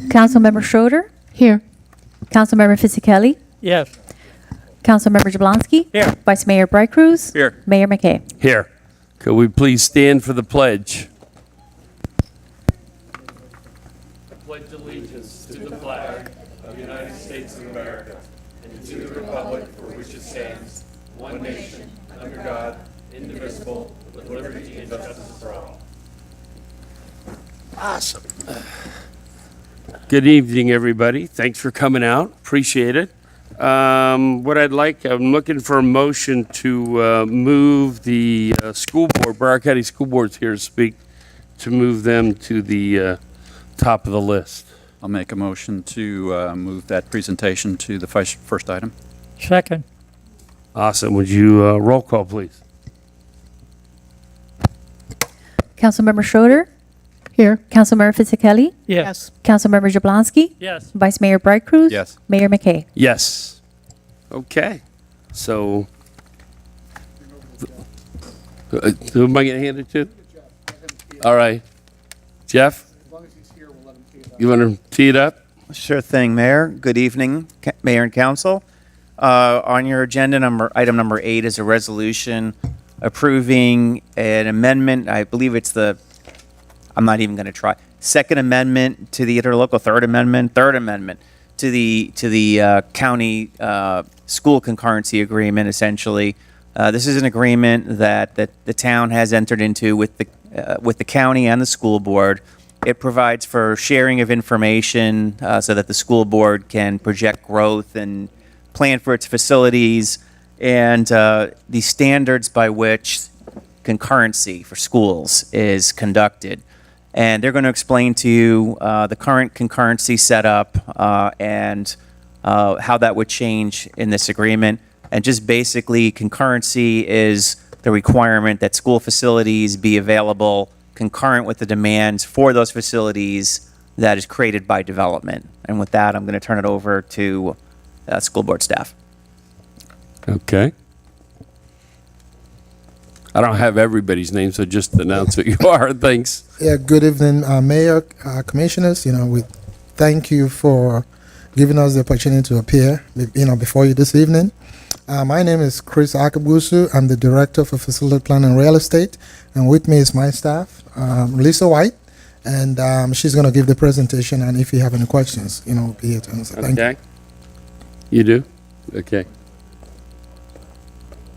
Councilmember Schroeder. Here. Councilmember Fisickelli. Yes. Councilmember Jablonski. Here. Vice Mayor Bright Cruz. Here. Mayor McKay. Here. Could we please stand for the pledge? I pledge allegiance to the flag of the United States of America and to the republic for which it stands, one nation, under God, indivisible, with liberty and justice for all. Awesome. Good evening, everybody. Thanks for coming out. Appreciate it. I'm looking for a motion to move the school board, Broward County School Board's here to speak, to move them to the top of the list. I'll make a motion to move that presentation to the first item. Second. Awesome. Would you roll call, please? Councilmember Schroeder. Here. Councilmember Fisickelli. Yes. Councilmember Jablonski. Yes. Vice Mayor Bright Cruz. Yes. Mayor McKay. Yes. Okay. So, who am I going to hand it to? All right. Jeff? You want to tee it up? Sure thing, Mayor. Good evening, Mayor and Council. On your agenda, item number 8 is a resolution approving an amendment. I believe it's I'm not even going to try. Second Amendment to the interlocal, Third Amendment to the county school concurrency agreement. Essentially, this is an agreement that the town has entered into with the county and the school board. It provides for sharing of information so that the school board can project growth and plan for its facilities and the standards by which concurrency for schools is conducted. And they're going to explain to you the current concurrency setup and how that would change in this agreement. And just basically, concurrency is the requirement that school facilities be available concurrent with the demands for those facilities that is created by development. And with that, I'm going to turn it over to school board staff. Okay. I don't have everybody's name, so just announce what you are. Thanks. Yeah, good evening, Mayor, Commissioners. We thank you for giving us the opportunity to appear, before you this evening. My name is Chris Akabusu. I'm the Director for Facility Planning and Real Estate, and with me is my staff, Lisa White, and she's going to give the presentation. And if you have any questions, we'll be here to answer. Thank you. Okay. You do? Okay.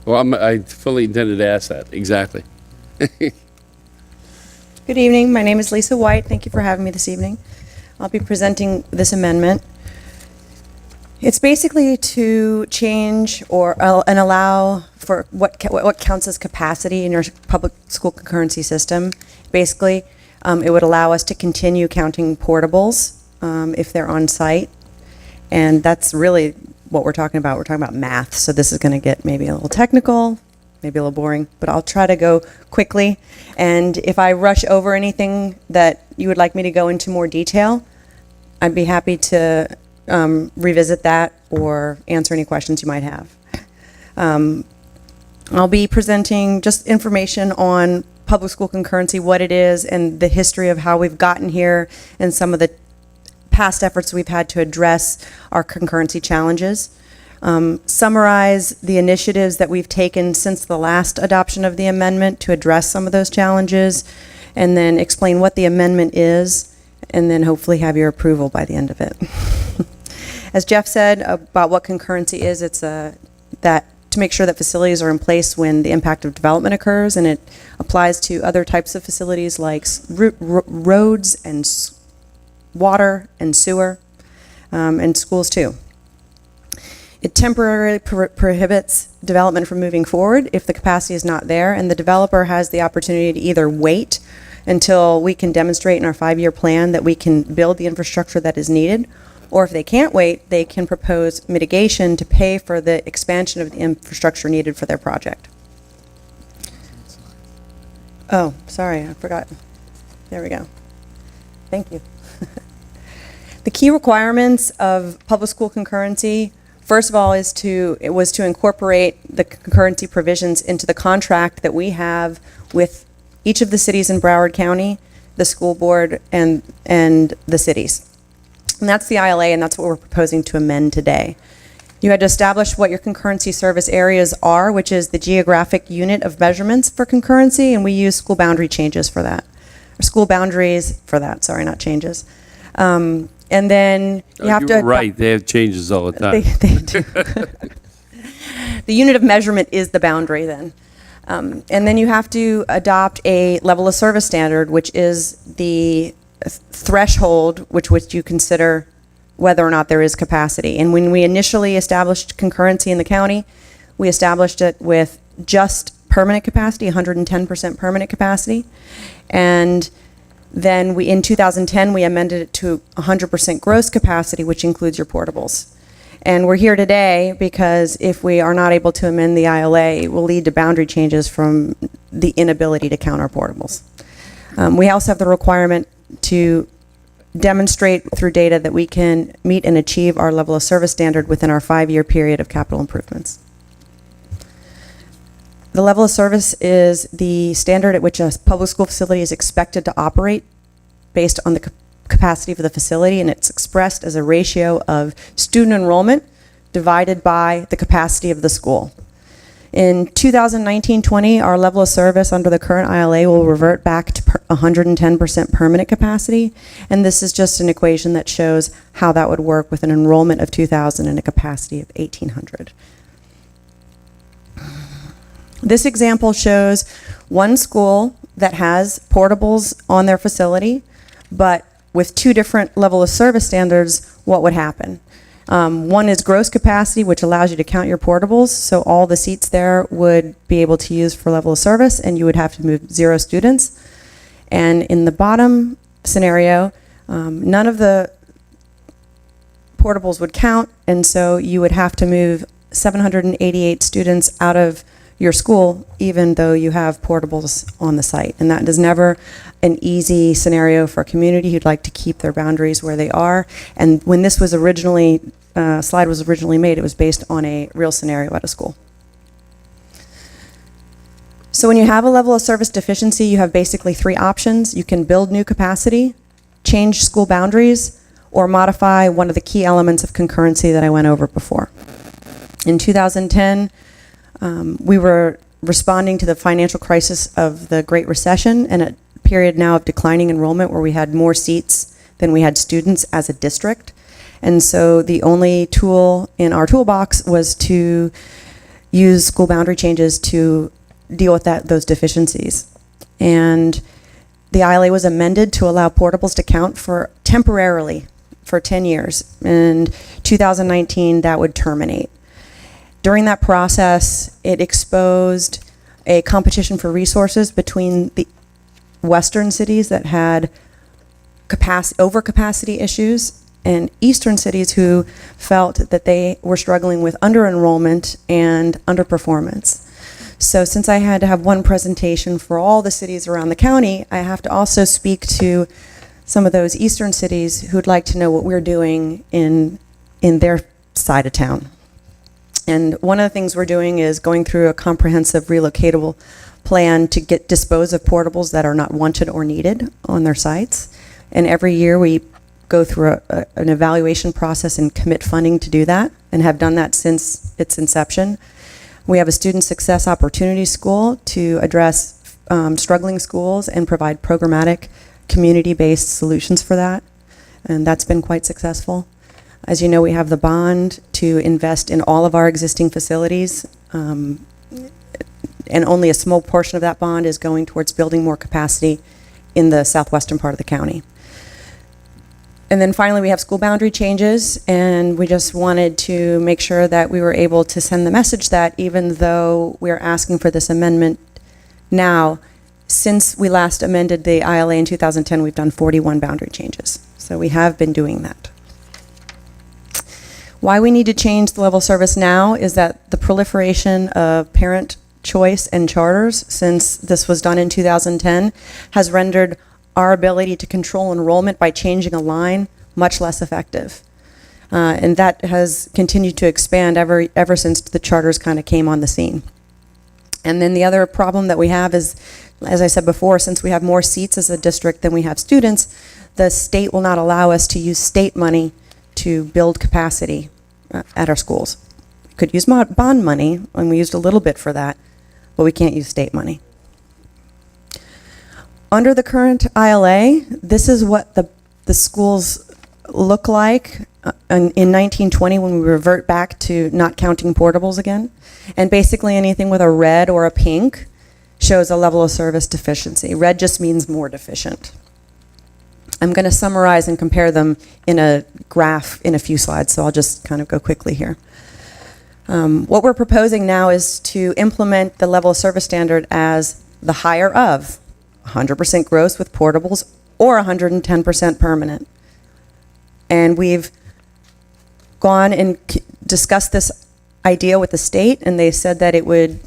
Well, I fully intended to ask that. Exactly. Good evening. My name is Lisa White. Thank you for having me this evening. I'll be presenting this amendment. It's basically to change and allow for what counts as capacity in your public school concurrency system. Basically, it would allow us to continue counting portables if they're on site, and that's really what we're talking about. We're talking about math, so this is going to get maybe a little technical, maybe a little boring, but I'll try to go quickly. And if I rush over anything that you would like me to go into more detail, I'd be happy to revisit that or answer any questions you might have. I'll be presenting just information on public school concurrency, what it is, and the history of how we've gotten here, and some of the past efforts we've had to address our concurrency challenges. Summarize the initiatives that we've taken since the last adoption of the amendment to address some of those challenges, and then explain what the amendment is, and then hopefully have your approval by the end of it. As Jeff said about what concurrency is, it's that to make sure that facilities are in place when the impact of development occurs, and it applies to other types of facilities like roads and water and sewer, and schools too. It temporarily prohibits development from moving forward if the capacity is not there, and the developer has the opportunity to either wait until we can demonstrate in our 5-year plan that we can build the infrastructure that is needed, or if they can't wait, they can propose mitigation to pay for the expansion of the infrastructure needed for their project. Oh, sorry, I forgot. There we go. Thank you. The key requirements of public school concurrency, first of all, was to incorporate the concurrency provisions into the contract that we have with each of the cities in Broward County, the school board, and the cities. And that's the ILA, and that's what we're proposing to amend today. You had to establish what your concurrency service areas are, which is the geographic unit of measurements for concurrency, and we use school boundary changes for that. Or school boundaries for that, sorry, not changes. And then you have You're to... right, they have changes all the time. They do. The unit of measurement is the boundary then. And then you have to adopt a level of service standard, which is the threshold which you consider whether or not there is capacity. And when we initially established concurrency in the county, we established it with just permanent capacity, 110% permanent capacity. And then in 2010, we amended it to 100% gross capacity, which includes your portables. And we're here today because if we are not able to amend the ILA, it will lead to boundary changes from the inability to count our portables. We also have the requirement to demonstrate through data that we can meet and achieve our level of service standard within our 5-year period of capital improvements. The level of service is the standard at which a public school facility is expected to operate based on the capacity of the facility, and it's expressed as a ratio of student enrollment divided by the capacity of the school. In 2019-20, our level of service under the current ILA will revert back to 110% permanent capacity, and this is just an equation that shows how that would work with an enrollment of 2,000 and a capacity of 1,800. This example shows one school that has portables on their facility, but with two different level of service standards, what would happen? One is gross capacity, which allows you to count your portables, so all the seats there would be able to use for level of service, and you would have to move 0 students. And in the bottom scenario, none of the portables would count, and so you would have to move 788 students out of your school, even though you have portables on the site. And that is never an easy scenario for a community who'd like to keep their boundaries where they are. And when this was originally, slide was originally made, it was based on a real scenario at a school. So when you have a level of service deficiency, you have basically 3 options. You can build new capacity, change school boundaries, or modify one of the key elements of concurrency that I went over before. In 2010, we were responding to the financial crisis of the Great Recession and a period now of declining enrollment where we had more seats than we had students as a district. And so the only tool in our toolbox was to use school boundary changes to deal with those deficiencies. And the ILA was amended to allow portables to count for temporarily for 10 years. In 2019, that would terminate. During that process, it exposed a competition for resources between the western cities that had overcapacity issues and eastern cities who felt that they were struggling with under-enrollment and underperformance. So since I had to have one presentation for all the cities around the county, I have to also speak to some of those eastern cities who'd like to know what we're doing in their side of town. And one of the things we're doing is going through a comprehensive relocatable plan to dispose of portables that are not wanted or needed on their sites. And every year we go through an evaluation process and commit funding to do that, and have done that since its inception. We have a student success opportunity school to address struggling schools and provide programmatic community-based solutions for that. And that's been quite successful. As you know, we have the bond to invest in all of our existing facilities, and only a small portion of that bond is going towards building more capacity in the southwestern part of the county. And then finally, we have school boundary changes, and we just wanted to make sure that we were able to send the message that even though we're asking for this amendment now, since we last amended the ILA in 2010, we've done 41 boundary changes. So we have been doing that. Why we need to change the level of service now is that the proliferation of parent choice and charters since this was done in 2010 has rendered our ability to control enrollment by changing a line much less effective. And that has continued to expand ever since the charters kind of came on the scene. And then the other problem that we have is, as I said before, since we have more seats as a district than we have students, the state will not allow us to use state money to build capacity at our schools. We could use bond money, and we used a little bit for that, but we can't use state money. Under the current ILA, this is what the schools look like in 1920 when we revert back to not counting portables again. And basically anything with a red or a pink shows a level of service deficiency. Red just means more deficient. I'm going to summarize and compare them in a graph in a few slides, so I'll just kind of go quickly here. What we're proposing now is to implement the level of service standard as the higher of 100% gross with portables or 110% permanent. And we've gone and discussed this idea with the state, and they said that it would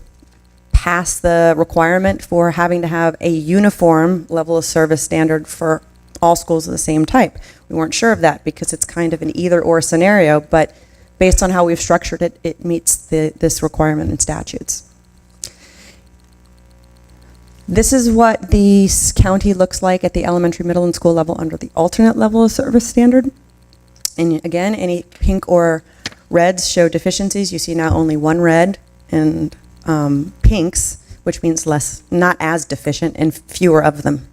pass the requirement for having to have a uniform level of service standard for all schools of the same type. We weren't sure of that because it's kind of an either-or scenario, but based on how we've structured it, it meets this requirement in statutes. This is what the county looks like at the elementary, middle, and school level under the alternate level of service standard. And again, any pink or reds show deficiencies. You see now only one red and pinks, which means less, not as deficient, and fewer of them.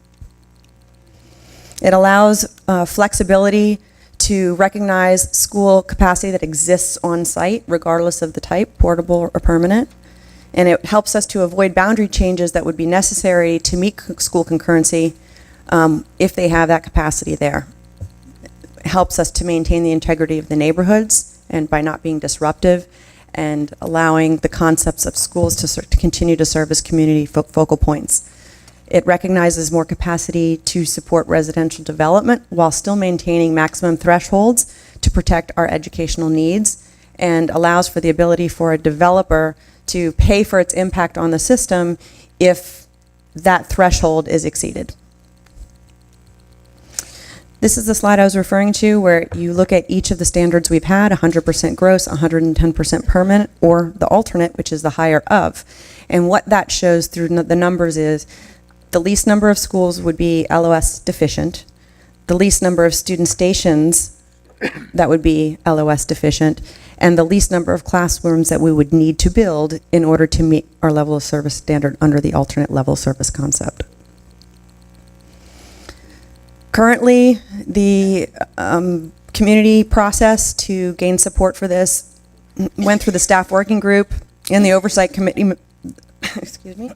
It allows flexibility to recognize school capacity that exists on site, regardless of the type, portable or permanent. And it helps us to avoid boundary changes that would be necessary to meet school concurrency if they have that capacity there. It helps us to maintain the integrity of the neighborhoods and by not being disruptive and allowing the concepts of schools to continue to serve as community focal points. It recognizes more capacity to support residential development while still maintaining maximum thresholds to protect our educational needs, and allows for the ability for a developer to pay for its impact on the system if that threshold is exceeded. This is the slide I was referring to where you look at each of the standards we've had, 100% gross, 110% permanent, or the alternate, which is the higher of. And what that shows through the numbers is the least number of schools would be LOS deficient, the least number of student stations that would be LOS deficient, and the least number of classrooms that we would need to build in order to meet our level of service standard under the alternate level service concept. Currently, the community process to gain support for this went through the staff working group and the oversight committee. Excuse me.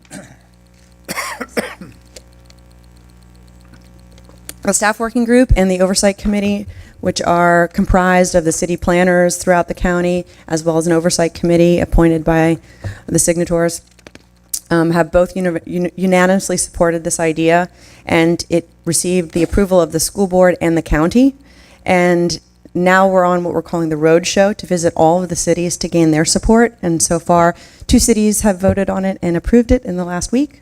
The staff working group and the oversight committee, which are comprised of the city planners throughout the county, as well as an oversight committee appointed by the signatories, have both unanimously supported this idea, and it received the approval of the school board and the county. And now we're on what we're calling the road show to visit all of the cities to gain their support. And so far, 2 cities have voted on it and approved it in the last week.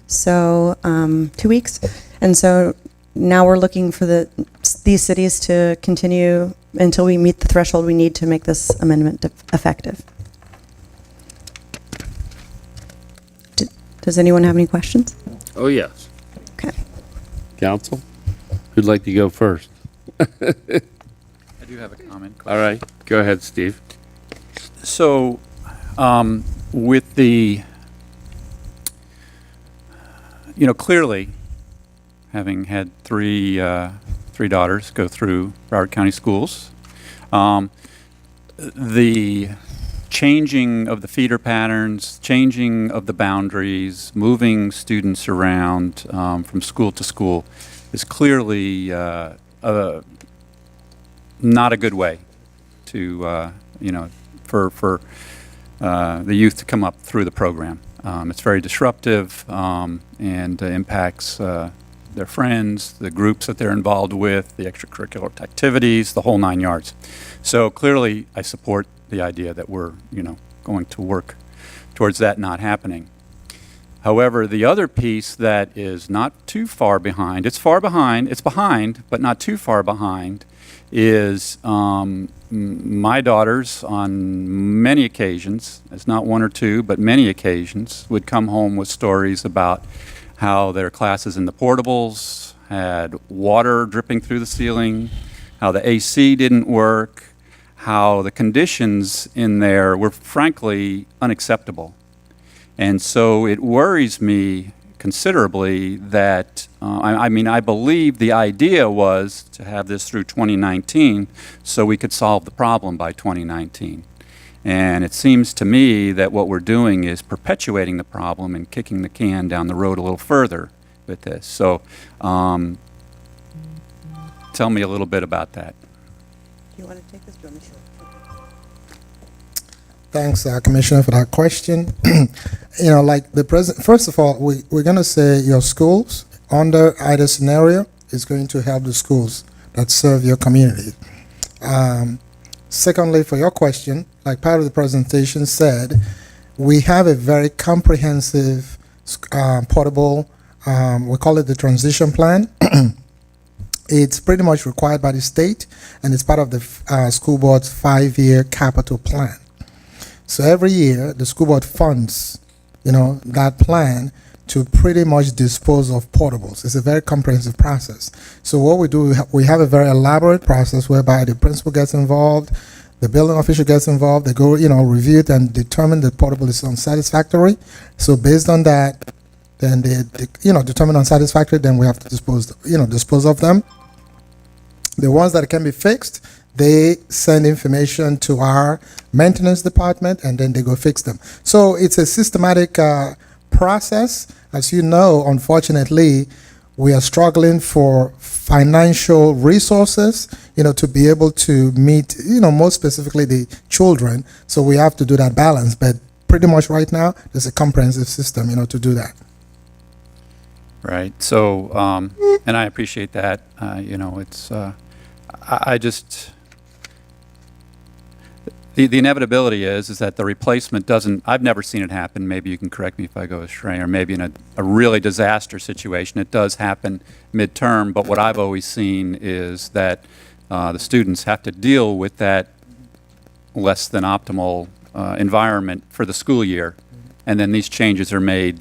So 2 weeks. And so now we're looking for these cities to continue until we meet the threshold we need to make this amendment effective. Does anyone have any questions? Oh, yes. Okay. Council, who'd like to go first? I do have a comment. All right, go ahead, Steve. So, with the, clearly, having had three daughters go through Broward County schools, the changing of the feeder patterns, changing of the boundaries, moving students around from school to school is clearly not a good way to, for the youth to come up through the program. It's very disruptive and impacts their friends, the groups that they're involved with, the extracurricular activities, the whole 9 yards. So clearly, I support the idea that we're, going to work towards that not happening. However, the other piece that is not too far behind, it's behind, but not too far behind, is my daughters on many occasions, it's not 1 or 2, but many occasions, would come home with stories about how their classes in the portables had water dripping through the ceiling, how the AC didn't work, how the conditions in there were frankly unacceptable. And so it worries me considerably that, I mean, I believe the idea was to have this through 2019 so we could solve the problem by 2019. And it seems to me that what we're doing is perpetuating the problem and kicking the can down the road a little further with this. So tell me a little bit about that. You want to take this? Thanks, Commissioner, for that question. You know, like the president, first of all, we're going to say your schools under either scenario is going to help the schools that serve your community. Secondly, for your question, like part of the presentation said, we have a very comprehensive portable, we call it the transition plan. It's pretty much required by the state, and it's part of the school board's 5-year capital plan. So every year, the school board funds, you know, that plan to pretty much dispose of portables. It's a very comprehensive process. So what we do, we have a very elaborate process whereby the principal gets involved, the building official gets involved, they go, you know, review it and determine the portable is unsatisfactory. So based on that, then they you know, determine unsatisfactory, then we have to dispose of them. The ones that can be fixed, they send information to our maintenance department, and then they go fix them. So it's a systematic process. As you know, unfortunately, we are struggling for financial resources, you know, to be able to meet, you know, most specifically the children. So we have to do that balance. But pretty much right now, there's a comprehensive system, you know, to do that. Right. So, and I appreciate that. You know, it's, I just, the inevitability is that the replacement doesn't, I've never seen it happen. Maybe you can correct me if I go astray, or maybe in a really disaster situation, it does happen midterm. But what I've always seen is that the students have to deal with that less than optimal environment for the school year. And then these changes are made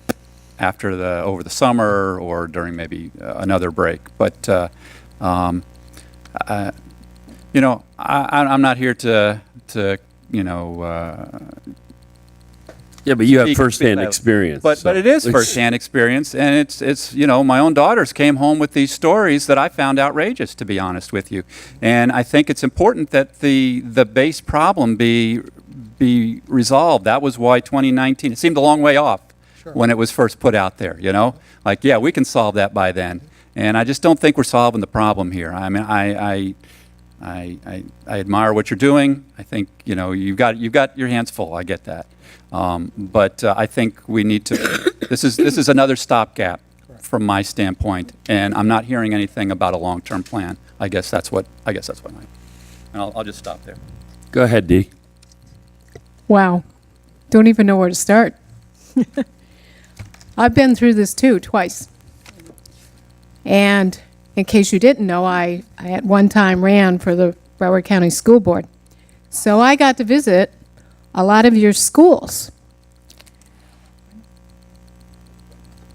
after over the summer or during maybe another break. But, you know, I'm not here to you know, Yeah, but you have speak- firsthand speak- experience. But so- it is firsthand experience, and it's you know, my own daughters came home with these stories that I found outrageous, to be honest with you. And I think it's important that the base problem be resolved. That was why 2019, it seemed a long way off when it was first put out there, you know? Like, yeah, we can solve that by then. And I just don't think we're solving the problem here. I mean, I admire what you're doing. I think, you know, you've got your hands full. I get that. But I think we need to, this is another stopgap from my standpoint, and I'm not hearing anything about a long-term plan. I guess that's what I, and I'll just stop there. Go ahead, Dee. Wow. Don't even know where to start. I've been through this too, twice. And in case you didn't know, I at one time ran for the Broward County School Board. So I got to visit a lot of your schools.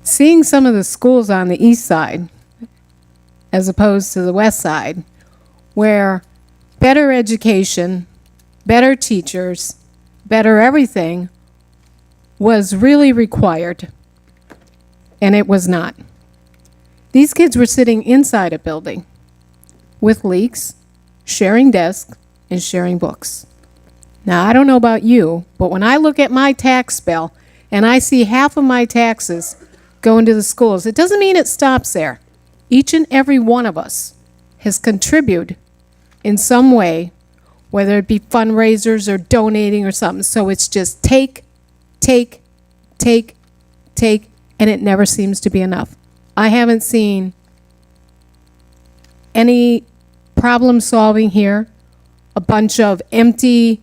Seeing some of the schools on the east side as opposed to the west side, where better education, better teachers, better everything was really required, and it was not. These kids were sitting inside a building with leaks, sharing desks, and sharing books. Now, I don't know about you, but when I look at my tax bill and I see half of my taxes going to the schools, it doesn't mean it stops there. Each and every one of us has contributed in some way, whether it be fundraisers or donating or something. So it's just take, and it never seems to be enough. I haven't seen any problem solving here, a bunch of empty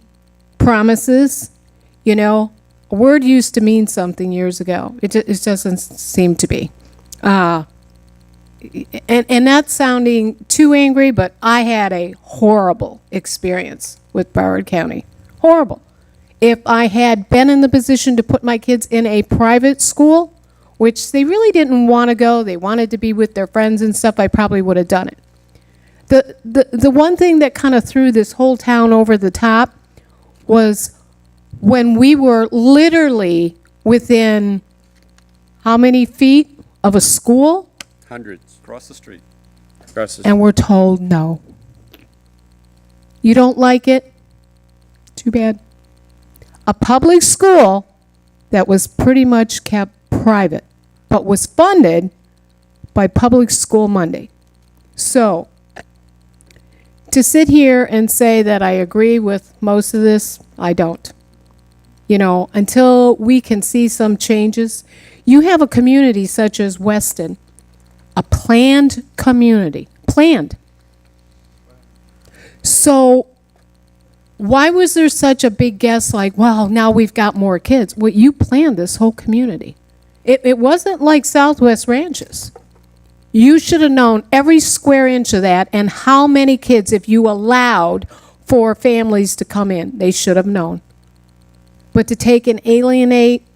promises. You know, a word used to mean something years ago. It doesn't seem to be. And not sounding too angry, but I had a horrible experience with Broward County. Horrible. If I had been in the position to put my kids in a private school which they really didn't want to go. They wanted to be with their friends and stuff. I probably would have done it. The one thing that kind of threw this whole town over the top was when we were literally within how many feet of a school, Hundreds. Across the street. and we're told no. You don't like it? Too bad. A public school that was pretty much kept private, but was funded by Public School Monday. So, to sit here and say that I agree with most of this, I don't. You know, until we can see some changes, you have a community such as Weston, a planned community, planned. So why was there such a big guess like, well, now we've got more kids? Well, you planned this whole community. It wasn't like Southwest Ranches. You should have known every square inch of that and how many kids, if you allowed for families to come in, they should have known. But to take and alienate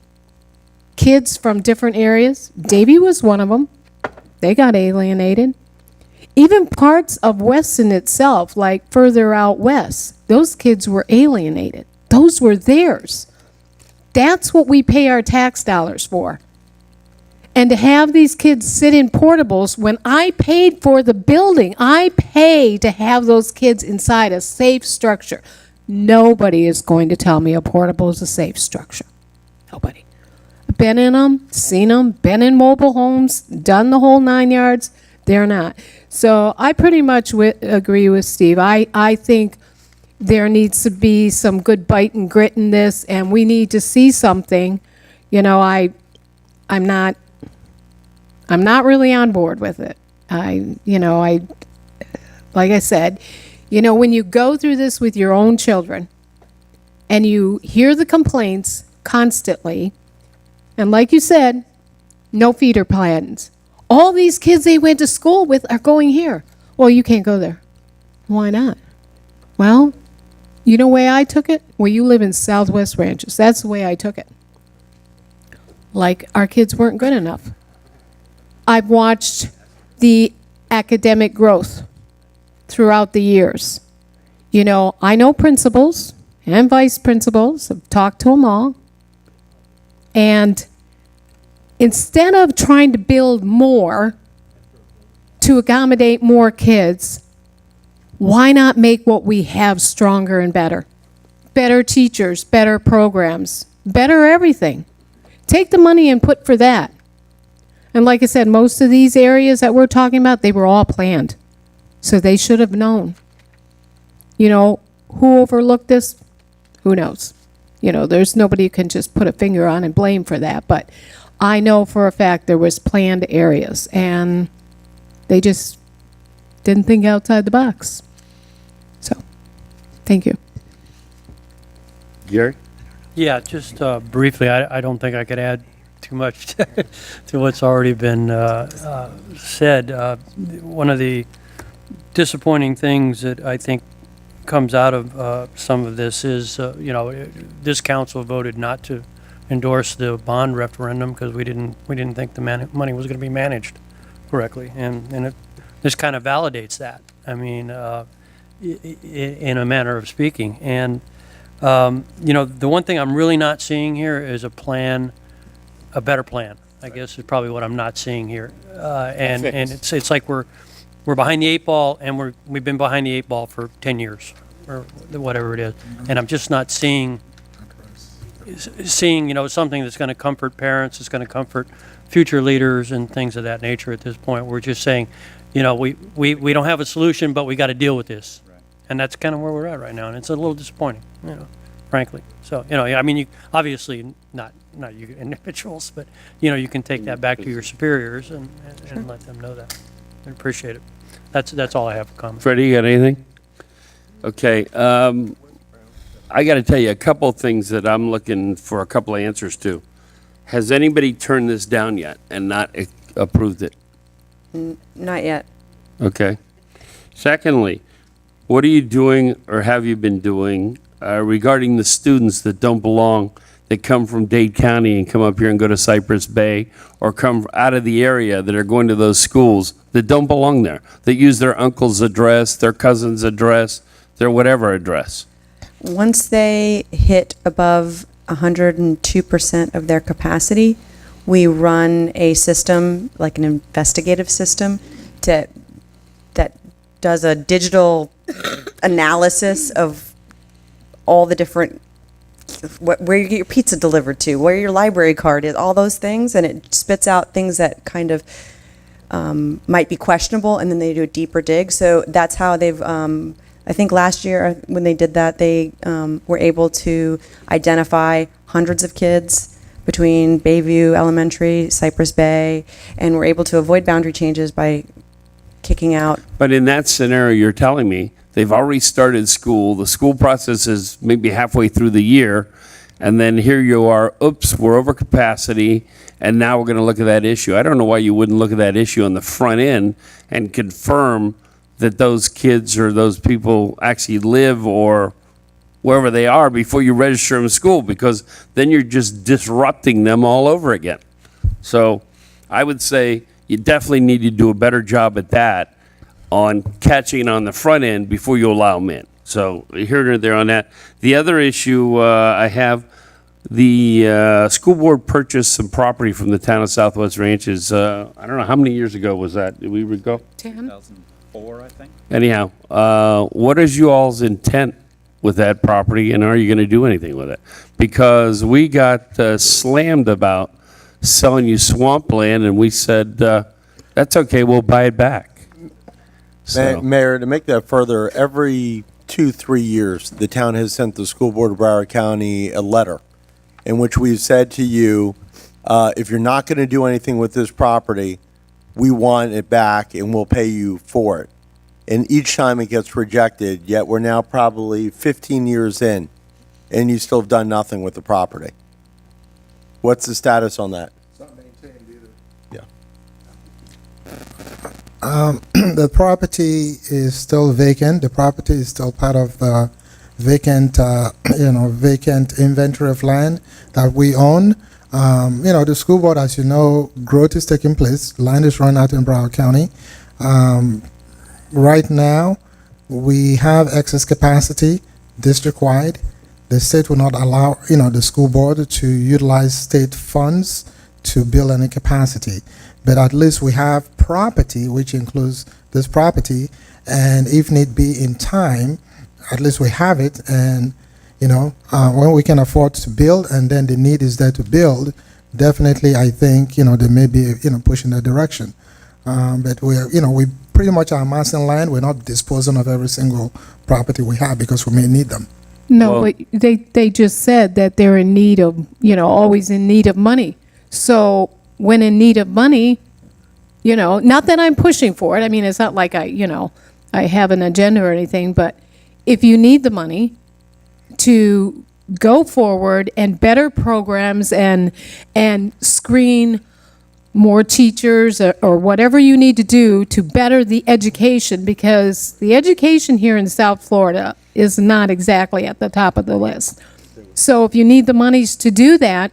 kids from different areas, Davie was one of them. They got alienated. Even parts of Weston itself, like further out west, those kids were alienated. Those were theirs. That's what we pay our tax dollars for. And to have these kids sit in portables, when I paid for the building, I pay to have those kids inside a safe structure. Nobody is going to tell me a portable is a safe structure. Nobody. Been in them, seen them, been in mobile homes, done the whole 9 yards. They're not. So I pretty much agree with Steve. I think there needs to be some good bite and grit in this, and we need to see something. You know, I'm not really on board with it. Like I said, you know, when you go through this with your own children and you hear the complaints constantly, and like you said, no feeder plans. All these kids they went to school with are going here. Well, you can't go there. Why not? Well, you know the way I took it? Well, you live in Southwest Ranches. That's the way I took it. Like our kids weren't good enough. I've watched the academic growth throughout the years. You know, I know principals and vice principals. I've talked to them all. And instead of trying to build more to accommodate more kids, why not make what we have stronger and better? Better teachers, better programs, better everything. Take the money and put for that. And like I said, most of these areas that we're talking about, they were all planned. So they should have known. You know, who overlooked this? Who knows? You know, there's nobody you can just put a finger on and blame for that. But I know for a fact there was planned areas, and they just didn't think outside the box. So, thank you. Gary? Yeah, just briefly, I don't think I could add too much to what's already been said. One of the disappointing things that I think comes out of some of this is, you know, this council voted not to endorse the bond referendum because we didn't think the money was going to be managed correctly, and this kind of validates that. I mean, in a manner of speaking, and you know, the one thing I'm really not seeing here is a plan, a better plan, I guess is probably what I'm not seeing here, and it's like we're behind the 8 ball, and we've been behind the 8 ball for 10 years or whatever it is, and I'm just not seeing you know, something that's going to comfort parents, it's going to comfort future leaders and things of that nature at this point. We're just saying, you know, we don't have a solution, but we got to deal with this. Right. And that's kind of where we're at right now, and it's a little disappointing, you know, frankly. So, you know, I mean, you obviously not you individuals, but, you know, you can take that back to your superiors and let them know that. I appreciate it. That's all I have for comment. Freddie, you got anything? Okay. I got to tell you a couple of things that I'm looking for a couple of answers to. Has anybody turned this down yet and not approved it? Not yet. Okay. Secondly, what are you doing or have you been doing regarding the students that don't belong that come from Dade County and come up here and go to Cypress Bay, or come out of the area that are going to those schools that don't belong there, that use their uncle's address, their cousin's address, their whatever address? Once they hit above 102% of their capacity, we run a system, like an investigative system, that does a digital analysis of all the different, where you get your pizza delivered to, where your library card is, all those things, and it spits out things that kind of might be questionable, and then they do a deeper dig. So that's how they've, I think last year when they did that, they were able to identify hundreds of kids between Bayview Elementary, Cypress Bay, and were able to avoid boundary changes by kicking out. But in that scenario, you're telling me they've already started school, the school process is maybe halfway through the year, and then here you are, oops, we're over capacity, and now we're going to look at that issue. I don't know why you wouldn't look at that issue on the front end and confirm that those kids or those people actually live or wherever they are before you register them in school, because then you're just disrupting them all over again. So I would say you definitely need to do a better job at that, on catching on the front end before you allow them in. So here and there on that. The other issue I have, the school board purchased some property from the town of Southwest Ranches. I don't know, how many years ago was that? Did we recall? 2004, I think. Anyhow, what is you all's intent with that property, and are you going to do anything with it? Because we got slammed about selling you swampland, and we said, that's okay, we'll buy it back. So, Mayor, to make that further, every 2-3 years, the town has sent the school board of Broward County a letter in which we've said to you, if you're not going to do anything with this property, we want it back and we'll pay you for it. And each time it gets rejected, yet we're now probably 15 years in, and you still have done nothing with the property. What's the status on that? Yeah. The property is still vacant. The property is still part of the vacant, vacant inventory of land that we own. The school board, as you know, growth is taking place. Land is run out in Broward County. Right now, we have excess capacity district-wide. The state will not allow, the school board to utilize state funds to build any capacity. But at least we have property, which includes this property, and if need be in time, at least we have it, and, when we can afford to build and then the need is there to build, definitely I think, there may be, push in that direction. But we pretty much are amassing land. We're not disposing of every single property we have because we may need them. No, Well- but they just said that they're in need of, always in need of money. So when in need of money, not that I'm pushing for it. I mean, it's not like I have an agenda or anything, but if you need the money to go forward and better programs and screen more teachers or whatever you need to do to better the education, because the education here in South Florida is not exactly at the top of the list. So if you need the monies to do that,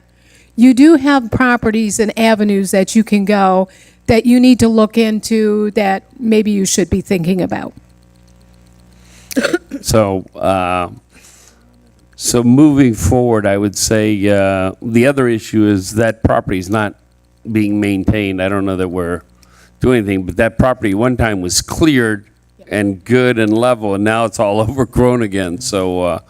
you do have properties and avenues that you can go that you need to look into that maybe you should be thinking about. So moving forward, I would say the other issue is that property is not being maintained. I don't know that we're doing anything, but that property one time was cleared and good and level, and now it's all overgrown again. So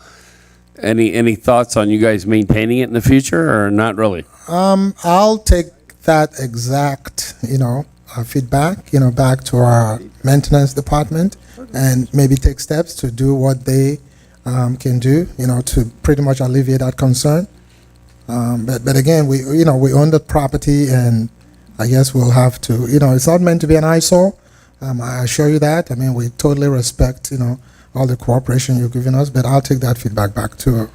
any thoughts on you guys maintaining it in the future, or not really? I'll take that exact, feedback, back to our maintenance department and maybe take steps to do what they can do, to pretty much alleviate that concern. But again, we own the property, and I guess we'll have to, it's not meant to be an eyesore. I assure you that. I mean, we totally respect, all the cooperation you've given us, but I'll take that feedback back to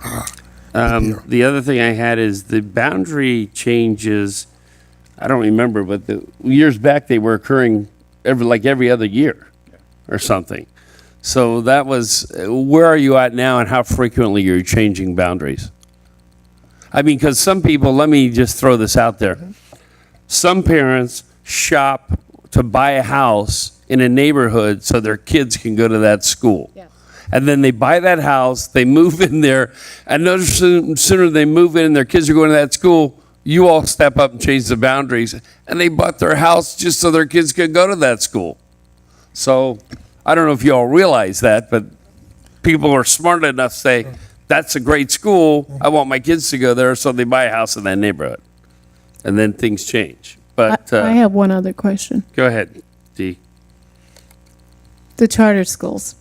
The other thing I had is the boundary changes. I don't remember, but years back they were occurring every other year or something. So that was, where are you at now, and how frequently you're changing boundaries? I mean, because some people, let me just throw this out there. Some parents shop to buy a house in a neighborhood so their kids can go to that school. Yes. And then they buy that house, they move in there, and no sooner they move in and their kids are going to that school, you all step up and change the boundaries. And they bought their house just so their kids could go to that school. So I don't know if you all realize that, but people are smart enough to say, that's a great school, I want my kids to go there, so they buy a house in that neighborhood. And then things change. But I have one other question. go ahead, Dee. The charter schools.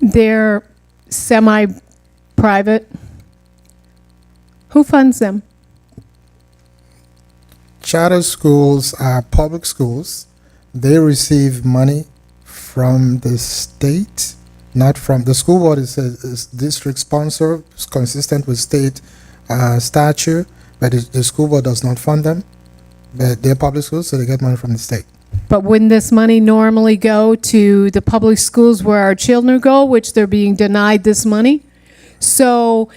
They're semi-private. Who funds them? Charter schools are public schools. They receive money from the state, not from the school board. Is district sponsor, it's consistent with state statute, but the school board does not fund them. But they're public schools, so they get money from the state. But wouldn't this money normally go to the public schools where our children go, which they're being denied this money? So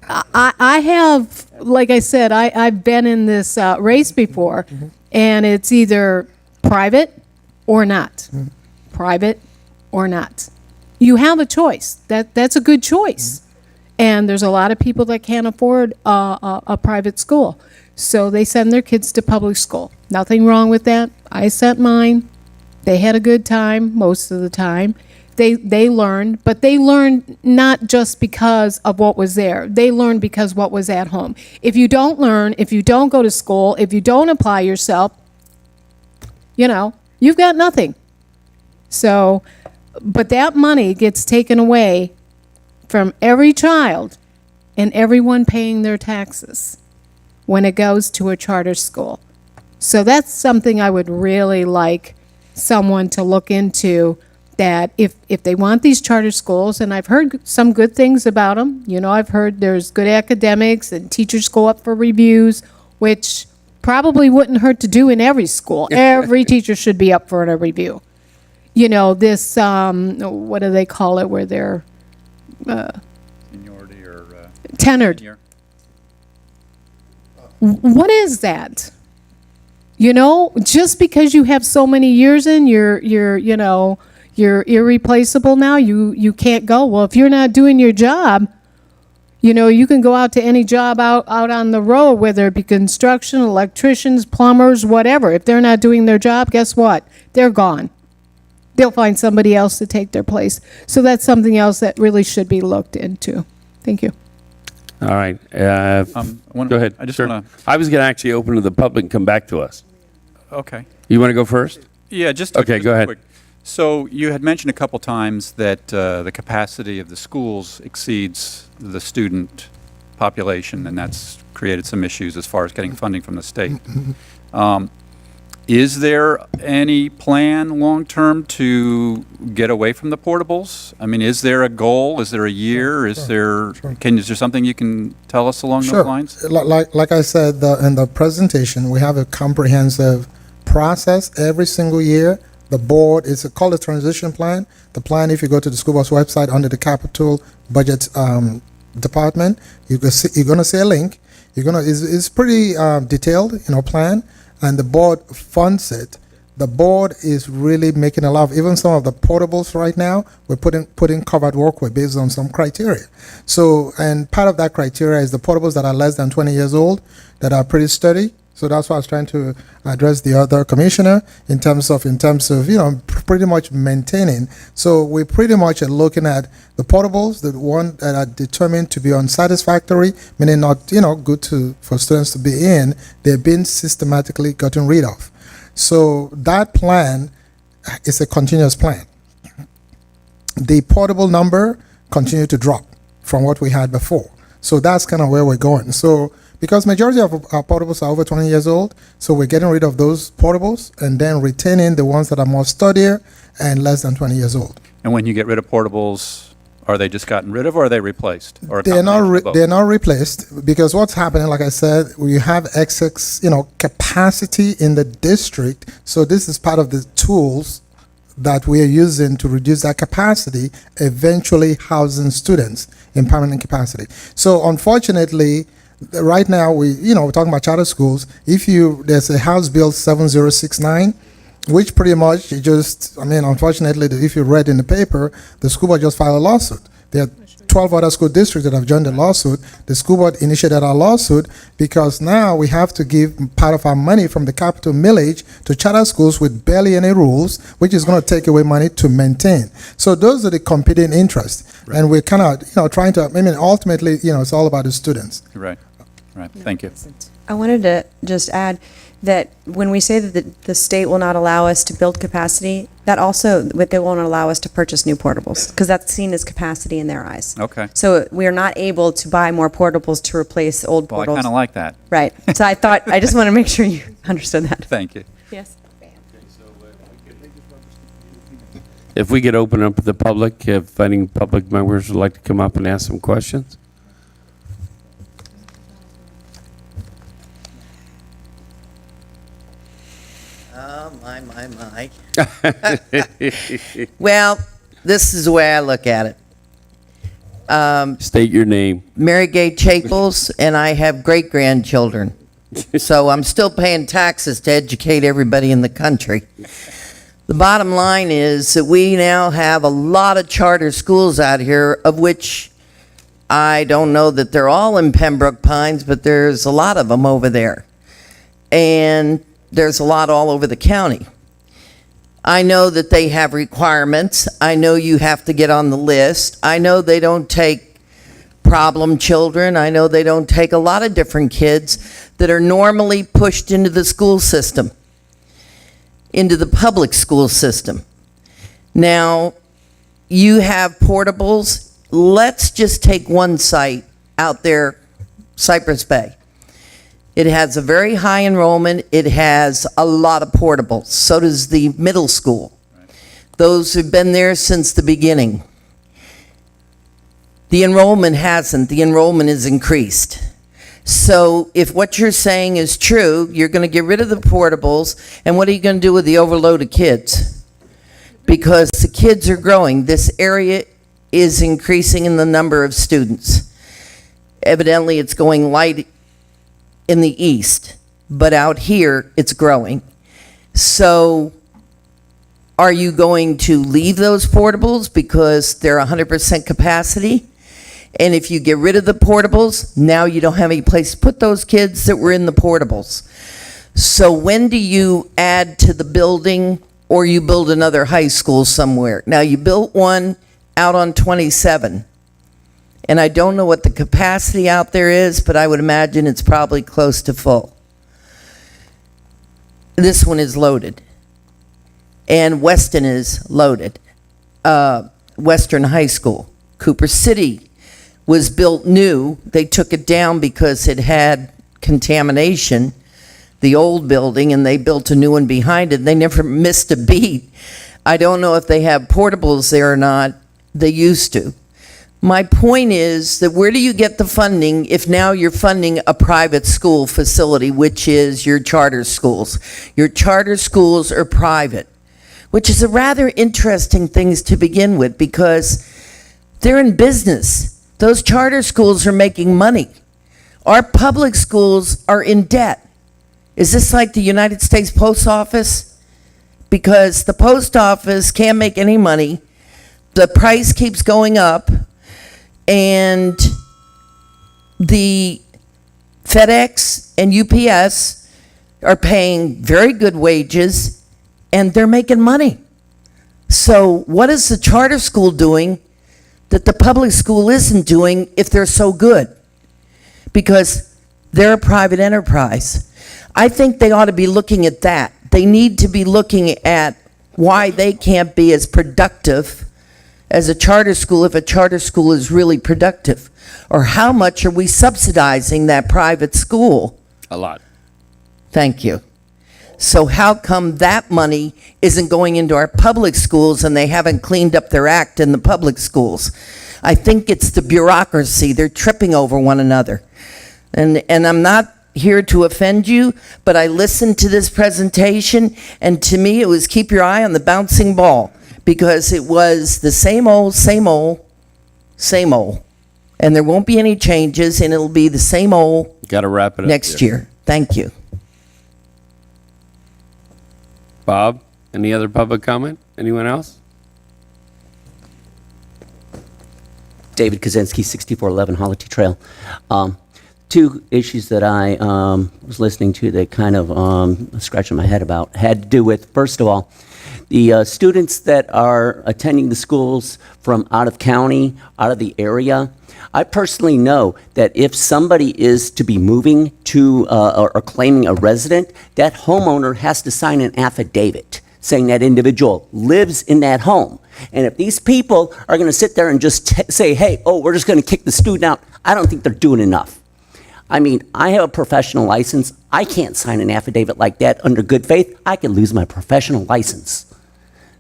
I have, like I said, I've been in this race before, and it's either private or not. Private or not. You have a choice. That's a good choice. And there's a lot of people that can't afford a private school. So they send their kids to public school. Nothing wrong with that. I sent mine. They had a good time most of the time. They learned, but they learned not just because of what was there. They learned because what was at home. If you don't learn, if you don't go to school, if you don't apply yourself, you've got nothing. So, but that money gets taken away from every child and everyone paying their taxes when it goes to a charter school. So that's something I would really like someone to look into, that if they want these charter schools, and I've heard some good things about them. I've heard there's good academics and teachers go up for reviews, which probably wouldn't hurt to do in every school. Every teacher should be up for a review. This, what do they call it, where they're Seniority or tenured. tenure? What is that? Just because you have so many years in, you're irreplaceable now. You can't go. Well, if you're not doing your job, you can go out to any job out on the road, whether it be construction, electricians, plumbers, whatever. If they're not doing their job, guess what? They're gone. They'll find somebody else to take their place. So that's something else that really should be looked into. Thank you. All right. Go Go ahead. I just Sure. want I was going to actually open to the public and come back to us. to, okay. You want to go first? Yeah, just Okay, just go ahead. quick. So you had mentioned a couple times that the capacity of the schools exceeds the student population, and that's created some issues as far as getting funding from the state. Is there any plan long-term to get away from the portables? I mean, is there a goal? Is there a year? Is there something you can tell us along Sure. those lines? Like I said in the presentation, we have a comprehensive process every single year. The board is called a transition plan. The plan, if you go to the school board's website under the capital budget department, you're going to see a link. It's pretty detailed, plan, and the board funds it. The board is really making a lot of, even some of the portables right now, we're putting covered walkway based on some criteria. So, and part of that criteria is the portables that are less than 20 years old, that are pretty sturdy. So that's why I was trying to address the other commissioner in terms of pretty much maintaining. So we pretty much are looking at the portables, the one that are determined to be unsatisfactory, meaning not good for students to be in. They've been systematically gotten rid of. So that plan is a continuous plan. The portable number continued to drop from what we had before. So that's kind of where we're going. So because majority of our portables are over 20 years old, so we're getting rid of those portables and then retaining the ones that are more sturdier and less than 20 years old. And when you get rid of portables, are they just gotten rid of, or are they replaced? Or a They're combination of both? not replaced, because what's happening, like I said, we have excess capacity in the district. So this is part of the tools that we are using to reduce that capacity, eventually housing students in permanent capacity. So unfortunately, right now we're talking about charter schools. There's a House Bill 7069, which pretty much unfortunately, if you read in the paper, the school board just filed a lawsuit. There are 12 other school districts that have joined the lawsuit. The school board initiated our lawsuit because now we have to give part of our money from the capital millage to charter schools with barely any rules, which is going to take away money to maintain. So those are the competing interests. Right. And we're kind of, trying to, ultimately, it's all about the students. Right. Thank you. I wanted to just add that when we say that the state will not allow us to build capacity, that also, they won't allow us to purchase new portables, because that's seen as capacity in their eyes. Okay. So we are not able to buy more portables to replace old Well, I portables. kind of like that. Right. So I just want to make sure you understood that. Thank you. Yes. If we could open up to the public, if any public members would like to come up and ask some questions. Oh, my. Well, this is the way I look at it. State your name. Mary Gay Chapels, and I have great-grandchildren. So I'm still paying taxes to educate everybody in the country. The bottom line is that we now have a lot of charter schools out here, of which I don't know that they're all in Pembroke Pines, but there's a lot of them over there. And there's a lot all over the county. I know that they have requirements. I know you have to get on the list. I know they don't take problem children. I know they don't take a lot of different kids that are normally pushed into the school system, into the public school system. Now, you have portables. Let's just take one site out there, Cypress Bay. It has a very high enrollment. It has a lot of portables. So does the middle school. Those who've been there since the beginning. The enrollment hasn't. The enrollment is increased. So if what you're saying is true, you're going to get rid of the portables, and what are you going to do with the overloaded kids? Because the kids are growing. This area is increasing in the number of students. Evidently, it's going light in the east, but out here it's growing. So are you going to leave those portables because they're 100% capacity? And if you get rid of the portables, now you don't have any place to put those kids that were in the portables. So when do you add to the building, or you build another high school somewhere? Now, you built one out on 27. And I don't know what the capacity out there is, but I would imagine it's probably close to full. This one is loaded. And Weston is loaded. Western High School. Cooper City was built new. They took it down because it had contamination, the old building, and they built a new one behind it. They never missed a beat. I don't know if they have portables there or not. They used to. My point is that where do you get the funding if now you're funding a private school facility, which is your charter schools? Your charter schools are private, which is a rather interesting thing to begin with, because they're in business. Those charter schools are making money. Our public schools are in debt. Is this like the United States Post Office? Because the post office can't make any money. The price keeps going up. And the FedEx and UPS are paying very good wages, and they're making money. So what is the charter school doing that the public school isn't doing if they're so good? Because they're a private enterprise. I think they ought to be looking at that. They need to be looking at why they can't be as productive as a charter school if a charter school is really productive. Or how much are we subsidizing that private school? A lot. Thank you. So how come that money isn't going into our public schools and they haven't cleaned up their act in the public schools? I think it's the bureaucracy. They're tripping over one another. And I'm not here to offend you, but I listened to this presentation, and to me, it was keep your eye on the bouncing ball, because it was the same old, same old, same old. And there won't be any changes, and it'll be the same old Got to wrap it up. next here. year. Thank you. Bob, any other public comment? Anyone else? David Kaczynski, 6411 Holity Trail. Two issues that I was listening to that kind of scratching my head about had to do with, first of all, the students that are attending the schools from out of county, out of the area. I personally know that if somebody is to be moving to or claiming a resident, that homeowner has to sign an affidavit saying that individual lives in that home. And if these people are going to sit there and just say, hey, oh, we're just going to kick the student out, I don't think they're doing enough. I mean, I have a professional license. I can't sign an affidavit like that under good faith. I could lose my professional license.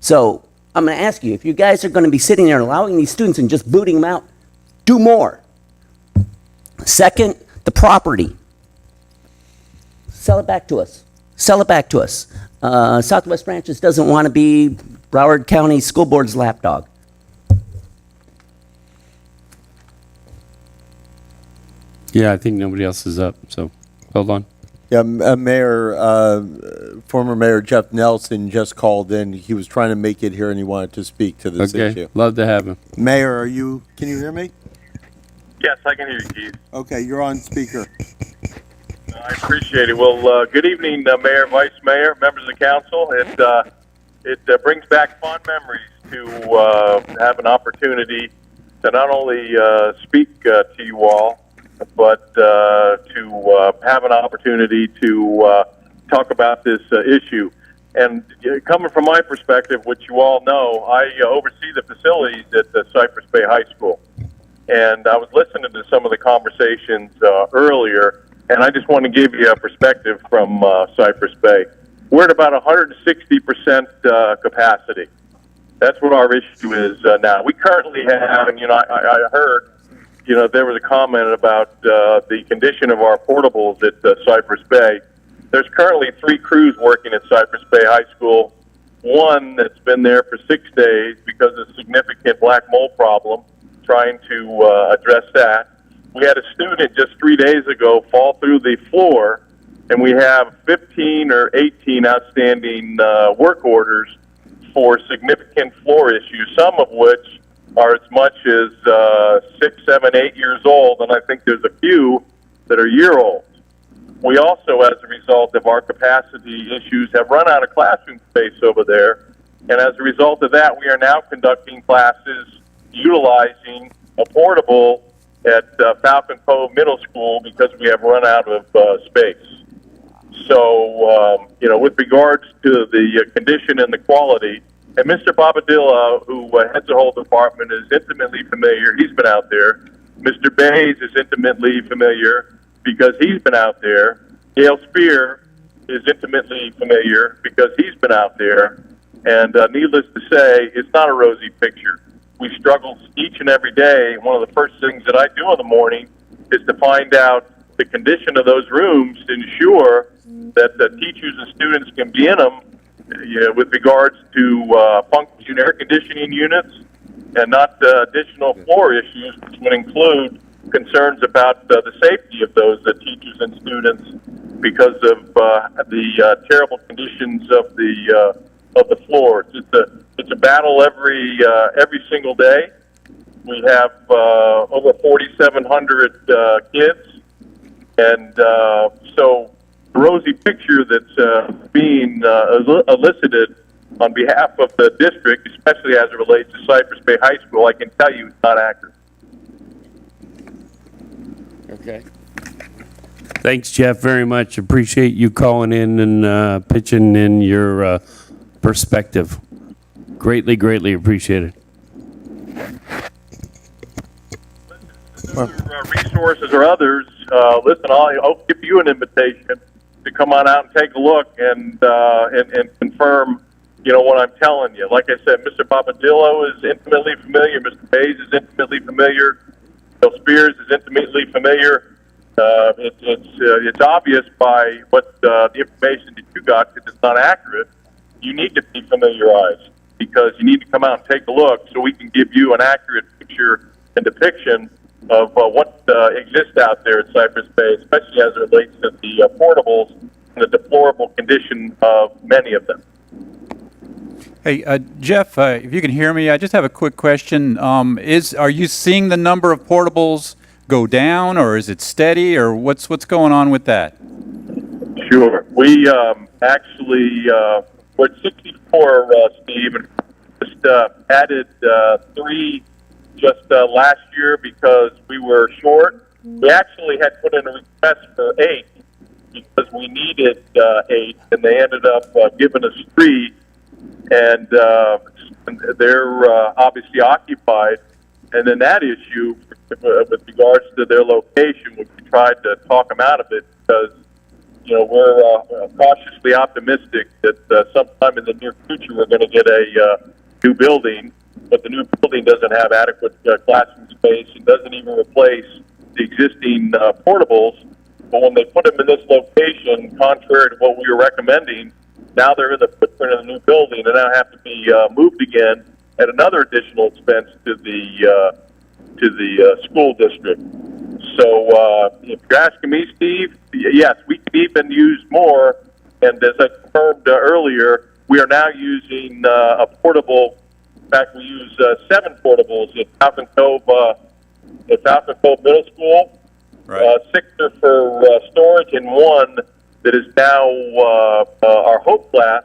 So I'm going to ask you, if you guys are going to be sitting there allowing these students and just booting them out, do more. Second, the property. Sell it back to us. Sell it back to us. Southwest Branches doesn't want to be Broward County School Board's lapdog. Yeah, I think nobody else is up, so hold on. Yeah, former Mayor Jeff Nelson just called in. He was trying to make it here and he wanted to speak to this Okay, issue. love to have him. Mayor, can you hear me? Yes, I can hear you, Keith. Okay, you're on speaker. I appreciate it. Well, good evening, Mayor, Vice Mayor, members of council. It brings back fond memories to have an opportunity to not only speak to you all, but to have an opportunity to talk about this issue. And coming from my perspective, which you all know, I oversee the facilities at the Cypress Bay High School. And I was listening to some of the conversations earlier, and I just want to give you a perspective from Cypress Bay. We're at about 160% capacity. That's what our issue is now. We currently have, and I heard, there was a comment about the condition of our portables at Cypress Bay. There's currently 3 crews working at Cypress Bay High School. One that's been there for 6 days because of a significant black mold problem, trying to address that. We had a student just 3 days ago fall through the floor, and we have 15 or 18 outstanding work orders for significant floor issues, some of which are as much as 6, 7, 8 years old, and I think there's a few that are year-old. We also, as a result of our capacity issues, have run out of classroom space over there, and as a result of that, we are now conducting classes utilizing a portable at Falcon Cove Middle School because we have run out of space. So, with regards to the condition and the quality, and Mr. Bobadilla, who heads the whole department, is intimately familiar. He's been out there. Mr. Bays is intimately familiar because he's been out there. Gail Spear is intimately familiar because he's been out there. And needless to say, it's not a rosy picture. We struggle each and every day. One of the first things that I do in the morning is to find out the condition of those rooms to ensure that the teachers and students can be in them with regards to functioning air conditioning units and not additional floor issues, which would include concerns about the safety of those teachers and students because of the terrible conditions of the floors. It's a battle every single day. We have over 4,700 kids, and so the rosy picture that's being elicited on behalf of the district, especially as it relates to Cypress Bay High School, I can tell you it's not accurate. Okay. Thanks, Jeff, very much. Appreciate you calling in and pitching in your perspective. Greatly, greatly appreciated. Resources or others, listen, I'll give you an invitation to come on out and take a look and confirm, what I'm telling you. Like I said, Mr. Bobadillo is intimately familiar. Mr. Bays is intimately familiar. Bill Spears is intimately familiar. It's obvious by what the information that you got that it's not accurate. You need to be familiarized because you need to come out and take a look so we can give you an accurate picture and depiction of what exists out there at Cypress Bay, especially as it relates to the portables and the deplorable condition of many of them. Hey, Jeff, if you can hear me, I just have a quick question. Are you seeing the number of portables go down, or is it steady, or what's going on with that? Sure. We actually we're at 64, Steve, and just added 3 just last year because we were short. We actually had put in a request for 8 because we needed 8, and they ended up giving us 3. And they're obviously occupied. And then that issue, with regards to their location, we tried to talk them out of it because, we're cautiously optimistic that sometime in the near future we're going to get a new building, but the new building doesn't have adequate classroom space and doesn't even replace the existing portables. But when they put them in this location, contrary to what we were recommending, now they're in the footprint of the new building and now have to be moved again at another additional expense to the school district. So if you're asking me, Steve, yes, we can even use more. And as I confirmed earlier, we are now using a portable. In fact, we use 7 portables at Falcon Cove Middle School. Right. 6 are for storage, and 1 that is now our Hope class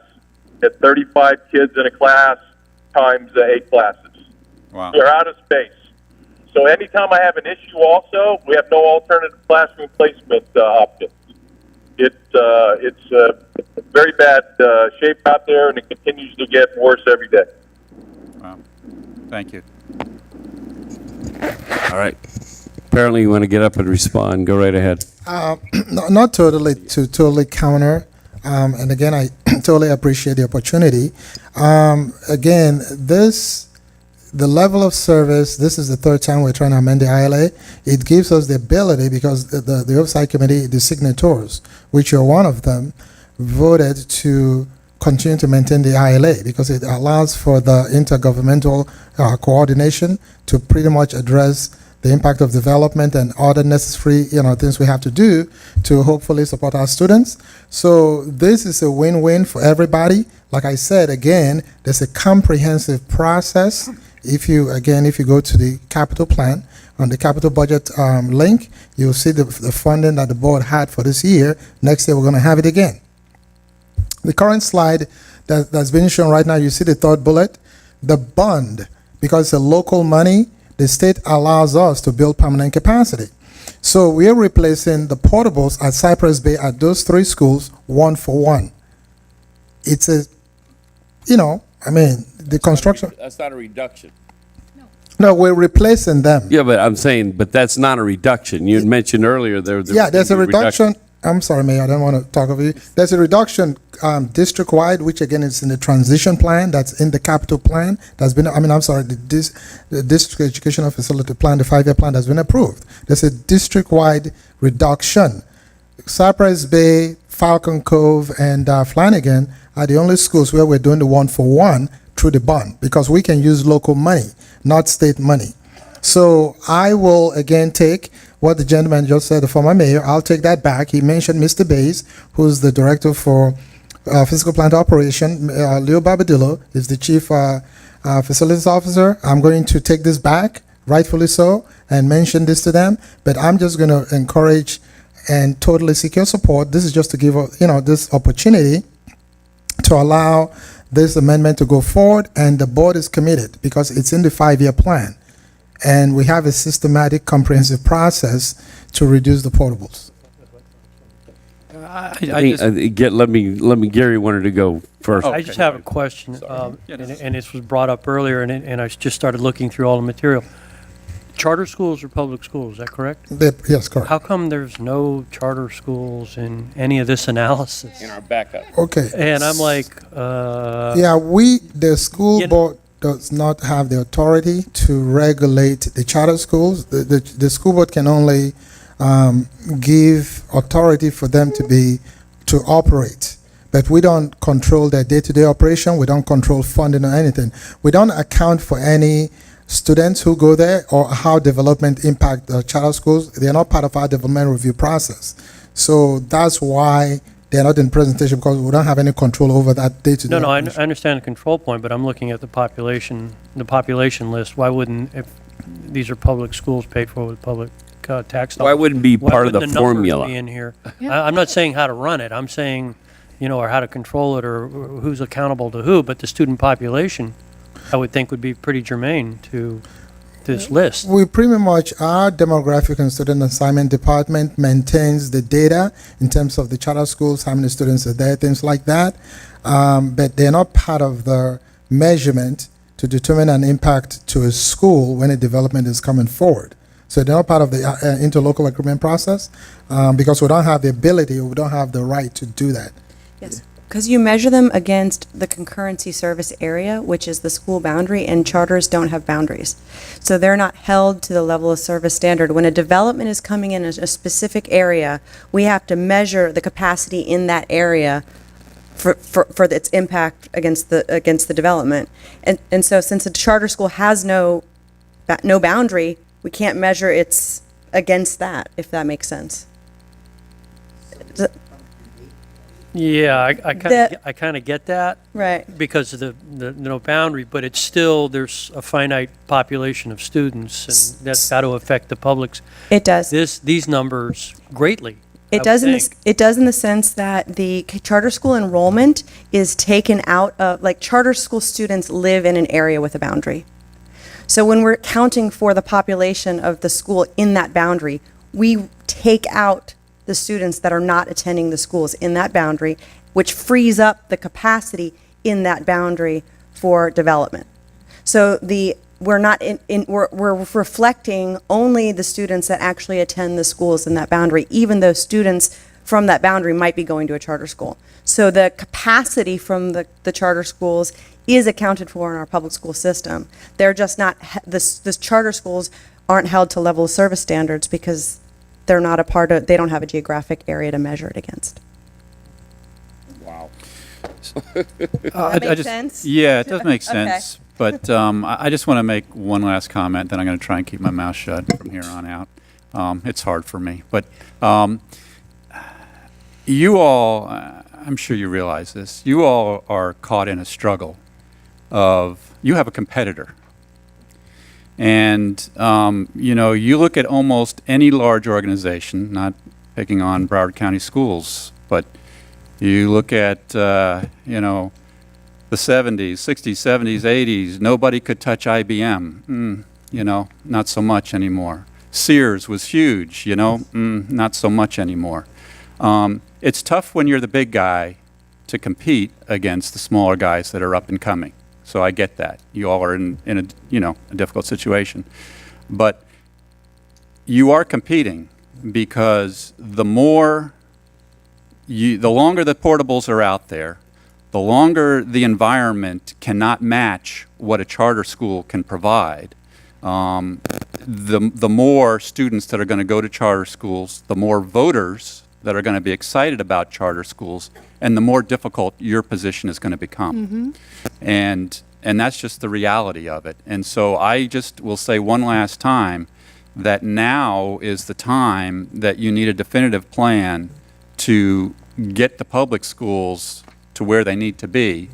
at 35 kids in a class times 8 classes. Wow. We're out of space. So anytime I have an issue also, we have no alternative classroom placement options. It's very bad shape out there, and it continues to get worse every day. Wow. Thank you. All right. Apparently you want to get up and respond. Go right ahead. Not totally to totally counter, and again, I totally appreciate the opportunity. Again, the level of service, this is the 3rd time we're trying to amend the ILA. It gives us the ability, because the oversight committee, the signatories, which you're one of them, voted to continue to maintain the ILA because it allows for the intergovernmental coordination to pretty much address the impact of development and other necessary, things we have to do to hopefully support our students. So this is a win-win for everybody. Like I said, again, there's a comprehensive process. If you go to the capital plan, on the capital budget link, you'll see the funding that the board had for this year. Next year, we're going to have it again. The current slide that's being shown right now, you see the 3rd bullet, the bond, because it's a local money, the state allows us to build permanent capacity. So we are replacing the portables at Cypress Bay at those 3 schools 1 for 1. It's the construction. That's not a reduction. No, we're replacing them. Yeah, but I'm saying, but that's not a reduction. You had mentioned earlier there. There's a reduction. I'm sorry, Mayor, I don't want to talk over you. There's a reduction district-wide, which again is in the transition plan, that's in the capital plan, the district educational facility plan, the 5-year plan that's been approved. There's a district-wide reduction. Cypress Bay, Falcon Cove, and Flanagan are the only schools where we're doing the 1 for 1 through the bond, because we can use local money, not state money. So I will again take what the gentleman just said, the former mayor. I'll take that back. He mentioned Mr. Bays, who's the director for physical plant operation. Leo Babadillo is the chief facilities officer. I'm going to take this back, rightfully so, and mention this to them. But I'm just going to encourage and totally secure support. This is just to give this opportunity to allow this amendment to go forward, and the board is committed because it's in the 5-year plan. And we have a systematic, comprehensive process to reduce the portables. Let me. Gary wanted to go first. I just have a question, and this was brought up earlier, and I just started looking through all the material. Charter schools or public schools, is that correct? Yes, correct. How come there's no charter schools in any of this analysis? In our backup. Okay. And I'm like, the school board does not have the authority to regulate the charter schools. The school board can only give authority for them to operate. But we don't control their day-to-day operation. We don't control funding or anything. We don't account for any students who go there or how development impact the charter schools. They're not part of our development review process. So that's why they're not in presentation, because we don't have any control over that day-to-day. No, I operation. understand the control point, but I'm looking at the population list. Why wouldn't, if these are public schools paid for with public tax dollars? Why wouldn't it be part of the wouldn't numbers formula? be in here? I'm not saying how to run it. I'm saying, or how to control it, or who's accountable to who, but the student population, I would think, would be pretty germane to this list. We pretty much, our demographic and student assignment department maintains the data in terms of the charter schools, how many students are there, things like that. But they're not part of the measurement to determine an impact to a school when a development is coming forward. So they're not part of the interlocal agreement process because we don't have the ability, we don't have the right to do that. Yes, because you measure them against the concurrency service area, which is the school boundary, and charters don't have boundaries. So they're not held to the level of service standard. When a development is coming in a specific area, we have to measure the capacity in that area for its impact against the development. And so since a charter school has no boundary, we can't measure its against that, if that makes sense. Yeah, I kind of get that. Right. Because of the no boundary, but it's still, there's a finite population of students, and that's got to affect the public's. It does. These numbers greatly. It does in the sense that the charter school enrollment is taken out of, like, charter school students live in an area with a boundary. So when we're counting for the population of the school in that boundary, we take out the students that are not attending the schools in that boundary, which frees up the capacity in that boundary for development. So we're not we're reflecting only the students that actually attend the schools in that boundary, even though students from that boundary might be going to a charter school. So the capacity from the charter schools is accounted for in our public school system. They're just not, the charter schools aren't held to level of service standards because they're not a part of, they don't have a geographic area to measure it against. Wow. That makes sense? Yeah, it does make Okay. sense. But I just want to make one last comment, then I'm going to try and keep my mouth shut from here on out. It's hard for me. But you all, I'm sure you realize this, you all are caught in a struggle of, you have a competitor. And, you look at almost any large organization, not picking on Broward County Schools, but you look at, the 70s, 60s, 70s, 80s, nobody could touch IBM. Not so much anymore. Sears was huge, not so much anymore. It's tough when you're the big guy to compete against the smaller guys that are up and coming. So I get that. You all are in a difficult situation. But you are competing because the longer the portables are out there, the longer the environment cannot match what a charter school can provide, the more students that are going to go to charter schools, the more voters that are going to be excited about charter schools, and the more difficult your position is going to become. And that's just the reality of it. And so I just will say one last time that now is the time that you need a definitive plan to get the public schools to where they need to be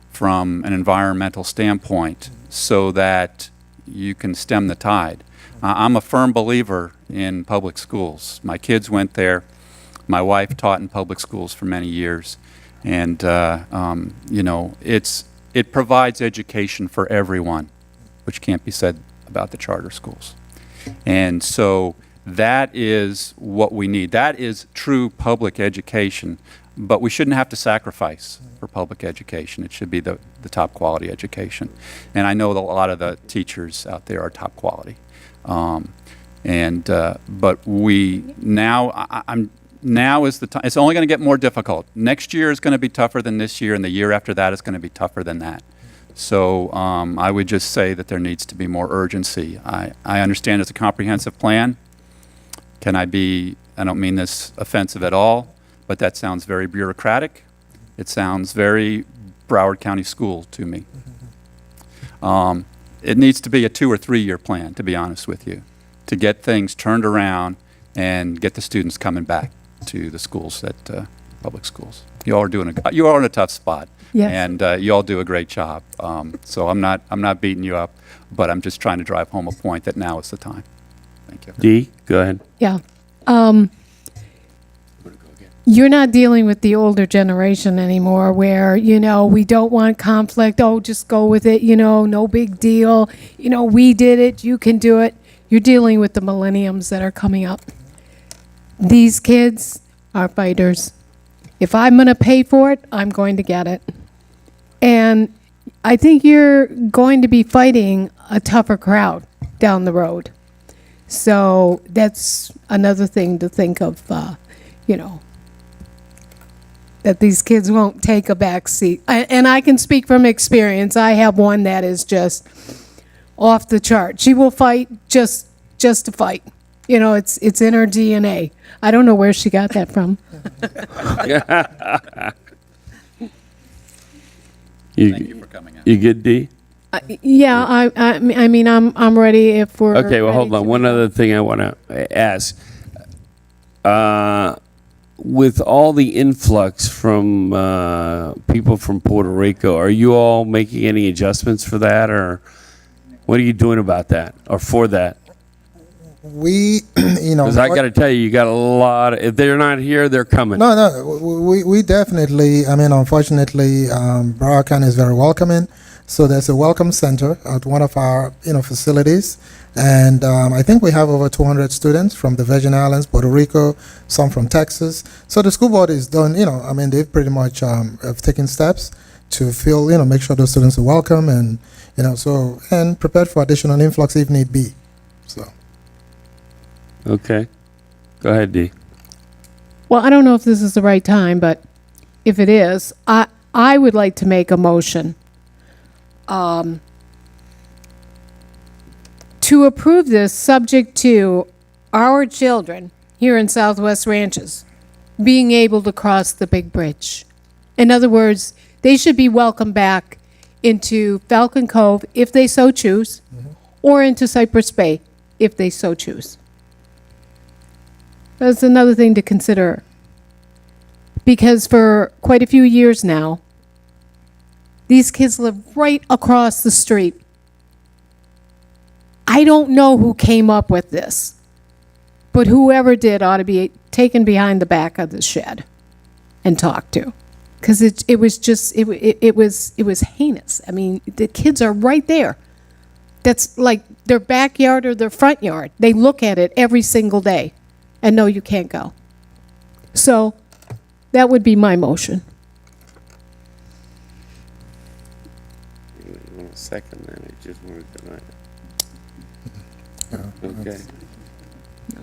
from an environmental standpoint so that you can stem the tide. I'm a firm believer in public schools. My kids went there. My wife taught in public schools for many years. And, it provides education for everyone, which can't be said about the charter schools. And so that is what we need. That is true public education. But we shouldn't have to sacrifice for public education. It should be the top quality education. And I know that a lot of the teachers out there are top quality. But now is the time. It's only going to get more difficult. Next year is going to be tougher than this year, and the year after that is going to be tougher than that. So I would just say that there needs to be more urgency. I understand it's a comprehensive plan, I don't mean this offensive at all, but that sounds very bureaucratic. It sounds very Broward County School to me. It needs to be a 2 or 3 year plan, to be honest with you, to get things turned around and get the students coming back to the schools, public schools. You all are in a tough spot. Yes. And you all do a great job. So I'm not beating you up, but I'm just trying to drive home a point that now is the time. Thank you. Dee, go ahead. Yeah. You're not dealing with the older generation anymore where, we don't want conflict. Oh, just go with it. No big deal. We did it. You can do it. You're dealing with the millenniums that are coming up. These kids are fighters. If I'm going to pay for it, I'm going to get it. And I think you're going to be fighting a tougher crowd down the road. So that's another thing to think of, that these kids won't take a back seat. And I can speak from experience. I have one that is just off the chart. She will fight just to fight. It's in her DNA. I don't know where she got that from. Thank you for coming in. You good, Dee? Yeah, I mean, I'm ready if we're Okay, well, ready hold on. to One go. other thing I want to ask. With all the influx from people from Puerto Rico, are you all making any adjustments for that, or what are you doing about that, or for that? We, Because I got to tell you, you got a lot. If they're not here, they're coming. No, we definitely, unfortunately, Broward County is very welcoming. So there's a welcome center at one of our, facilities. And I think we have over 200 students from the Virgin Islands, Puerto Rico, some from Texas. So the school board is done, they've pretty much have taken steps to feel, make sure those students are welcome and, and prepared for additional influx if need be. So. Okay. Go ahead, Dee. Well, I don't know if this is the right time, but if it is, I would like to make a motion to approve this subject to our children here in Southwest Ranches being able to cross the big bridge. In other words, they should be welcomed back into Falcon Cove if they so choose, or into Cypress Bay if they so choose. That's another thing to consider. Because for quite a few years now, these kids live right across the street. I don't know who came up with this, but whoever did ought to be taken behind the back of the shed and talked to. Because it was heinous. I mean, the kids are right there. That's like their backyard or their front yard. They look at it every single day. And no, you can't go. So that would be my motion. You want a second, then I just wanted to. Okay.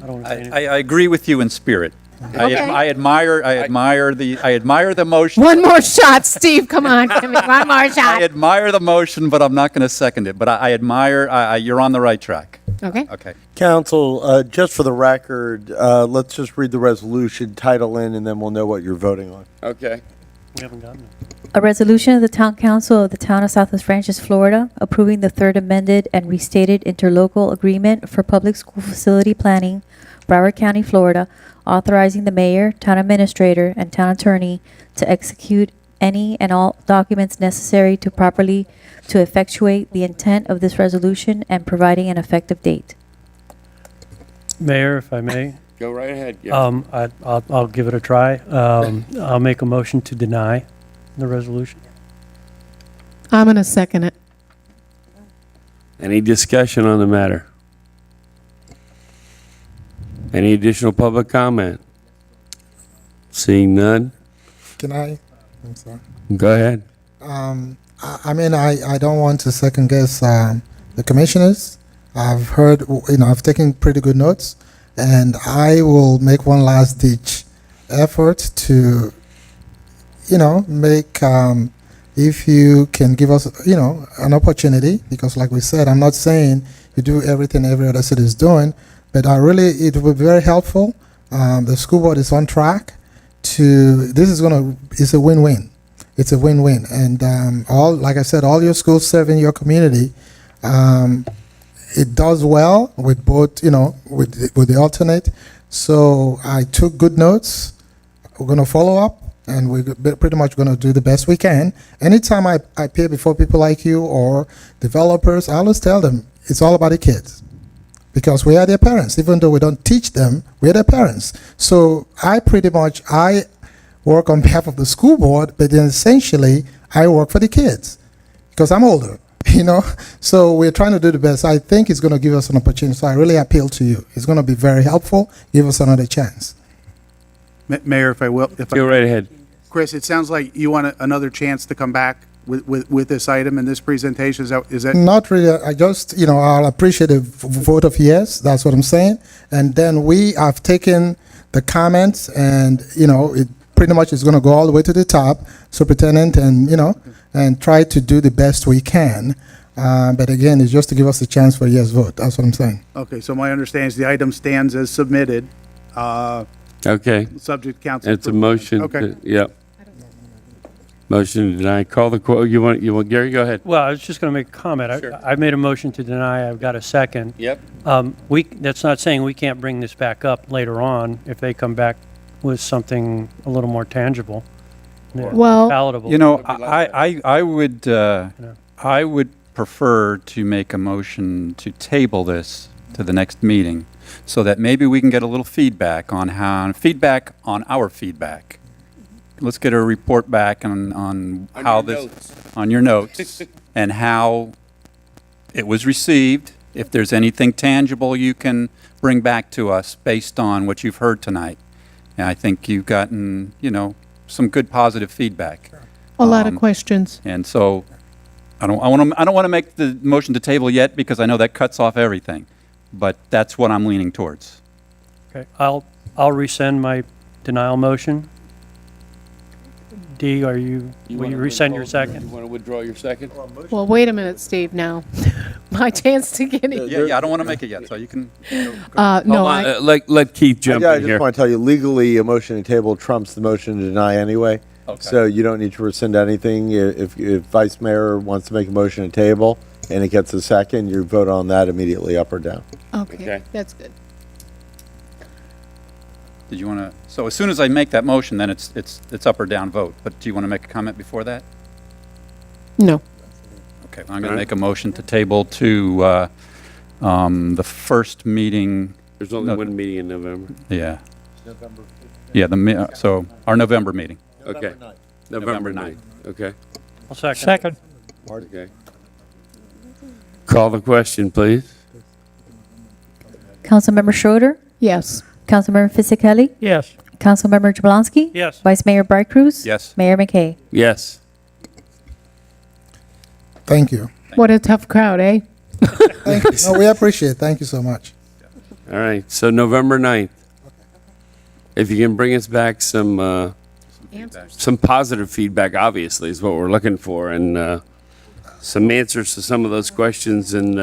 I don't want to say anything. I agree with you in spirit. I admire the motion. One more shot, Steve. Come on. Give me one more I shot. admire the motion, but I'm not going to second it. But I admire, you're on the right track. Okay. Okay. Council, just for the record, let's just read the resolution, title in, and then we'll know what you're voting on. Okay. We haven't gotten it. A resolution of the Town Council of the Town of Southwest Ranches, Florida, approving the third amended and restated interlocal agreement for public school facility planning, Broward County, Florida, authorizing the mayor, town administrator, and town attorney to execute any and all documents necessary to effectuate the intent of this resolution and providing an effective date. Mayor, if I may, Go right ahead. Yeah. I'll give it a try. I'll make a motion to deny the resolution. I'm going to second it. Any discussion on the matter? Any additional public comment? Seeing none, Can I? I'm sorry. go ahead. I don't want to second guess the commissioners. I've heard, I've taken pretty good notes, and I will make one last ditch effort to, make, if you can give us, an opportunity, because like we said, I'm not saying you do everything every other city is doing, but it will be very helpful. The school board is on track it's a win-win. It's a win-win. And like I said, all your schools serving your community, it does well with both, with the alternate. So I took good notes. We're going to follow up, and we're pretty much going to do the best we can. Anytime I appear before people like you or developers, I always tell them it's all about the kids, because we are their parents. Even though we don't teach them, we're their parents. So I work on behalf of the school board, but then essentially I work for the kids because I'm older. So we're trying to do the best. I think it's going to give us an opportunity. So I really appeal to you. It's going to be very helpful. Give us another chance. Mayor, if I will. Go right ahead. Chris, it sounds like you want another chance to come back with this item and this presentation. Is that? Not really. I just, I'll appreciate a vote of yes. That's what I'm saying. And then we have taken the comments and, it pretty much is going to go all the way to the top, Superintendent, and try to do the best we can. But again, it's just to give us a chance for a yes vote. That's what I'm saying. Okay, so my understanding is the item stands as submitted. Okay. Subject to council. It's a motion. Okay. Yep. Motion to deny. Call the quote. You want Gary? Go ahead. Well, I was just going to make a comment. Sure. I made a motion to deny. I've got a second. Yep. That's not saying we can't bring this back up later on if they come back with something a little more tangible, Well, palatable. I would prefer to make a motion to table this to the next meeting, so that maybe we can get a little feedback on our feedback. Let's get a report back on how on your notes, and how it was received. If there's anything tangible you can bring back to us based on what you've heard tonight. And I think you've gotten, some good positive feedback. a lot of questions. And so I don't want to make the motion to table yet, because I know that cuts off everything. But that's what I'm leaning towards. Okay, I'll rescind my denial motion. D, will you rescind your second? You want to withdraw your second? Well, wait a minute, Steve, now. My chance to get it. Yeah, I don't want to make it yet, so you can. No, Let Keith jump I in just here. want to tell you, legally, a motion to table trumps the motion to deny anyway. Okay. So you don't need to rescind anything. If Vice Mayor wants to make a motion to table and it gets a second, you vote on that immediately, up or down. okay, that's good. Did you want to? So as soon as I make that motion, then it's up or down vote. But do you want to make a comment before that? No. Okay, I'm going to make a motion to table to the first meeting. There's only one meeting in November. Yeah. Yeah. So our November meeting. Okay. November November 9th. Okay. I'll second. Okay. Call the question, please. Councilmember Schroeder, Yes. Councilmember Fisickelli, Yes. Councilmember Jablonski, Yes. Vice Mayor Bright Cruz, Yes. Mayor McKay. Yes. Thank you. What a tough crowd, eh? Thank you. No, we appreciate it. Thank you so much. All right. So November 9th. If you can bring us back some positive feedback, obviously, is what we're looking for, and some answers to some of those questions. And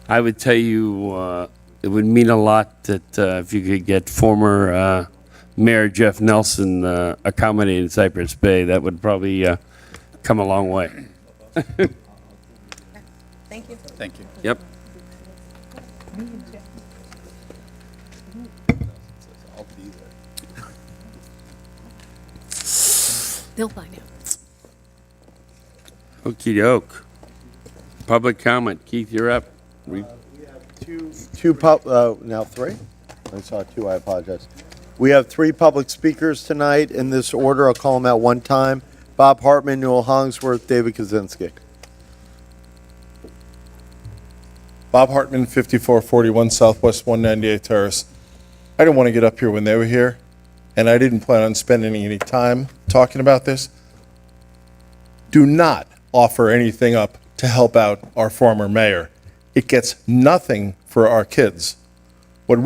I would tell you, it would mean a lot that if you could get former Mayor Jeff Nelson accommodated Cypress Bay, that would probably come a long way. Thank you. Thank you. Yep. They'll find out. Okey doke. Public comment. Keith, you're up. Now three? I saw two, I apologize. We have three public speakers tonight in this order. I'll call them at one time. Bob Hartman, Newell Hollingsworth, David Kaczynski. Bob Hartman, 5441 Southwest 198 Terrace. I didn't want to get up here when they were here, and I didn't plan on spending any time talking about this. Do not offer anything up to help out our former mayor. It gets nothing for our kids. You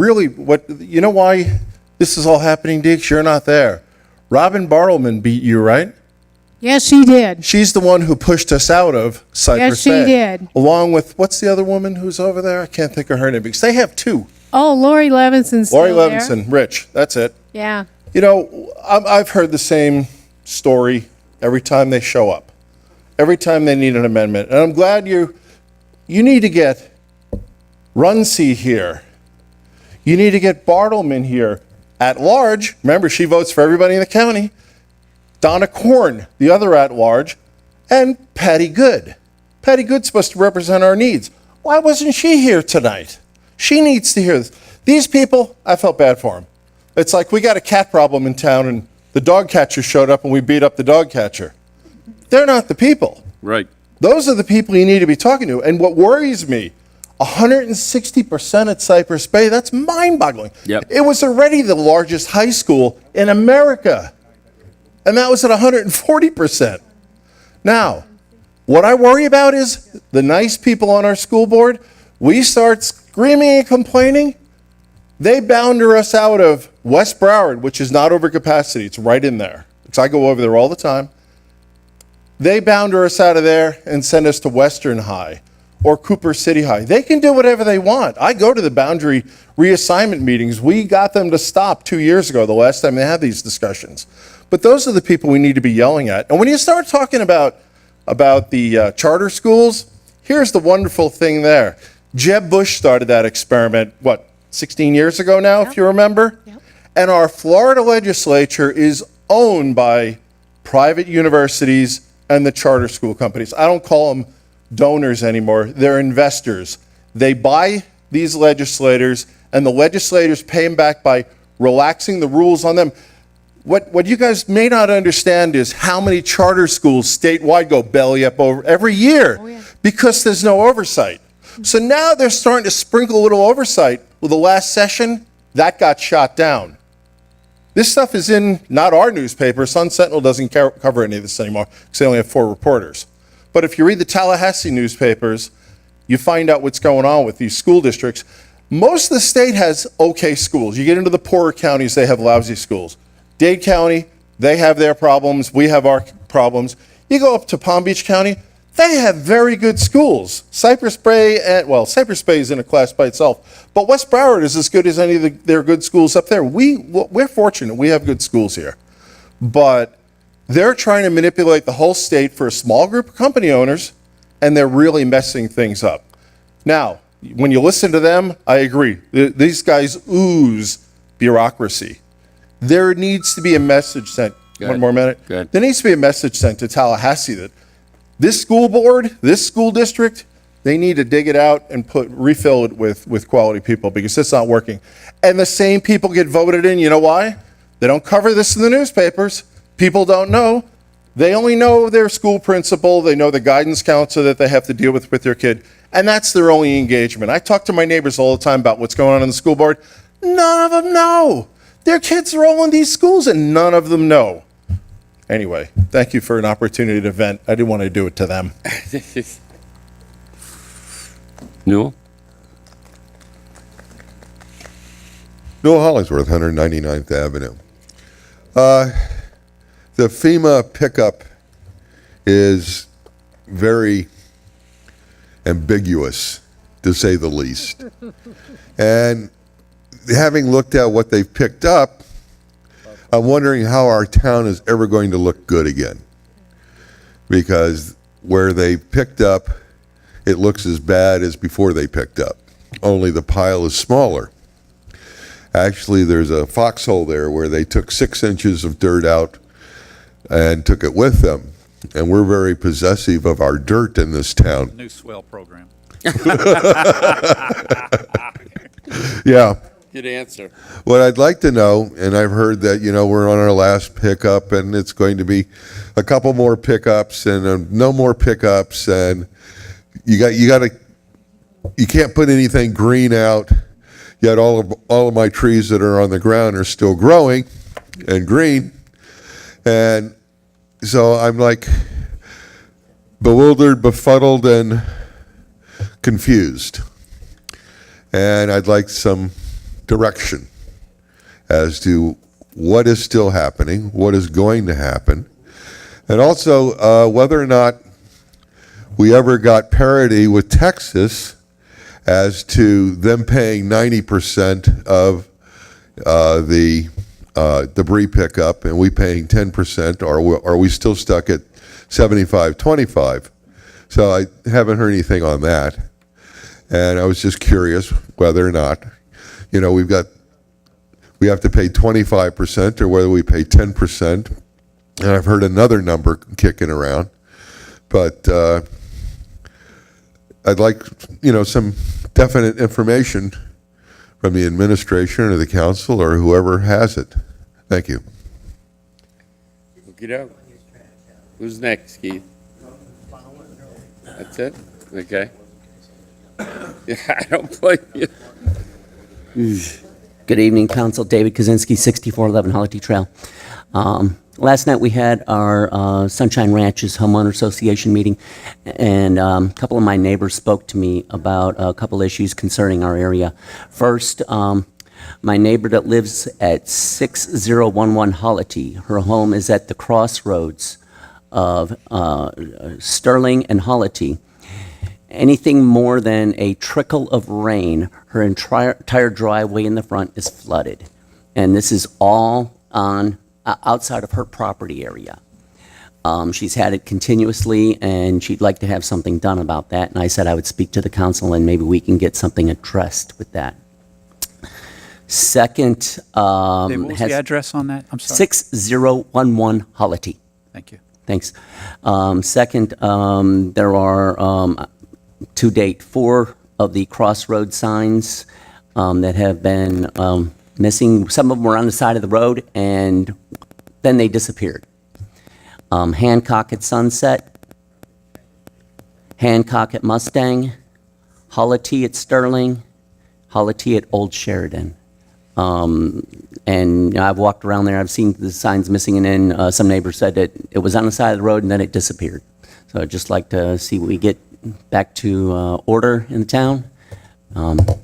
know why this is all happening, Deeks? You're not there. Robin Bartleman beat you, right? Yes, she did. She's the one who pushed us out of Cypress Yes, she Bay. did. Along with, what's the other woman who's over there? I can't think of her name, because they have two. Oh, Lori Levinson's Lori still there. Levinson, Rich, that's it. Yeah. You know, I've heard the same story every time they show up, every time they need an amendment. And I'm glad you need to get Runcie here. You need to get Bartleman here at large. Remember, she votes for everybody in the county. Donna Korn, the other at large, and Patty Good. Patty Good's supposed to represent our needs. Why wasn't she here tonight? She needs to hear this. These people, I felt bad for them. It's like we got a cat problem in town and the dog catcher showed up and we beat up the dog catcher. They're not the people. Right. Those are the people you need to be talking to. And what worries me, 160% at Cypress Bay, that's mind-boggling. Yep. It was already the largest high school in America. And that was at 140%. Now, what I worry about is the nice people on our school board, we start screaming and complaining, they bounder us out of West Broward, which is not over capacity. It's right in there. Because I go over there all the time. They bounder us out of there and send us to Western High or Cooper City High. They can do whatever they want. I go to the boundary reassignment meetings. We got them to stop 2 years ago, the last time they had these discussions. But those are the people we need to be yelling at. And when you start talking about the charter schools, here's the wonderful thing there. Jeb Bush started that experiment, 16 years ago now, if you remember? Yep. And our Florida legislature is owned by private universities and the charter school companies. I don't call them donors anymore. They're investors. They buy these legislators, and the legislators pay them back by relaxing the rules on them. What you guys may not understand is how many charter schools statewide go belly up over every year because there's no oversight. So now they're starting to sprinkle a little oversight. Well, the last session, that got shot down. This stuff is in not our newspaper. Sun Sentinel doesn't cover any of this anymore because they only have 4 reporters. But if you read the Tallahassee newspapers, you find out what's going on with these school districts. Most of the state has okay schools. You get into the poorer counties, they have lousy schools. Dade County, they have their problems. We have our problems. You go up to Palm Beach County, they have very good schools. Cypress Bay is in a class by itself. But West Broward is as good as any of their good schools up there. We're fortunate. We have good schools here. But they're trying to manipulate the whole state for a small group of company owners, and they're really messing things up. Now, when you listen to them, I agree. These guys ooze bureaucracy. There needs to be a message sent. One more minute. Good. There needs to be a message sent to Tallahassee that this school board, this school district, they need to dig it out and refill it with quality people because it's not working. And the same people get voted in. You know why? They don't cover this in the newspapers. People don't know. They only know their school principal. They know the guidance counselor that they have to deal with their kid. And that's their only engagement. I talk to my neighbors all the time about what's going on in the school board. None of them know. Their kids are all in these schools and none of them know. Anyway, thank you for an opportunity to vent. I didn't want to do it to them. Newell? Newell Hollingsworth, 199th Avenue. The FEMA pickup is very ambiguous, to say the least. And having looked at what they've picked up, I'm wondering how our town is ever going to look good again. Because where they picked up, it looks as bad as before they picked up, only the pile is smaller. Actually, there's a foxhole there where they took 6 inches of dirt out and took it with them. And we're very possessive of our dirt in this town. New swell program. Yeah. Good answer. What I'd like to know, and I've heard that, we're on our last pickup and it's going to be a couple more pickups and no more pickups, and you can't put anything green out, yet all of my trees that are on the ground are still growing and green. And so I'm like bewildered, befuddled, and confused. And I'd like some direction as to what is still happening, what is going to happen. And also, whether or not we ever got parity with Texas as to them paying 90% of the debris pickup and we paying 10%, or are we still stuck at 75-25? So I haven't heard anything on that. And I was just curious whether or not, we have to pay 25% or whether we pay 10%. And I've heard another number kicking around. But I'd like, some definite information from the administration or the council or whoever has it. Thank you. Okey-doke. Who's next, Keith? That's it? Okay. Yeah, I don't blame you. Good evening, Council. David Kaczynski, 6411 Holity Trail. Last night we had our Sunshine Ranches Homeowner Association meeting, and a couple of my neighbors spoke to me about a couple issues concerning our area. First, my neighbor that lives at 6011 Holity, her home is at the crossroads of Sterling and Holity. Anything more than a trickle of rain, her entire driveway in the front is flooded. And this is all on outside of her property area. She's had it continuously, and she'd like to have something done about that. And I said I would speak to the council, and maybe we can get something addressed with that. Second, Dave, what was the address on that? I'm sorry. 6011 Holity. Thank you. Thanks. Second, there are, to date, 4 of the crossroad signs that have been missing. Some of them were on the side of the road, and then they disappeared. Hancock at Sunset, Hancock at Mustang, Holity at Sterling, Holity at Old Sheridan. And I've walked around there, I've seen the signs missing, and then some neighbors said that it was on the side of the road and then it disappeared. So I'd just like to see we get back to order in the town.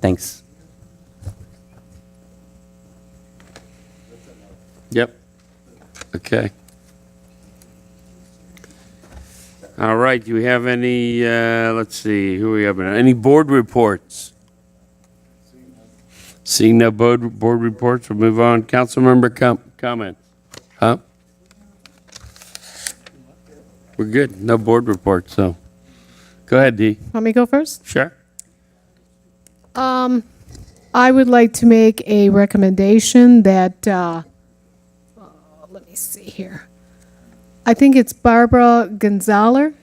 Thanks. Yep. Okay. All right, do we have any, let's see, who we have, any board reports? Seeing no board reports, we'll move on. Councilmember comments? Huh? We're good, no board reports, so. Go ahead, Dee. Want me to go first? Sure. I would like to make a recommendation that, let me see here. I think it's Barbara Gonzalez.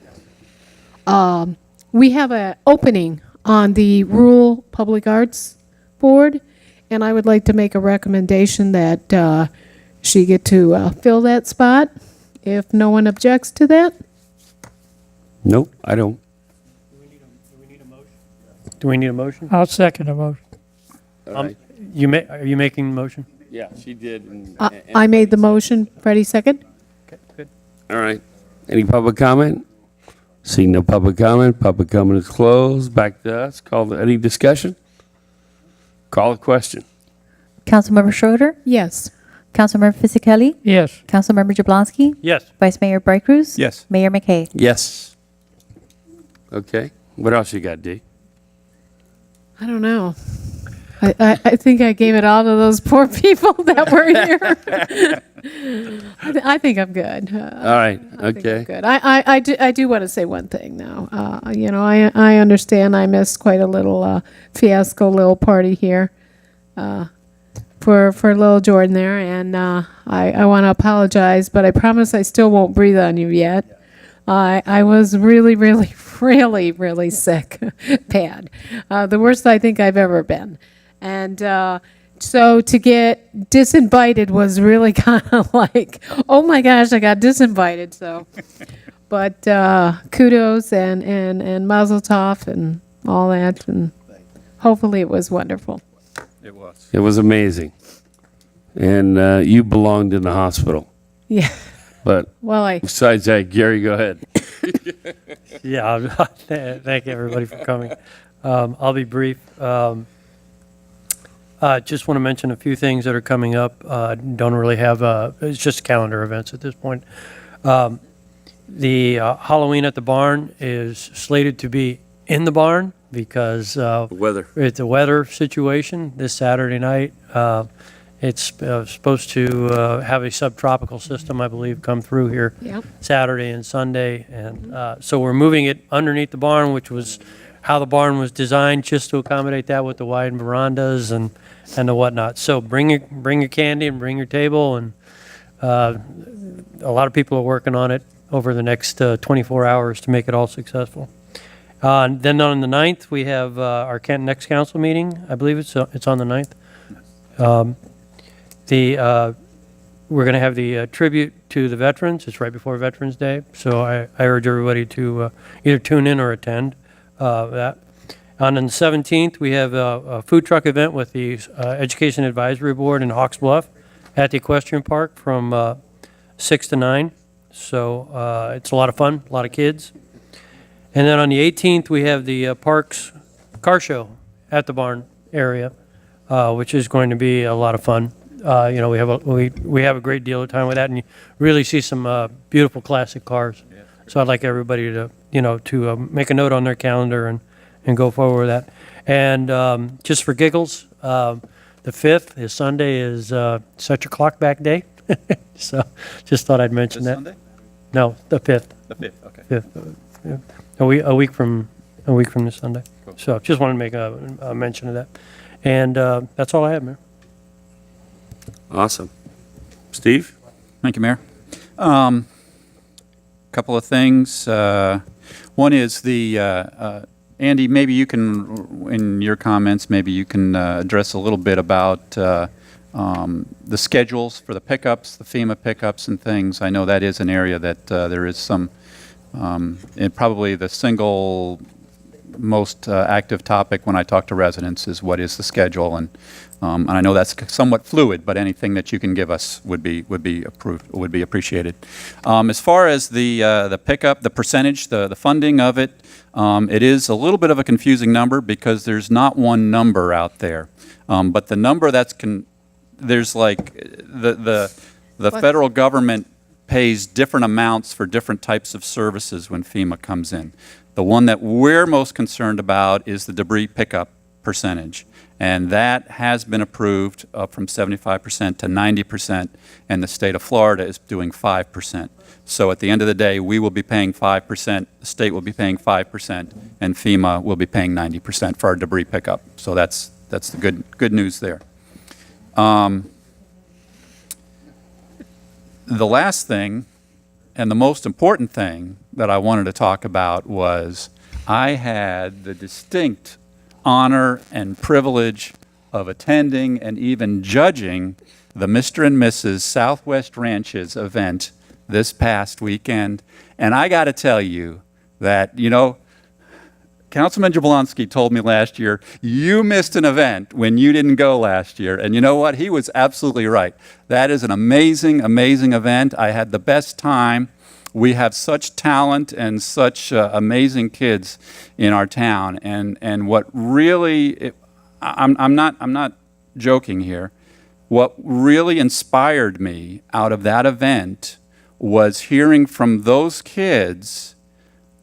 We have an opening on the Rural Public Arts Board, and I would like to make a recommendation that she get to fill that spot, if no one objects to that. Nope, I don't. Do we need a motion? I'll second the motion. All right. Are you making the motion? Yeah, she did. And I made the motion. Freddie, second? Okay, good. All right. Any public comment? Seeing no public comment is closed. Back to us. Any discussion? Call a question. Councilmember Schroeder, Yes. Councilmember Fisickelli, Yes. Councilmember Jablonski, Yes. Vice Mayor Bright Cruz. Yes. Mayor McKay. Yes. Okay. What else you got, Dee? I don't know. I think I gave it all to those poor people that were here. I think I'm good. All right. I think I'm Okay. good. I do want to say one thing now. I understand I missed quite a little fiasco little party here for little Jordan there, and I want to apologize, but I promise I still won't breathe on you yet. I was really, really, really, really sick, bad. The worst I think I've ever been. And so to get disinvited was really kind of like, oh my gosh, I got disinvited. So, but kudos and mazel tov and all that, and hopefully it was wonderful. It was. It was amazing. And you belonged in the hospital. Yeah. But Well, besides that, Gary, go ahead. Yeah, thank everybody for coming. I'll be brief. Just want to mention a few things that are coming up. Don't really have, it's just calendar events at this point. The Halloween at the barn is slated to be in the barn because Weather. it's a weather situation this Saturday night. It's supposed to have a subtropical system, I believe, come through here Saturday and Sunday. And so we're moving it underneath the barn, which was how the barn was designed, just to accommodate that with the wide verandas and the whatnot. So bring your candy and bring your table. And a lot of people are working on it over the next 24 hours to make it all successful. Then on the 9th, we have our next council meeting. I believe it's on the 9th. We're going to have the tribute to the veterans. It's right before Veterans Day, so I urge everybody to either tune in or attend that. On the 17th, we have a food truck event with the Education Advisory Board in Hawks Bluff at the Equestrian Park from 6 to 9. So it's a lot of fun, a lot of kids. And then on the 18th, we have the Parks Car Show at the barn area, which is going to be a lot of fun. We have a great deal of time with that, and you really see some beautiful classic cars. So I'd like everybody to make a note on their calendar and go forward with that. And just for giggles, the 5th is Sunday is Set Your Clock Back Day. So just thought I'd mention that. Sunday? No, the 5th. The 5th, okay. 5th. Yeah. A week from this Sunday. Cool. So just wanted to make a mention of that. And that's all I have, Mayor. Awesome. Steve? Thank you, Mayor. Couple of things. One is Andy, maybe you can, in your comments, maybe you can address a little bit about the schedules for the pickups, the FEMA pickups and things. I know that is an area that there is some, and probably the single most active topic when I talk to residents is what is the schedule, and I know that's somewhat fluid, but anything that you can give us would be appreciated. As far as the pickup, the percentage, the funding of it, it is a little bit of a confusing number because there's not one number out there, but the number there's like the federal government pays different amounts for different types of services when FEMA comes in. The one that we're most concerned about is the debris pickup percentage, and that has been approved up from 75% to 90%, and the state of Florida is doing 5%. So at the end of the day, we will be paying 5%, the state will be paying 5%, and FEMA will be paying 90% for our debris pickup. So that's the good news there. The last thing, and the most important thing that I wanted to talk about was I had the distinct honor and privilege of attending and even judging the Mr. and Mrs. Southwest Ranches event this past weekend. And I got to tell you that, Councilman Jablonski told me last year, you missed an event when you didn't go last year. And you know what? He was absolutely right. That is an amazing, amazing event. I had the best time. We have such talent and such amazing kids in our town. And what really, I'm not joking here. What really inspired me out of that event was hearing from those kids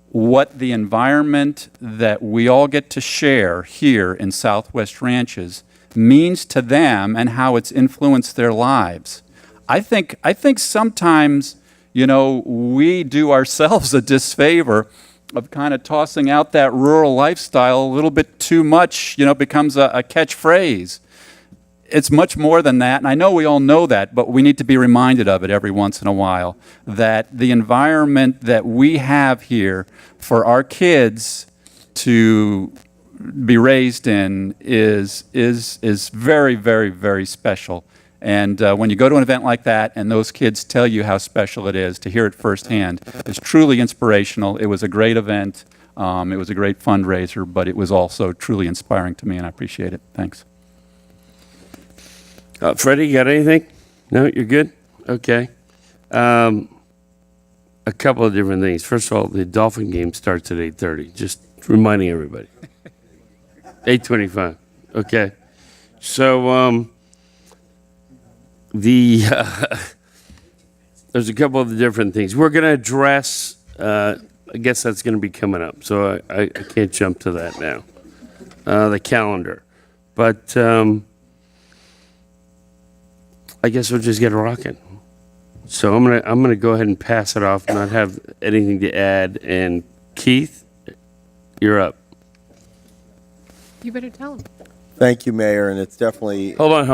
what the environment that we all get to share here in Southwest Ranches means to them and how it's influenced their lives. I think sometimes, we do ourselves a disfavor of kind of tossing out that rural lifestyle a little bit too much, becomes a catchphrase. It's much more than that, and I know we all know that, but we need to be reminded of it every once in a while, that the environment that we have here for our kids to be raised in is very, very, very special. And when you go to an event like that and those kids tell you how special it is, to hear it firsthand is truly inspirational. It was a great event. It was a great fundraiser, but it was also truly inspiring to me, and I appreciate it. Thanks. Freddie, you got anything? No, you're good? Okay. A couple of different things. First of all, the Dolphin game starts at 8:30. Just reminding everybody. 8:25. Okay. So there's a couple of different things. We're going to address, I guess that's going to be coming up, so I can't jump to that now, the calendar. But I guess we'll just get rocking. So I'm gonna go ahead and pass it off, not have anything to add. And Keith, you're up. You better tell him. Thank you, Mayor, and it's definitely, Hold on.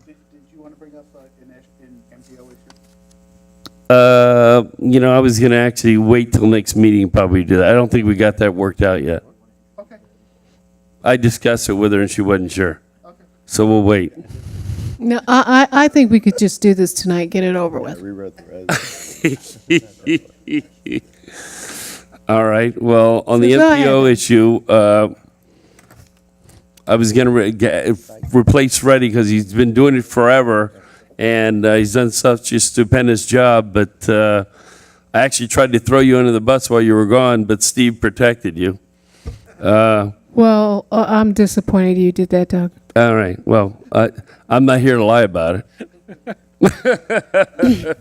Did you want to bring up an MPO issue? I was gonna actually wait till next meeting and probably do that. I don't think we got that worked out yet. Okay. I discussed it with her and she wasn't sure. Okay. So we'll wait. No, I think we could just do this tonight, get it over with. rewrote the resume. All right. Well, on the So go MPO ahead. issue, I was going to replace Freddie because he's been doing it forever, and he's done such a stupendous job. But I actually tried to throw you under the bus while you were gone, but Steve protected you. Well, I'm disappointed you did that, Doug. All right. Well, I'm not here to lie about it.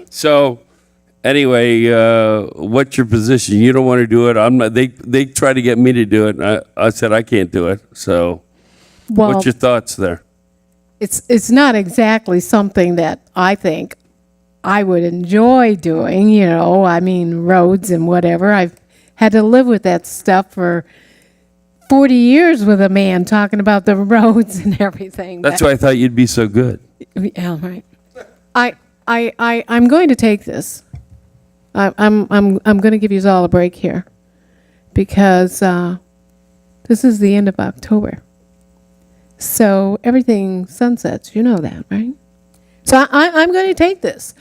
So, anyway, what's your position? You don't want to do it. I'm not. They try to get me to do it. And I said I can't do it. So, Well, what's your thoughts there? it's not exactly something that I think I would enjoy doing, I mean, roads and whatever. I've had to live with that stuff for 40 years with a man talking about the roads and everything. That's why I thought you'd be so good. Yeah, right. I'm going to take this. I'm going to give you all a break here because this is the end of October. So everything sunsets, you know that, right? So I'm going to take this.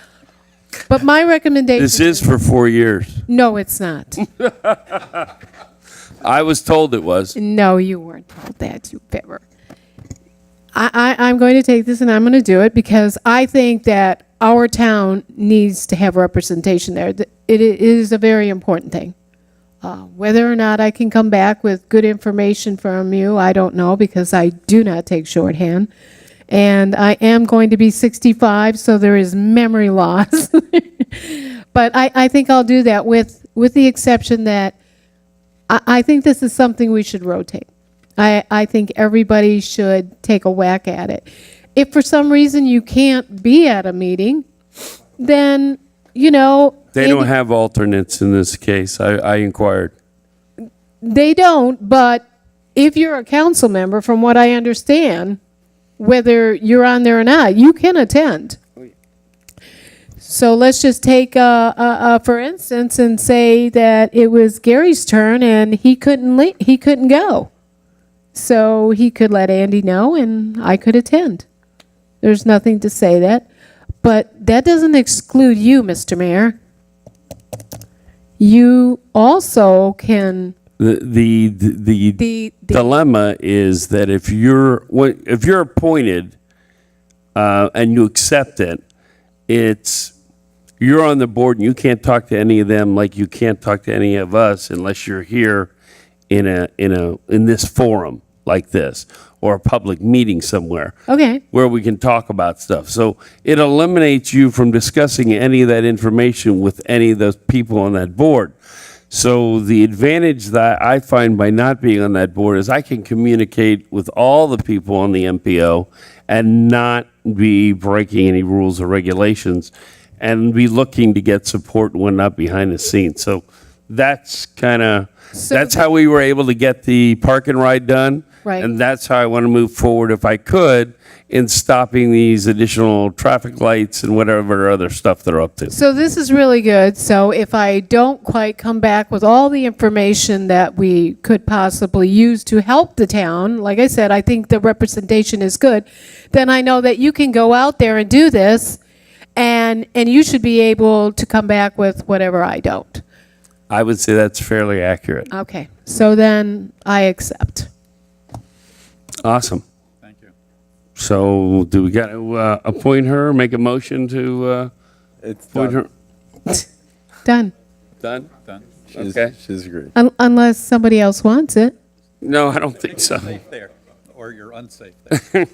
But my recommendation... This is for 4 years. No, it's not. I was told it was. No, you weren't told that, you fibber. I'm going to take this and I'm going to do it because I think that our town needs to have representation there. It is a very important thing. Whether or not I can come back with good information from you, I don't know because I do not take shorthand. And I am going to be 65, so there is memory loss. But I think I'll do that with the exception that I think this is something we should rotate. I think everybody should take a whack at it. If for some reason you can't be at a meeting, then, They don't maybe- have alternates in this case. I inquired. They don't, but if you're a council member, from what I understand, whether you're on there or not, you can attend. So let's just take, for instance, and say that it was Gary's turn and he couldn't go. So he could let Andy know and I could attend. There's nothing to say that. But that doesn't exclude you, Mr. Mayor. You also can... The dilemma is that if you're appointed and you accept it, you're on the board and you can't talk to any of them like you can't talk to any of us unless you're here in this forum like this or a public meeting somewhere. Okay. Where we can talk about stuff. So it eliminates you from discussing any of that information with any of those people on that board. So the advantage that I find by not being on that board is I can communicate with all the people on the MPO and not be breaking any rules or regulations and be looking to get support when not behind the scenes. So that's that's how we were able to get the park and ride done. Right. And that's how I want to move forward if I could in stopping these additional traffic lights and whatever other stuff they're up to. So this is really good. So if I don't quite come back with all the information that we could possibly use to help the town, like I said, I think the representation is good, then I know that you can go out there and do this, and you should be able to come back with whatever I don't. I would say that's fairly accurate. Okay, so then I accept. Awesome. Thank you. So do we got to appoint her, make a motion to It's appoint done. her? Done. Done? Done. Okay. She's agreed. Unless somebody else wants it. No, I don't think so. Safe there, or you're unsafe there.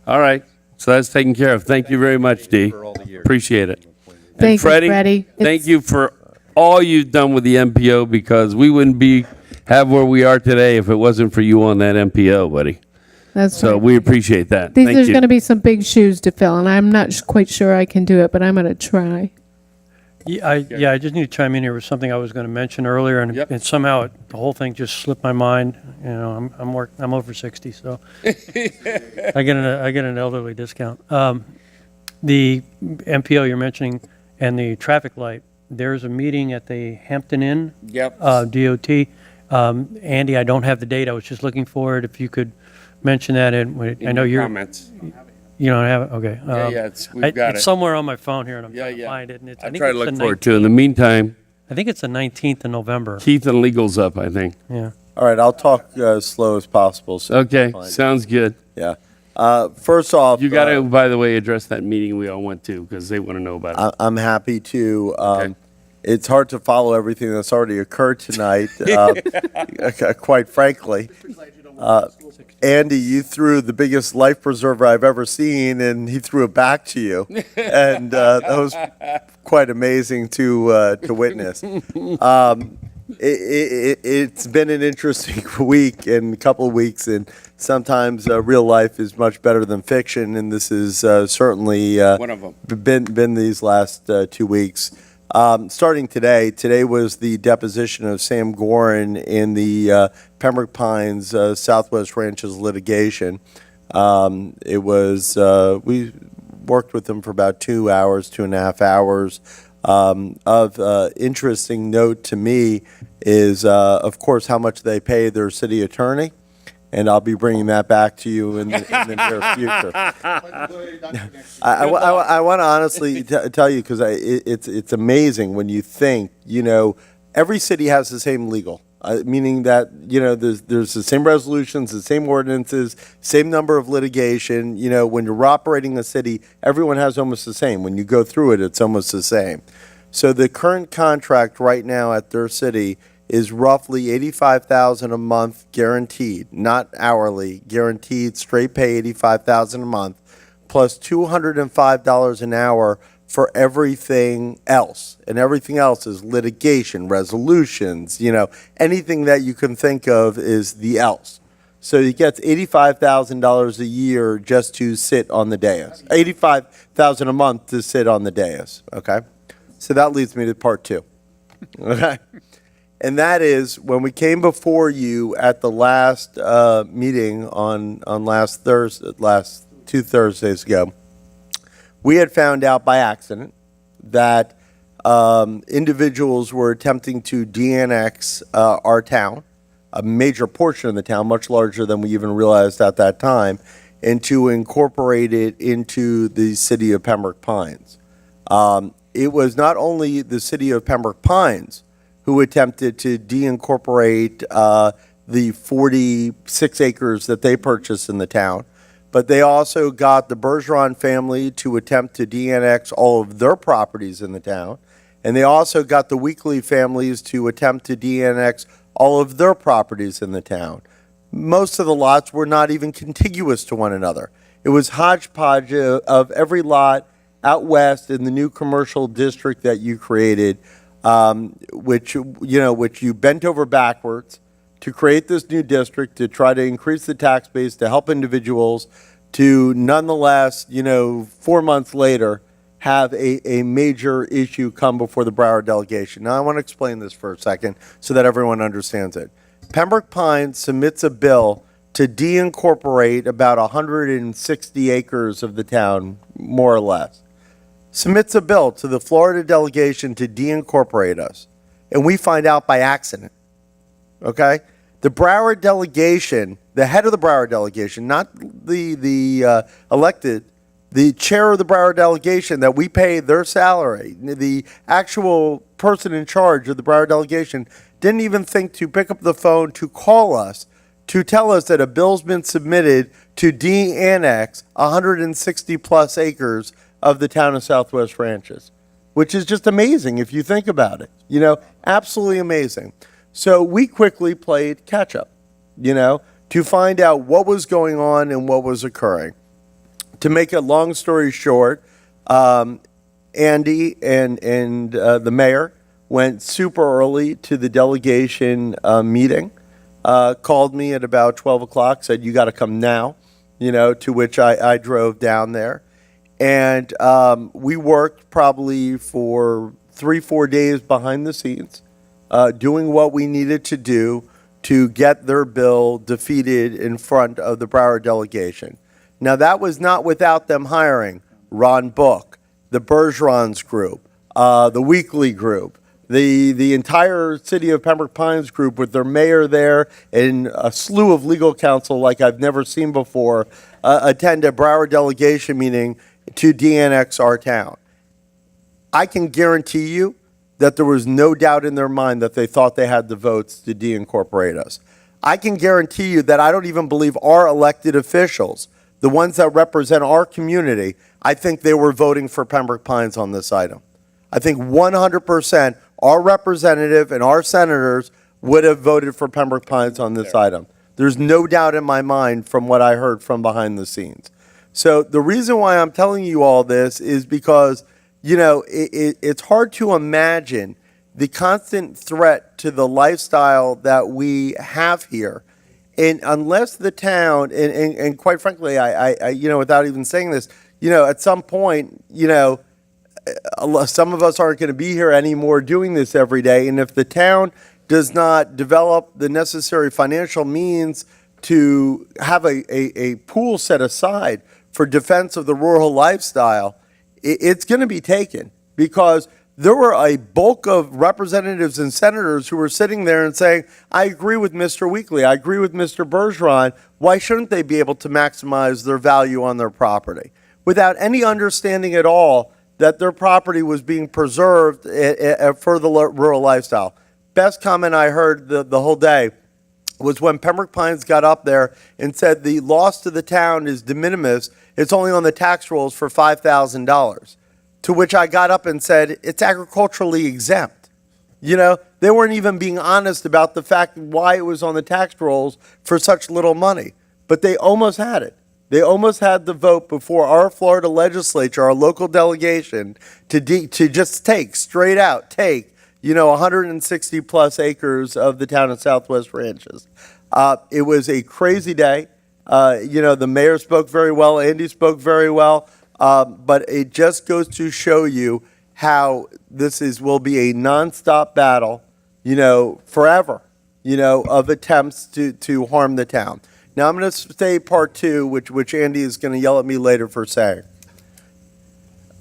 All right. So that's taken care of. Thank you very much, Dee. Appreciate it. And Thank you, Freddie, Freddie. thank you for all you've done with the MPO, because we wouldn't have where we are today if it wasn't for you on that MPO, buddy. That's So right. we appreciate that. These, Thank there's you. going to be some big shoes to fill, and I'm not quite sure I can do it, but I'm going to try. Yeah, I just need to chime in here with something I was going to mention earlier, and, Yep. and somehow the whole thing just slipped my mind. You know, I'm over 60, so I get an elderly discount. The MPO you're mentioning and the traffic light. There's a meeting at the Hampton Inn. Yep. DOT. Andy, I don't have the date. I was just looking for it. If you could mention that, and I know you're. Comments. You don't have it? Okay. We've got it's it. somewhere on my phone here, and I'm Yeah, trying to yeah. find it. And it's, I think try to it's look the forward to it. In the meantime, I think it's the 19th of November. Keith and Legal's up, I think. Yeah. All right, I'll talk as slow as possible. So Okay, Fine. sounds good. Yeah. First off, You got to, by the way, address that meeting we all went to, because they want to know about it. I'm happy to. Okay. It's hard to follow everything that's already occurred tonight, quite frankly. Andy, you threw the biggest life preserver I've ever seen, and he threw it back to you. And that was quite amazing to witness. It's been an interesting week and a couple of weeks, and sometimes real life is much better than fiction, and this is certainly One of them. been these last 2 weeks. Starting today was the deposition of Sam Gorin in the Pembroke Pines Southwest Ranches litigation. We worked with him for about 2 hours, 2.5 hours. Of interesting note to me is, of course, how much they pay their city attorney. And I'll be bringing that back to you in the near future. I want to honestly tell you, because it's amazing when you think, every city has the same legal, meaning that, there's the same resolutions, the same ordinances, same number of litigation. When you're operating a city, everyone has almost the same. When you go through it, it's almost the same. So the current contract right now at their city is roughly $85,000 a month guaranteed, not hourly, guaranteed straight pay $85,000 a month, plus $205 an hour for everything else. And everything else is litigation, resolutions, anything that you can think of is the else. So he gets $85,000 a year just to sit on the dais, $85,000 a month to sit on the dais, okay? So that leads me to part two, okay? And that is, when we came before you at the last meeting on last 2 Thursdays ago, we had found out by accident that individuals were attempting to de-annex our town, a major portion of the town, much larger than we even realized at that time, and to incorporate it into the city of Pembroke Pines. It was not only the city of Pembroke Pines who attempted to de-incorporate the 46 acres that they purchased in the town, but they also got the Bergeron family to attempt to de-annex all of their properties in the town, and they also got the Weekly families to attempt to de-annex all of their properties in the town. Most of the lots were not even contiguous to one another. It was hodgepodge of every lot out west in the new commercial district that you created, which you bent over backwards to create this new district to try to increase the tax base to help individuals, to nonetheless, 4 months later, have a major issue come before the Broward delegation. Now, I want to explain this for a second so that everyone understands it. Pembroke Pines submits a bill to de-incorporate about 160 acres of the town, more or less. Submits a bill to the Florida delegation to de-incorporate us, and we find out by accident, okay? The Broward delegation, the head of the Broward delegation, not the elected, the chair of the Broward delegation that we pay their salary, the actual person in charge of the Broward delegation, didn't even think to pick up the phone to call us to tell us that a bill's been submitted to de-annex 160 plus acres of the town of Southwest Ranches, which is just amazing if you think about it. Absolutely amazing. So we quickly played catch up, to find out what was going on and what was occurring. To make a long story short, Andy and the mayor went super early to the delegation meeting, called me at about 12 o'clock, said, "You got to come now," to which I drove down there. And we worked probably for 3-4 days behind the scenes, doing what we needed to do to get their bill defeated in front of the Broward delegation. Now, that was not without them hiring Ron Book, the Bergerons group, the Weekly group, the entire city of Pembroke Pines group with their mayor there and a slew of legal counsel like I've never seen before attend a Broward delegation meeting to de-annex our town. I can guarantee you that there was no doubt in their mind that they thought they had the votes to de-incorporate us. I can guarantee you that I don't even believe our elected officials, the ones that represent our community, I think they were voting for Pembroke Pines on this item. I think 100% our representative and our senators would have voted for Pembroke Pines on this item. There's no doubt in my mind from what I heard from behind the scenes. So the reason why I'm telling you all this is because it's hard to imagine the constant threat to the lifestyle that we have here. And unless the town, and quite frankly, I without even saying this, at some point, some of us aren't going to be here anymore doing this every day. And if the town does not develop the necessary financial means to have a pool set aside for defense of the rural lifestyle, it's going to be taken, because there were a bulk of representatives and senators who were sitting there and saying, I agree with Mr. Weekly, I agree with Mr. Bergeron, why shouldn't they be able to maximize their value on their property? Without any understanding at all that their property was being preserved for the rural lifestyle. Best comment I heard the whole day was when Pembroke Pines got up there and said the loss to the town is de minimis, it's only on the tax rolls for $5,000. To which I got up and said, it's agriculturally exempt. They weren't even being honest about the fact why it was on the tax rolls for such little money. But they almost had it. They almost had the vote before our Florida legislature, our local delegation, to just take 160 plus acres of the town of Southwest Ranches. It was a crazy day. The mayor spoke very well, Andy spoke very well, but it just goes to show you how this will be a nonstop battle, forever, of attempts to harm the town. Now I'm going to say part two, which Andy is going to yell at me later for saying.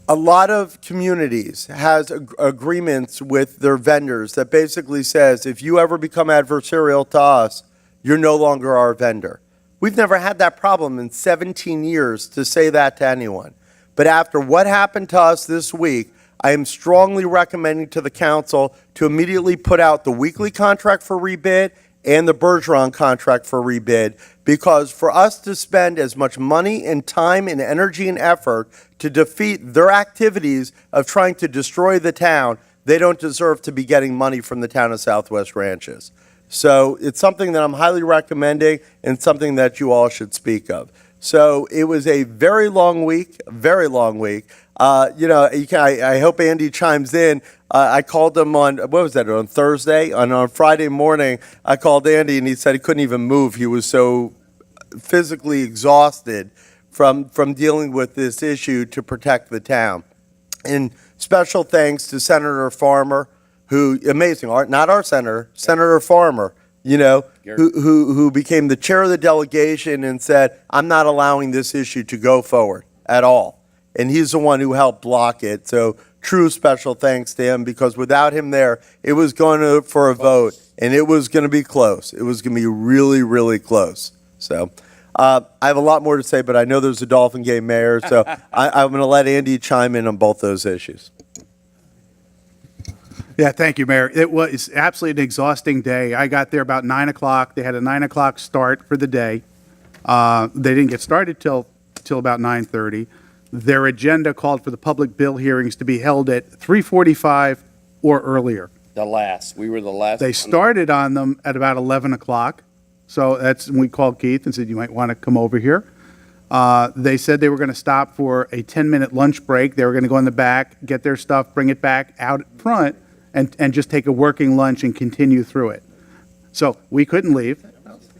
A lot of communities has agreements with their vendors that basically says, if you ever become adversarial to us, you're no longer our vendor. We've never had that problem in 17 years to say that to anyone. But after what happened to us this week, I am strongly recommending to the council to immediately put out the Weekly contract for rebid and the Bergeron contract for rebid, because for us to spend as much money and time and energy and effort to defeat their activities of trying to destroy the town, they don't deserve to be getting money from the town of Southwest Ranches. So it's something that I'm highly recommending and something that you all should speak of. So it was a very long week, very long week. I hope Andy chimes in. I called him on Thursday? On Friday morning, I called Andy and he said he couldn't even move. He was so physically exhausted from dealing with this issue to protect the town. And special thanks to Senator Farmer, who, amazing, not our senator, Senator Farmer, who became the chair of the delegation and said, I'm not allowing this issue to go forward at all. And he's the one who helped block it. So true special thanks to him, because without him there, it was going for a vote, and it was going to be close. It was going to be really, really close. So I have a lot more to say, but I know there's a Dolphin game, Mayor, so I'm going to let Andy chime in on both those issues. Yeah, thank you, Mayor. It was absolutely an exhausting day. I got there about 9 o'clock. They had a 9 o'clock start for the day. They didn't get started till about 9:30. Their agenda called for the public bill hearings to be held at 3:45 or earlier. We were the last. They started on them at about 11 o'clock. So that's when we called Keith and said, you might want to come over here. They said they were going to stop for a 10-minute lunch break. They were going to go in the back, get their stuff, bring it back out front, and just take a working lunch and continue through it. So we couldn't leave.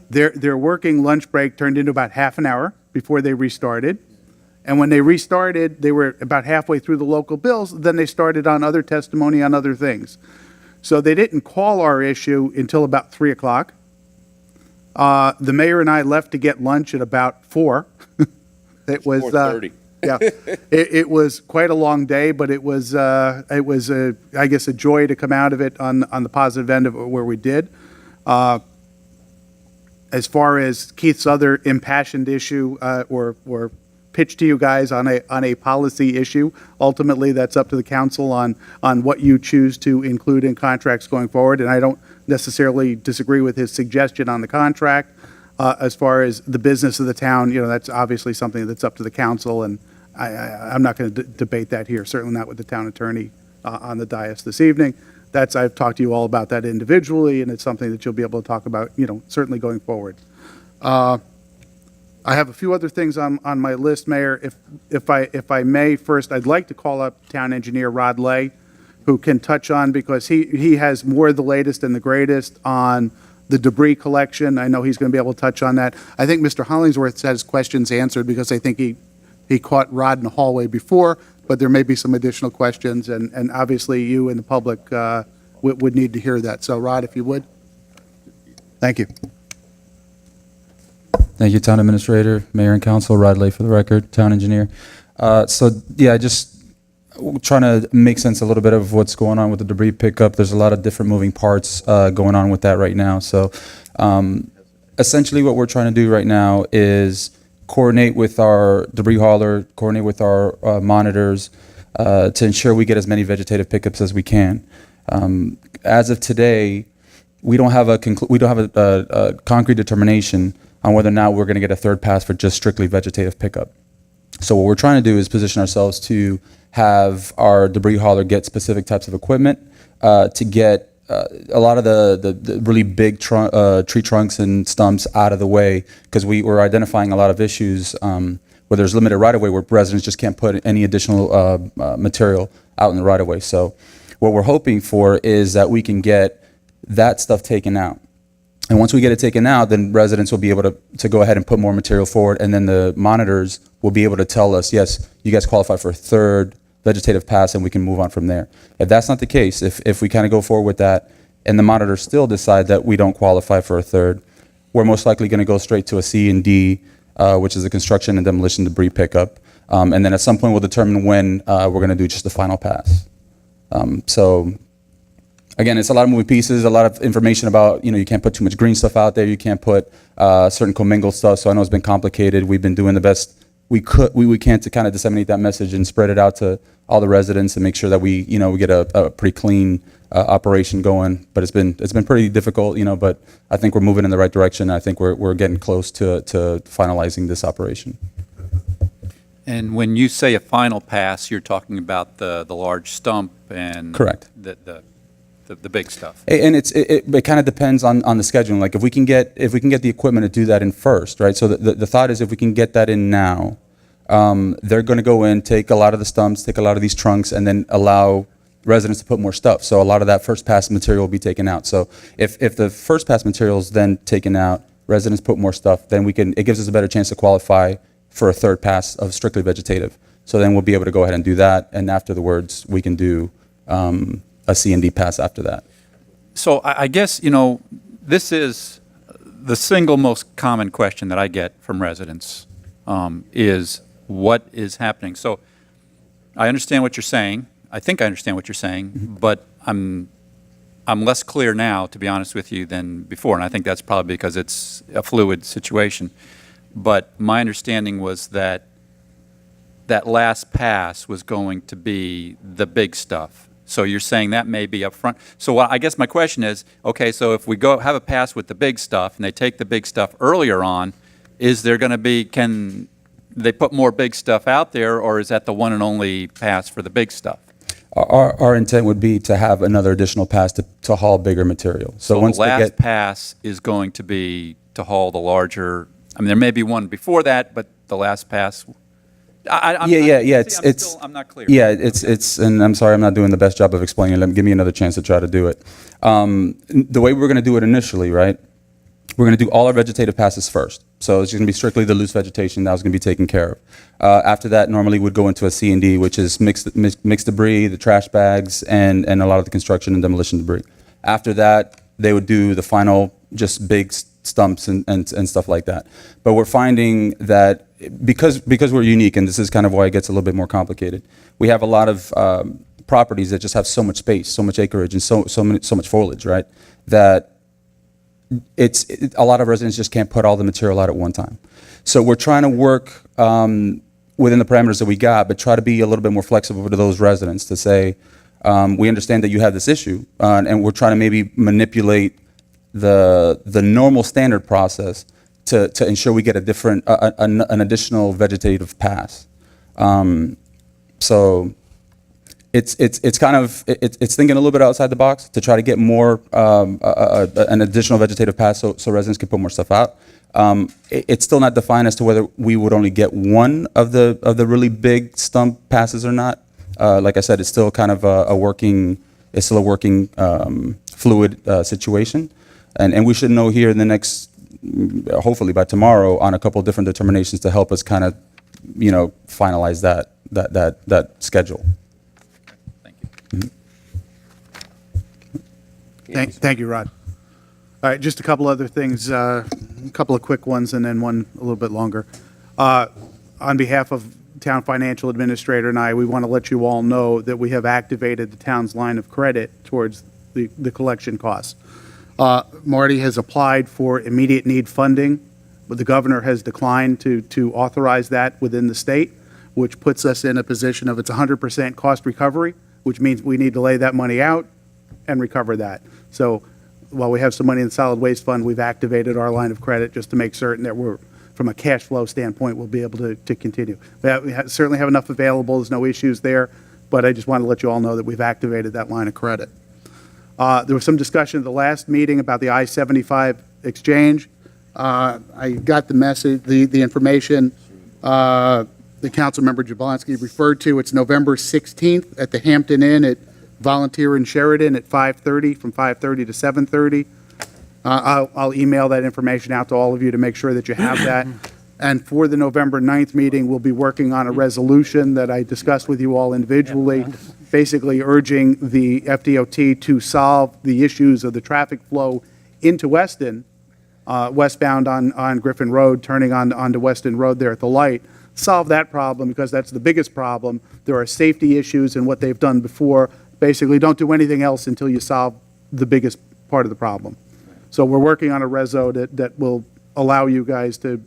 Their working lunch break turned into about half an hour before they restarted. And when they restarted, they were about halfway through the local bills. Then they started on other testimony on other things. So they didn't call our issue until about 3 o'clock. The mayor and I left to get lunch at about 4. It was 4:30. Yeah, it was quite a long day, but it was I guess a joy to come out of it on the positive end of it where we did. As far as Keith's other impassioned issue or pitch to you guys on a policy issue, ultimately that's up to the council on what you choose to include in contracts going forward. And I don't necessarily disagree with his suggestion on the contract. As far as the business of the town, that's obviously something that's up to the council, and I'm not going to debate that here, certainly not with the town attorney on the dais this evening. I've talked to you all about that individually, and it's something that you'll be able to talk about, certainly going forward. I have a few other things on my list, Mayor. If I may, first, I'd like to call up Town Engineer Rod Lay, who can touch on, because he has more of the latest and the greatest on the debris collection. I know he's going to be able to touch on that. I think Mr. Hollingsworth had his questions answered because I think he caught Rod in the hallway before, but there may be some additional questions, and obviously you and the public would need to hear that. So, Rod, if you would. Thank you. Thank you, Town Administrator, Mayor and Council. Rod Lay for the record, Town Engineer. Just trying to make sense a little bit of what's going on with the debris pickup. There's a lot of different moving parts going on with that right now. So essentially what we're trying to do right now is coordinate with our debris hauler, coordinate with our monitors to ensure we get as many vegetative pickups as we can. As of today, we don't have a concrete determination on whether or not we're going to get a third pass for just strictly vegetative pickup. So what we're trying to do is position ourselves to have our debris hauler get specific types of equipment to get a lot of the really big tree trunks and stumps out of the way, because we're identifying a lot of issues where there's limited right-of-way where residents just can't put any additional material out in the right-of-way. So what we're hoping for is that we can get that stuff taken out. And once we get it taken out, then residents will be able to go ahead and put more material forward, and then the monitors will be able to tell us, yes, you guys qualify for a third vegetative pass, and we can move on from there. If that's not the case, if we kind of go forward with that, and the monitors still decide that we don't qualify for a third, we're most likely going to go straight to a C and D, which is a construction and demolition debris pickup. And then at some point, we'll determine when we're going to do just the final pass. So again, it's a lot of moving pieces, a lot of information about, you can't put too much green stuff out there. You can't put certain commingled stuff. So I know it's been complicated. We've been doing the best we can to kind of disseminate that message and spread it out to all the residents and make sure that we get a pretty clean operation going. But it's been pretty difficult, but I think we're moving in the right direction. I think we're getting close to finalizing this operation. And when you say a final pass, you're talking about the large stump and correct the big stuff. And it kind of depends on the scheduling. Like if we can get the equipment to do that in first, right? So the thought is if we can get that in now, they're going to go in, take a lot of the stumps, take a lot of these trunks, and then allow residents to put more stuff. So a lot of that first pass material will be taken out. So if the first pass material is then taken out, residents put more stuff, then it gives us a better chance to qualify for a third pass of strictly vegetative. So then we'll be able to go ahead and do that, and afterwards we can do a C and D pass after that. So I guess, this is the single most common question that I get from residents is what is happening. So I understand what you're saying. I think I understand what you're saying, but I'm less clear now, to be honest with you, than before. And I think that's probably because it's a fluid situation. But my understanding was that last pass was going to be the big stuff. So you're saying that may be up front. So I guess my question is, okay, so if we go have a pass with the big stuff and they take the big stuff earlier on, is there going to be, can they put more big stuff out there, or is that the one and only pass for the big stuff? Our intent would be to have another additional pass to haul bigger material. So once the last pass is going to be to haul the larger I mean, there may be one before that, but the last pass, I'm not clear. Yeah, it's, and I'm sorry, I'm not doing the best job of explaining it. Give me another chance to try to do it. The way we're going to do it initially, right? We're going to do all our vegetative passes first. So it's going to be strictly the loose vegetation that was going to be taken care of. After that, normally we'd go into a C&D, which is mixed debris, the trash bags, and a lot of the construction and demolition debris. After that, they would do the final, just big stumps and stuff like that. But we're finding that because we're unique, and this is kind of why it gets a little bit more complicated, we have a lot of properties that just have so much space, so much acreage, and so much foliage, right? That a lot of residents just can't put all the material out at one time. So we're trying to work within the parameters that we got, but try to be a little bit more flexible to those residents to say, we understand that you have this issue, and we're trying to maybe manipulate the normal standard process to ensure we get a different, an additional vegetative pass. So it's kind of, it's thinking a little bit outside the box to try to get more, an additional vegetative pass so residents can put more stuff out. It's still not defined as to whether we would only get one of the really big stump passes or not. Like I said, it's still kind of a working fluid situation. And we should know here in the next, hopefully by tomorrow, on a couple of different determinations to help us kind of, finalize that schedule. Thank you, Rod. All right, just a couple other things, a couple of quick ones and then one a little bit longer. On behalf of Town Financial Administrator and I, we want to let you all know that we have activated the town's line of credit towards the collection costs. Marty has applied for immediate need funding, but the governor has declined to authorize that within the state, which puts us in a position of it's 100% cost recovery, which means we need to lay that money out and recover that. So while we have some money in the solid waste fund, we've activated our line of credit just to make certain that we're, from a cash flow standpoint, we'll be able to continue. We certainly have enough available. There's no issues there, but I just want to let you all know that we've activated that line of credit. There was some discussion at the last meeting about the I-75 exchange. I got the message, the information the council member Jablonski referred to. It's November 16th at the Hampton Inn at Volunteer in Sheridan at 5:30, from 5:30 to 7:30. I'll email that information out to all of you to make sure that you have that. And for the November 9th meeting, we'll be working on a resolution that I discussed with you all individually, basically urging the FDOT to solve the issues of the traffic flow into Weston, westbound on Griffin Road, turning onto Weston Road there at the light. Solve that problem, because that's the biggest problem. There are safety issues, and what they've done before, basically don't do anything else until you solve the biggest part of the problem. So we're working on a reso that will allow you guys to,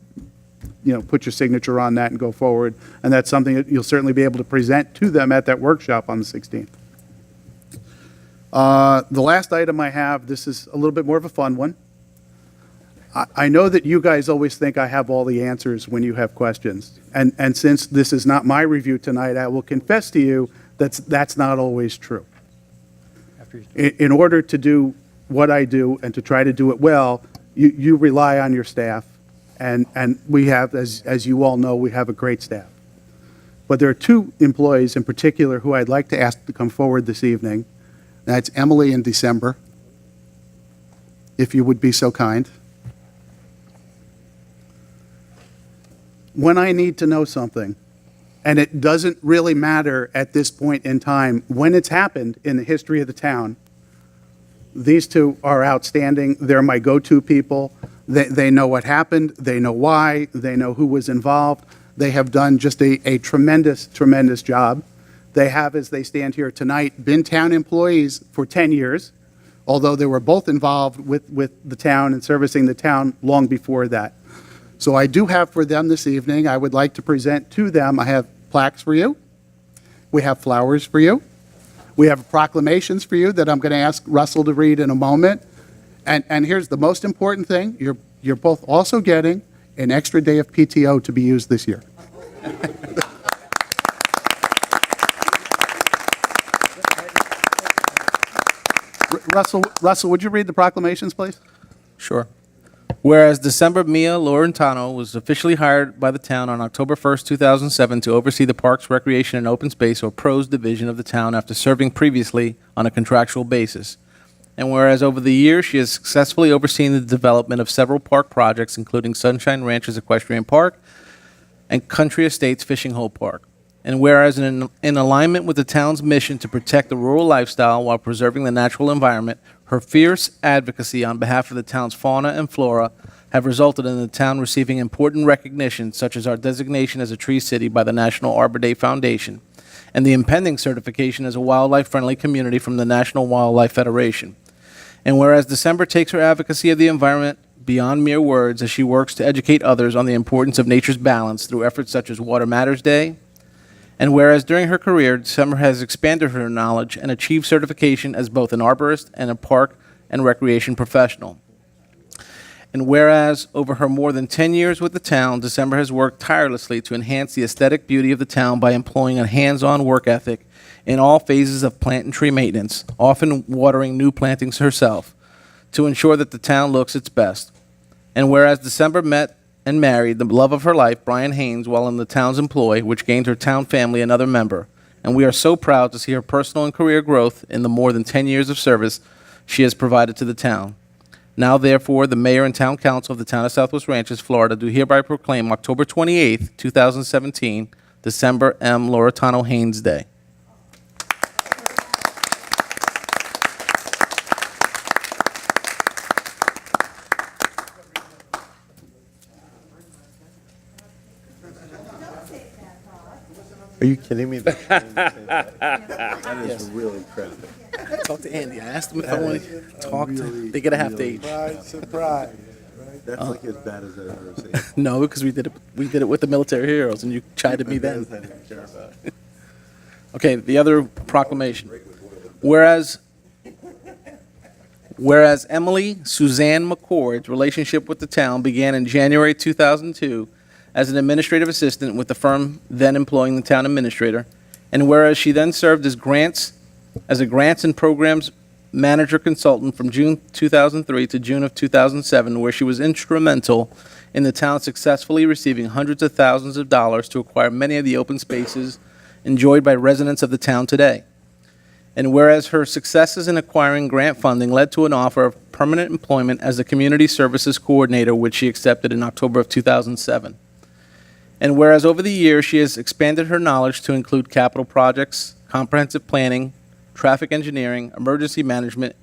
put your signature on that and go forward. And that's something that you'll certainly be able to present to them at that workshop on the 16th. The last item I have, this is a little bit more of a fun one. I know that you guys always think I have all the answers when you have questions. And since this is not my review tonight, I will confess to you that's not always true. In order to do what I do and to try to do it well, you rely on your staff. And we have, as you all know, we have a great staff. But there are two employees in particular who I'd like to ask to come forward this evening. That's Emily and December, if you would be so kind. When I need to know something, and it doesn't really matter at this point in time when it's happened in the history of the town, these two are outstanding. They're my go-to people. They know what happened. They know why. They know who was involved. They have done just a tremendous, tremendous job. They have, as they stand here tonight, been town employees for 10 years, although they were both involved with the town and servicing the town long before that. So I do have for them this evening, I would like to present to them, I have plaques for you. We have flowers for you. We have proclamations for you that I'm going to ask Russell to read in a moment. And here's the most important thing. You're both also getting an extra day of PTO to be used this year. Russell, would you read the proclamations, please? Sure. Whereas December Mia Laurentano was officially hired by the town on October 1st, 2007 to oversee the Parks, Recreation, and Open Space, or PROS division of the town after serving previously on a contractual basis. And whereas over the years she has successfully overseen the development of several park projects, including Sunshine Ranches Equestrian Park and Country Estates Fishing Hole Park. And whereas in alignment with the town's mission to protect the rural lifestyle while preserving the natural environment, her fierce advocacy on behalf of the town's fauna and flora have resulted in the town receiving important recognition, such as our designation as a tree city by the National Arbor Day Foundation, and the impending certification as a wildlife-friendly community from the National Wildlife Federation. And whereas December takes her advocacy of the environment beyond mere words as she works to educate others on the importance of nature's balance through efforts such as Water Matters Day. And whereas during her career, December has expanded her knowledge and achieved certification as both an arborist and a park and recreation professional. And whereas over her more than 10 years with the town, December has worked tirelessly to enhance the aesthetic beauty of the town by employing a hands-on work ethic in all phases of plant and tree maintenance, often watering new plantings herself, to ensure that the town looks its best. And whereas December met and married the love of her life, Brian Haynes, while in the town's employ, which gained her town family another member. And we are so proud to see her personal and career growth in the more than 10 years of service she has provided to the town. Now, therefore, the mayor and town council of the town of Southwest Ranches, Florida, do hereby proclaim October 28th, 2017, December M. Laurentano Haynes Day. Are you kidding me? That is really crappy. Talk to Andy. I asked him if I wanted to talk to. They get a half day each. Surprise. That's like as bad as I've ever seen. No, because we did it with the military heroes, and you chided me then. Okay, the other proclamation. Whereas Emily Suzanne McCord's relationship with the town began in January 2002 as an administrative assistant with the firm then employing the town administrator, and whereas she then served as a grants and programs manager consultant from June 2003 to June of 2007, where she was instrumental in the town successfully receiving hundreds of thousands of dollars to acquire many of the open spaces enjoyed by residents of the town today. And whereas her successes in acquiring grant funding led to an offer of permanent employment as the community services coordinator, which she accepted in October of 2007. And whereas over the years she has expanded her knowledge to include capital projects, comprehensive planning, traffic engineering, emergency management,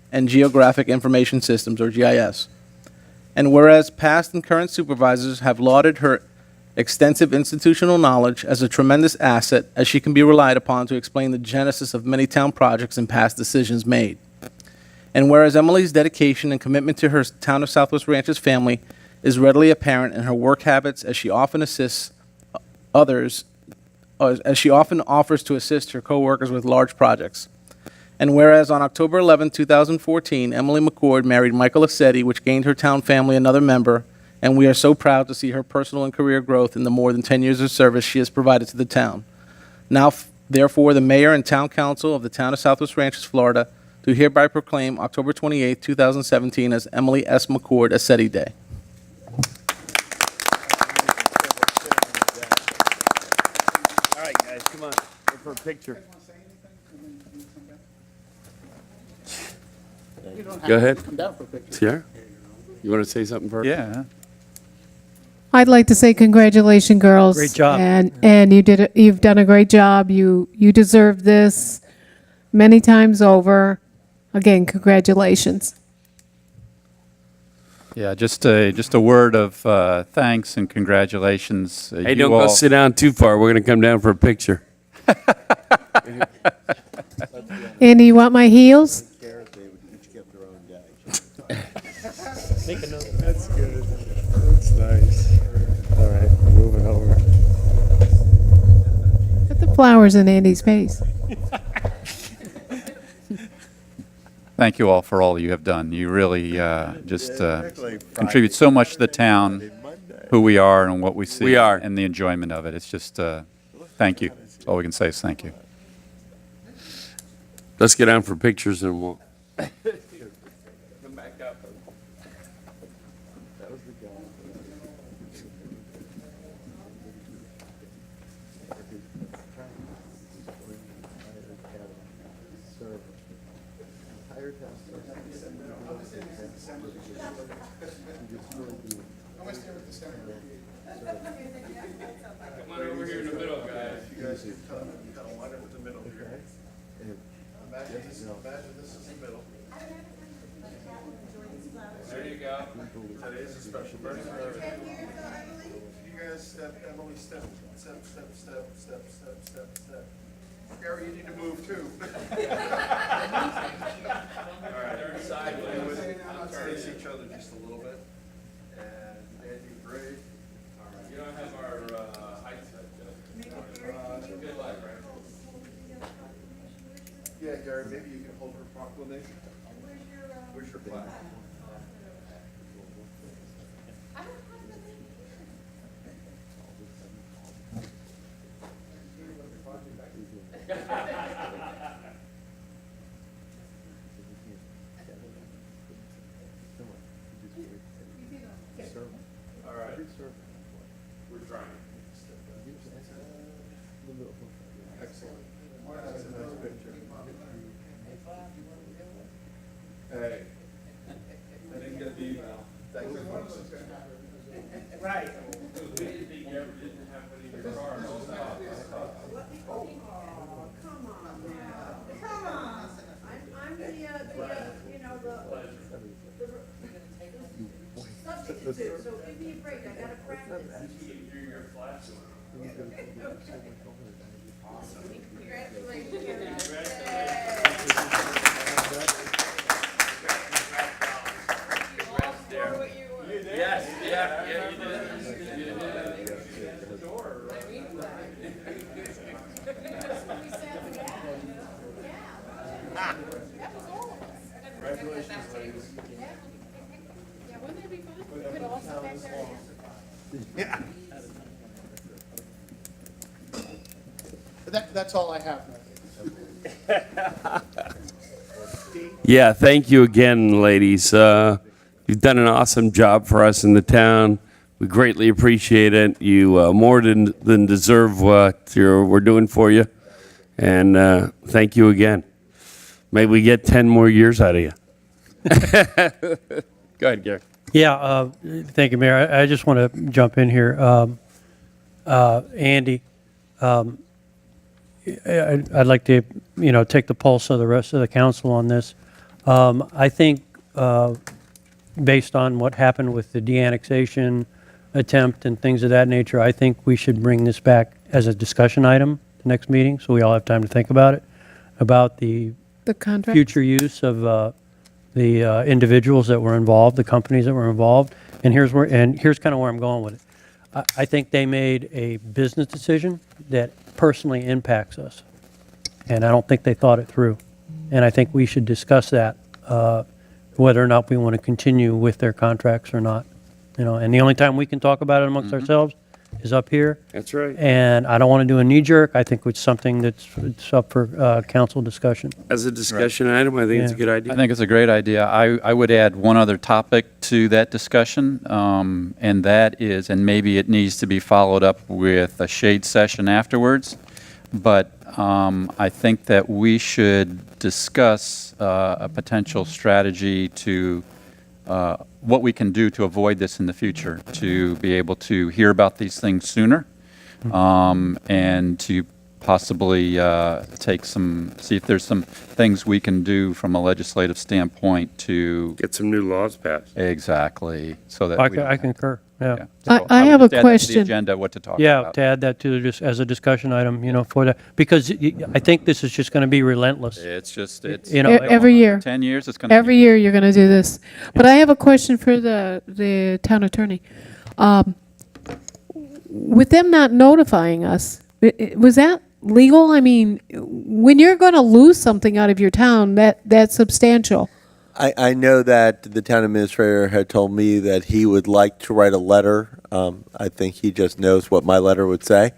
and geographic information systems, or GIS. And whereas past and current supervisors have lauded her extensive institutional knowledge as a tremendous asset, as she can be relied upon to explain the genesis of many town projects and past decisions made. And whereas Emily's dedication and commitment to her town of Southwest Ranches family is readily apparent in her work habits, as she often assists others, as she often offers to assist her coworkers with large projects. And whereas on October 11, 2014, Emily McCord married Michael Assetti, which gained her town family another member, and we are so proud to see her personal and career growth in the more than 10 years of service she has provided to the town. Now, therefore, the mayor and town council of the town of Southwest Ranches, Florida, do hereby proclaim October 28, 2017 as Emily S. McCord Assetti Day. All right, guys, come on, go for a picture. Go ahead. Sierra, you want to say something first? Yeah. I'd like to say congratulations, girls. Great job. And you've done a great job. You deserve this many times over. Again, congratulations. Yeah, just a word of thanks and congratulations. Hey, don't go sit down too far. We're going to come down for a picture. Andy, you want my heels? That's good. That's nice. All right, we're moving over. Put the flowers in Andy's face. Thank you all for all you have done. You really just contribute so much to the town, who we are and what we see. We are. And the enjoyment of it. It's just, thank you. That's all we can say is thank you. Let's get down for pictures and we'll. Come back up. Come on over here in the middle, guys. You guys can kind of line up in the middle here. Imagine this is the middle. There you go. Today is a special birthday. You guys step, Emily, step. Gary, you need to move too. All right, turn sideways. Face each other just a little bit. And Andy, great. All right, you don't have our height set, Joe. Good luck, right? Yeah, Gary, maybe you can hold her proclamation. Where's your flag? All right. We're trying. Excellent. That's a nice picture. Hey. I didn't get the email. Thanks so much. Right. We didn't think you ever didn't have one in your car. I'm the you know, the substitute, so give me a break, I gotta practice. Yes, yeah, you did. Congratulations, ladies. Yeah, wouldn't that be fun? We could all sit back there, yeah. Yeah. That's all I have. Yeah, thank you again, ladies. You've done an awesome job for us in the town. We greatly appreciate it. You more than deserve what we're doing for you. And thank you again. May we get 10 more years out of you. Go ahead, Gary. Yeah, thank you, Mayor. I just want to jump in here. Andy, I'd like to, take the pulse of the rest of the council on this. I think, based on what happened with the de-annexation attempt and things of that nature, I think we should bring this back as a discussion item the next meeting, so we all have time to think about it, about the contract? future use of the individuals that were involved, the companies that were involved, and here's kind of where I'm going with it. I think they made a business decision that personally impacts us, and I don't think they thought it through. And I think we should discuss that, whether or not we want to continue with their contracts or not. And the only time we can talk about it amongst ourselves is up here. That's right. And I don't want to do a knee-jerk. I think it's something it's up for council discussion. As a discussion item, I think it's a good idea. I think it's a great idea. I would add one other topic to that discussion, and that is, and maybe it needs to be followed up with a shade session afterwards, but I think that we should discuss a potential strategy to what we can do to avoid this in the future, to be able to hear about these things sooner, and to possibly see if there's some things we can do from a legislative standpoint to get some new laws passed. Exactly, so that I concur. Yeah. So I would have a just add that to the question. agenda, what to talk Yeah, about. to add that to just as a discussion item, for that, because I think this is just going to be relentless. It's just, it's Every year. 10 years, it's going to Every year you're going to do this. But I have a question for the town attorney. With them not notifying us, was that legal? I mean, when you're going to lose something out of your town, that's substantial. I know that the town administrator had told me that he would like to write a letter. I think he just knows what my letter would say.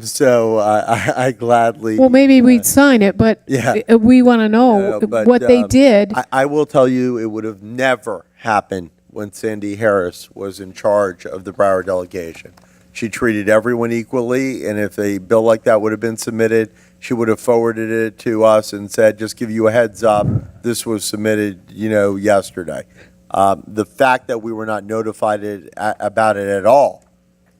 So I gladly. Well, maybe we'd sign it, but Yeah. we want to know But, what they did. I will tell you, it would have never happened when Sandy Harris was in charge of the Broward delegation. She treated everyone equally, and if a bill like that would have been submitted, she would have forwarded it to us and said, just give you a heads up, this was submitted, yesterday. The fact that we were not notified about it at all,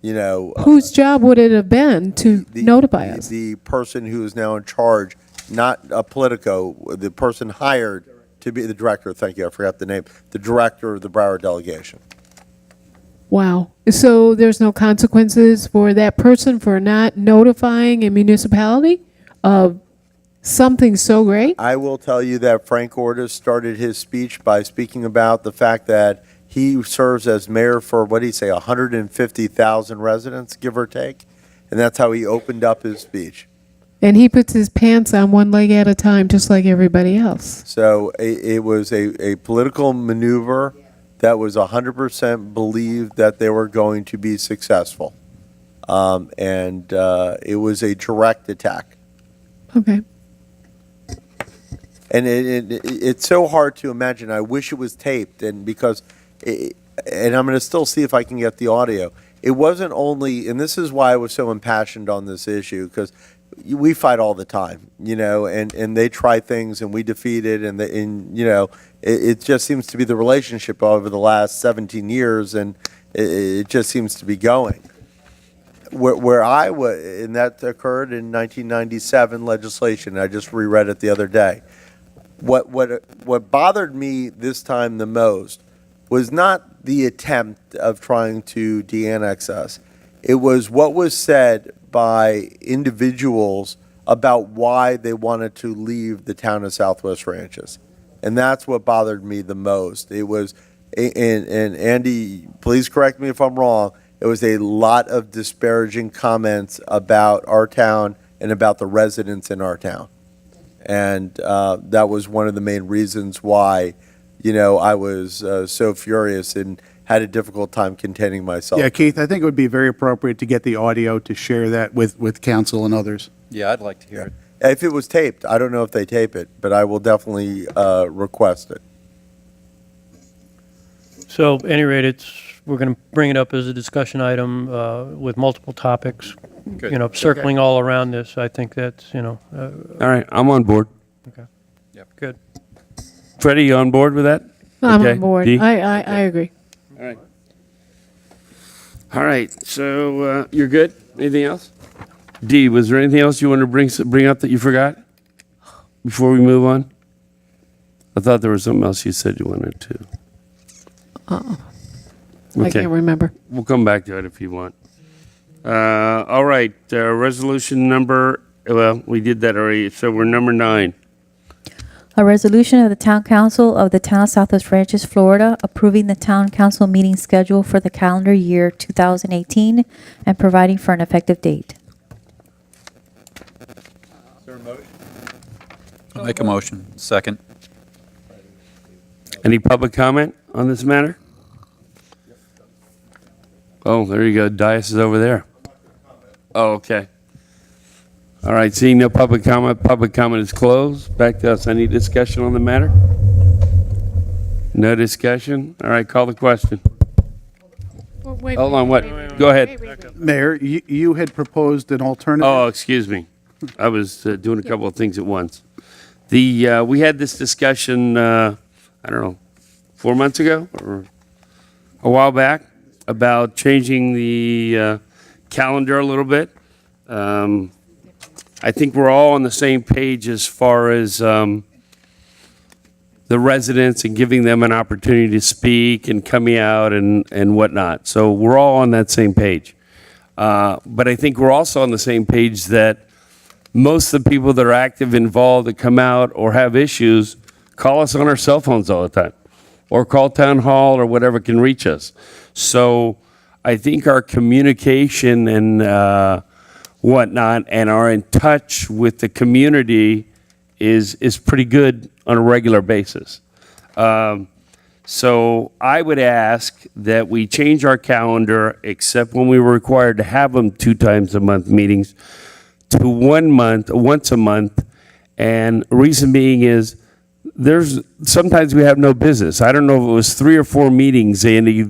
Whose job would it have been to notify us? the person who is now in charge, not a Politico, the person hired to be the director, thank you, I forgot the name, the director of the Broward delegation. Wow. So there's no consequences for that person for not notifying a municipality of something so great? I will tell you that Frank Ortiz started his speech by speaking about the fact that he serves as mayor for, what did he say, 150,000 residents, give or take? And that's how he opened up his speech. And he puts his pants on one leg at a time, just like everybody else. So it was a political maneuver that was 100% believed that they were going to be successful. And it was a direct attack. Okay. And it's so hard to imagine. I wish it was taped, and because, and I'm going to still see if I can get the audio. It wasn't only, and this is why I was so impassioned on this issue, because we fight all the time, and they try things and we defeat it, and it just seems to be the relationship over the last 17 years, and it just seems to be going. Where I was, and that occurred in 1997 legislation. I just reread it the other day. What bothered me this time the most was not the attempt of trying to de-annex us. It was what was said by individuals about why they wanted to leave the town of Southwest Ranches. And that's what bothered me the most. It was, and Andy, please correct me if I'm wrong, it was a lot of disparaging comments about our town and about the residents in our town. And that was one of the main reasons why, I was so furious and had a difficult time containing myself. Yeah, Keith, I think it would be very appropriate to get the audio to share that with council and others. Yeah, I'd like to hear it. If it was taped, I don't know if they tape it, but I will definitely request it. So, at any rate, we're going to bring it up as a discussion item with multiple topics, Good. Circling all around this. I think that's, All right, I'm on board. Okay. Yep. Good. Freddie, you on board with that? I'm Okay. on board. Dee? I agree. All right. All right, so you're good? Anything else? Dee, was there anything else you wanted to bring up that you forgot before we move on? I thought there was something else you said you wanted to. I can't remember. We'll come back to it if you want. All right, resolution number, well, we did that already, so we're number 9. A resolution of the Town Council of the Town of Southwest Ranches, Florida, approving the Town Council meeting schedule for the calendar year 2018 and providing for an effective date. I'll make a motion. Second. Any public comment on this matter? Oh, there you go, Dias is over there. Oh, okay. All right, seeing no public comment is closed. Back to us, any discussion on the matter? No discussion? All right, call the question. Hold on, what? Go ahead. Mayor, you had proposed an alternative. Oh, excuse me. I was doing a couple of things at once. We had this discussion, I don't know, 4 months ago or a while back about changing the calendar a little bit. I think we're all on the same page as far as the residents and giving them an opportunity to speak and coming out and whatnot. So we're all on that same page. But I think we're also on the same page that most of the people that are active, involved, that come out or have issues, call us on our cell phones all the time, or call town hall or whatever can reach us. So I think our communication and whatnot and are in touch with the community is pretty good on a regular basis. So I would ask that we change our calendar, except when we were required to have them 2 times a month meetings, to once a month. And reason being is sometimes we have no business. I don't know if it was 3 or 4 meetings, Andy,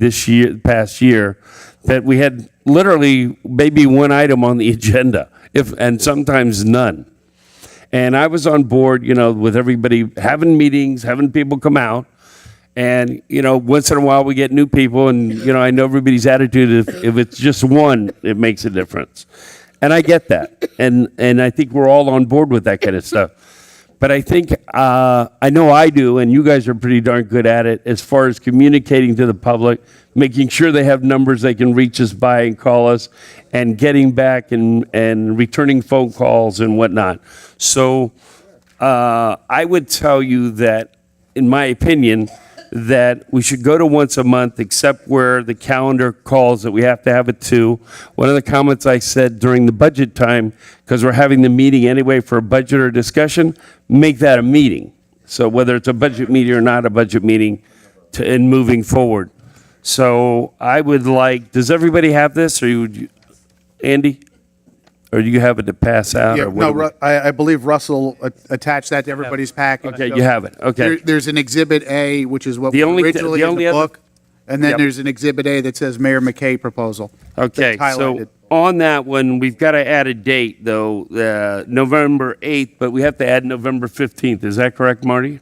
past year, that we had literally maybe one item on the agenda, and sometimes none. And I was on board, with everybody having meetings, having people come out, And, once in a while we get new people and, I know everybody's attitude, if it's just one, it makes a difference. And I get that. And I think we're all on board with that kind of stuff. But I think, I know I do, and you guys are pretty darn good at it, as far as communicating to the public, making sure they have numbers they can reach us by and call us, and getting back and returning phone calls and whatnot. So I would tell you that, in my opinion, that we should go to once a month, except where the calendar calls that we have to have it 2. One of the comments I said during the budget time, because we're having the meeting anyway for a budget or discussion, make that a meeting. So whether it's a budget meeting or not a budget meeting, in moving forward. So I would like, does everybody have this, or Andy? Or do you have it to pass out? Yeah, or what do we- I believe Russell attached that to everybody's package. Okay, you have it. Okay. There's an Exhibit A, which is what The was only thi- originally the in only the other- book, and then Yep. there's an Exhibit A that says Mayor McKay proposal. Okay, That's so highlighted. on that one, we've got to add a date, though, November 8th, but we have to add November 15th. Is that correct, Marty?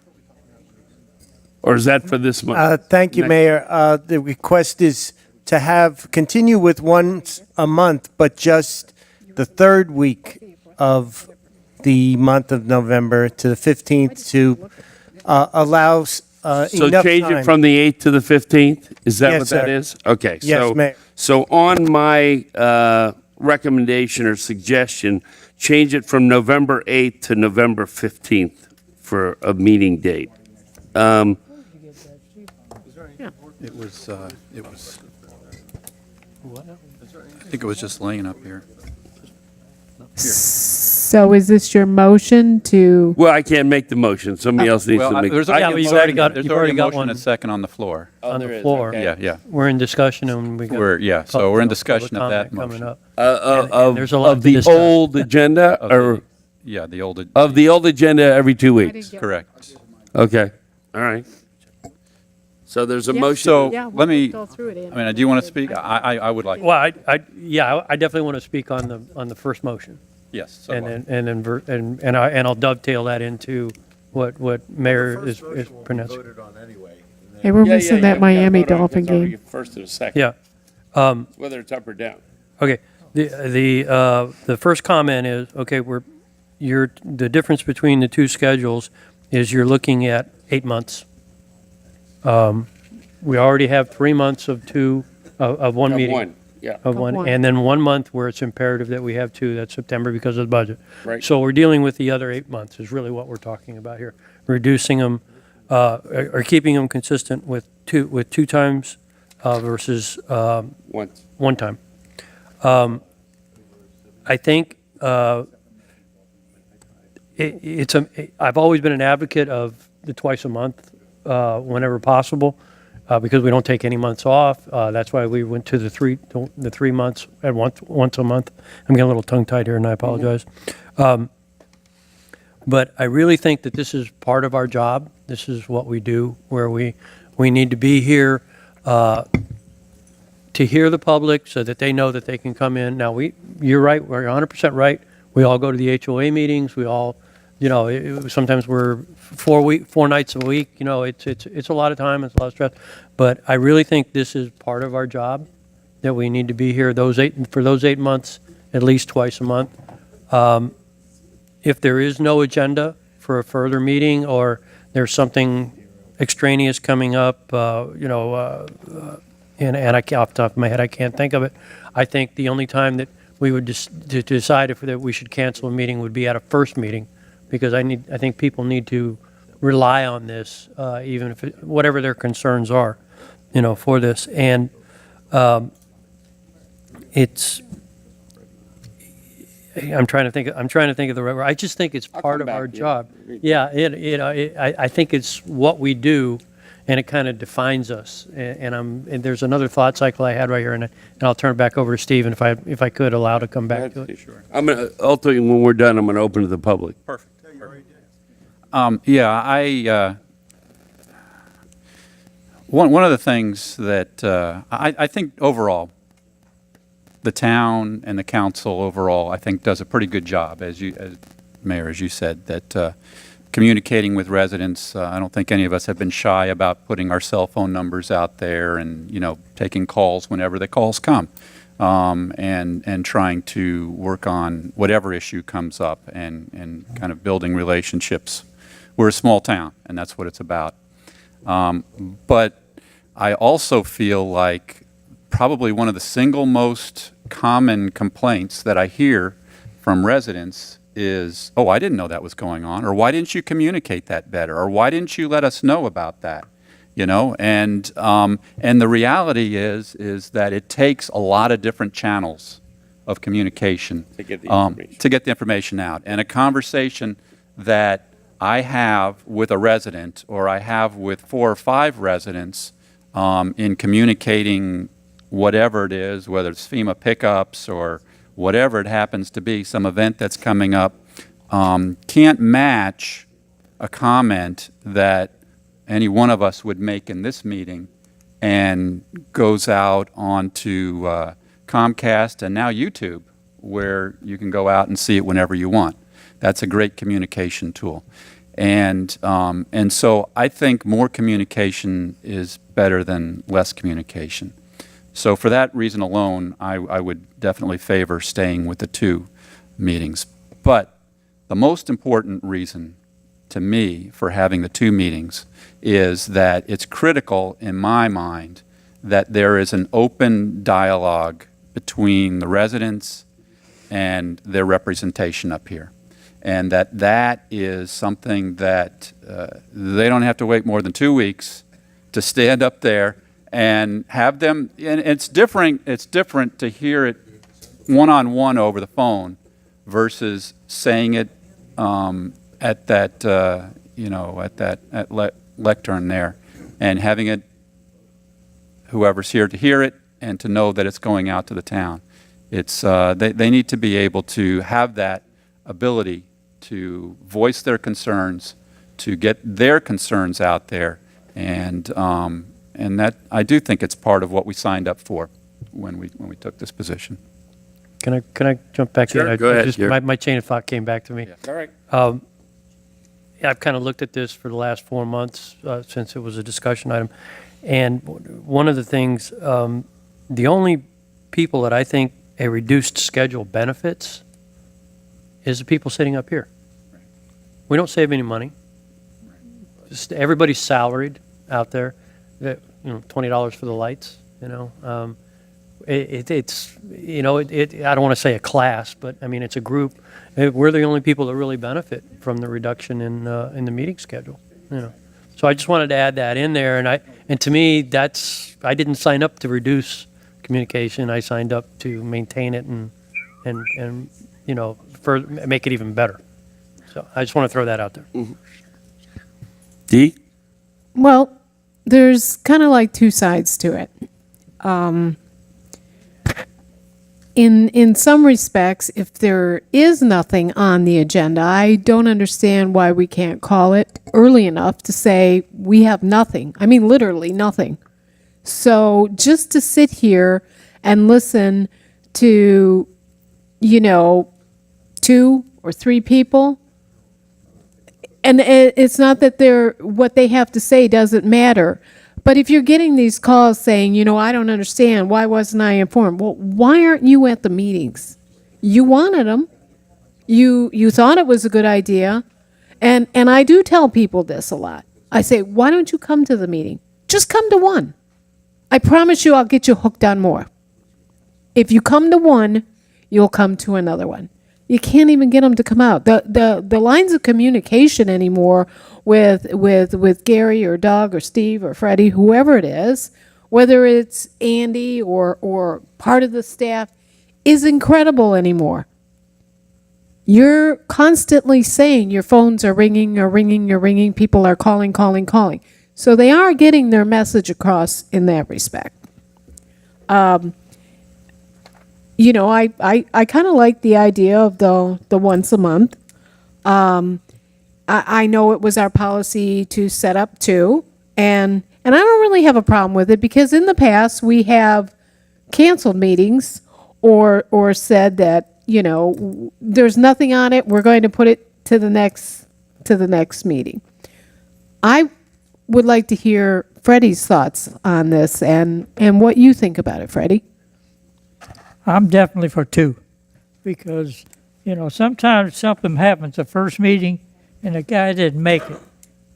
Or is that for this month? Thank you, Next- Mayor. The request is to continue with once a month, but just the third week of the month of November to the 15th to allow So enough change time. it from the 8th to the 15th? Is that Yes, what that sir. is? Okay. Yes, so- Mayor. So on my recommendation or suggestion, change it from November 8th to November 15th for a meeting date. It was, I think it was just laying up here. So is this your motion to, Well, I can't make the motion. Somebody else needs Well, to make. there's Yeah, already but a you've already second- got- there's you've already already a got motion one. and a second on the floor. on there the is, floor. okay. Yeah. We're in discussion and we got. So we're in discussion of public that comment coming motion. up. And there's a lot Of to the discuss. old agenda, or Yeah, the old. of the old agenda every 2 weeks? Correct. Okay, all right. So there's a motion. So yeah, let we'll me, go through it, Andy. I mean, do you want to speak? I would like. Well, I definitely want to speak on the first motion. Yes. so And do I. then, I'll dovetail that into what Mayor is pronouncing. Hey, we're Yeah, missing yeah, that yeah, Miami vote on it. Dolphin It's already game. First and a second. Yeah. Whether it's up or down. Okay, the first comment is, okay, the difference between the two schedules is you're looking at 8 months. We already have 3 months of one Of meeting. one, yeah. Of one, and then 1 month where it's imperative that we have 2, that's September because of the budget. Right. So we're dealing with the other 8 months is really what we're talking about here. Reducing them, or keeping them consistent with two times versus Once. one time. I think I've always been an advocate of the twice a month whenever possible because we don't take any months off. That's why we went to the 3 months at once a month. I'm getting a little tongue tied here, and I apologize. But I really think that this is part of our job. This is what we do, where we need to be here to hear the public so that they know that they can come in. Now, you're right, we're 100% right. We all go to the HOA meetings. We all, sometimes we're 4 nights a week. It's a lot of time. It's a lot of stress. But I really think this is part of our job, that we need to be here for those 8 months, at least twice a month. If there is no agenda for a further meeting, or there's something extraneous coming up, and off the top of my head, I can't think of it. I think the only time that we would to decide if that we should cancel a meeting would be at a first meeting, because I think people need to rely on this, even if whatever their concerns are, for this. And it's. I'm trying to think of the right word. I just think it's part of our job. Yeah, I think it's what we do, and it kind of defines us. And there's another thought cycle I had right here, and I'll turn it back over to Steve, and if I could allow to come back to it. Sure. Ultimately, when we're done, I'm gonna open to the public. Perfect. Yeah, one of the things that I think overall, the town and the council overall, I think, does a pretty good job, as Mayor, as you said, that communicating with residents. I don't think any of us have been shy about putting our cell phone numbers out there and, taking calls whenever the calls come, and trying to work on whatever issue comes up and kind of building relationships. We're a small town, and that's what it's about. But I also feel like probably one of the single most common complaints that I hear from residents is, oh, I didn't know that was going on, or why didn't you communicate that better, or why didn't you let us know about that? And the reality is that it takes a lot of different channels of communication To get the information. to get the information out. And a conversation that I have with a resident, or I have with 4 or 5 residents, in communicating whatever it is, whether it's FEMA pickups or whatever it happens to be, some event that's coming up, can't match a comment that any one of us would make in this meeting and goes out onto Comcast and now YouTube, where you can go out and see it whenever you want. That's a great communication tool. And so I think more communication is better than less communication. So for that reason alone, I would definitely favor staying with the 2 meetings. But the most important reason to me for having the 2 meetings is that it's critical in my mind that there is an open dialogue between the residents and their representation up here. And that is something that they don't have to wait more than 2 weeks to stand up there and have them, and it's different to hear it one-on-one over the phone versus saying it at that lectern there, and having it, whoever's here to hear it and to know that it's going out to the town. It's they need to be able to have that ability to voice their concerns, to get their concerns out there, and that, I do think it's part of what we signed up for when we took this position. Can I jump back in? Sure, go ahead, Just, Gary. my chain of thought came back to me. All right. I've kind of looked at this for the last 4 months since it was a discussion item. And one of the things, the only people that I think a reduced schedule benefits is the people sitting up here. We don't save any money. Just everybody's salaried out there. $20 for the lights. I don't want to say a class, but I mean it's a group. We're the only people that really benefit from the reduction in the meeting schedule. So I just wanted to add that in there, and to me I didn't sign up to reduce communication. I signed up to maintain it and make it even better. So I just want to throw that out there. Dee? Well, there's kind of like 2 sides to it. In some respects, if there is nothing on the agenda, I don't understand why we can't call it early enough to say we have nothing. I mean, literally nothing. So just to sit here and listen to, 2 or 3 people, and it's not that what they have to say doesn't matter. But if you're getting these calls saying, I don't understand, why wasn't I informed? Well, why aren't you at the meetings? You wanted them. You thought it was a good idea. And I do tell people this a lot. I say, why don't you come to the meeting? Just come to one. I promise you I'll get you hooked on more. If you come to one, you'll come to another one. You can't even get them to come out. The lines of communication anymore with Gary or Doug or Steve or Freddie, whoever it is, whether it's Andy or part of the staff, is incredible anymore. You're constantly saying your phones are ringing, people are calling. So they are getting their message across in that respect. I kind of like the idea of the once a month. I know it was our policy to set up 2, and I don't really have a problem with it because in the past we have canceled meetings or said that, there's nothing on it, we're going to put it to the next to the next meeting. I would like to hear Freddie's thoughts on this and what you think about it, Freddie. I'm definitely for 2, because, sometimes something happens the first meeting and the guy didn't make it.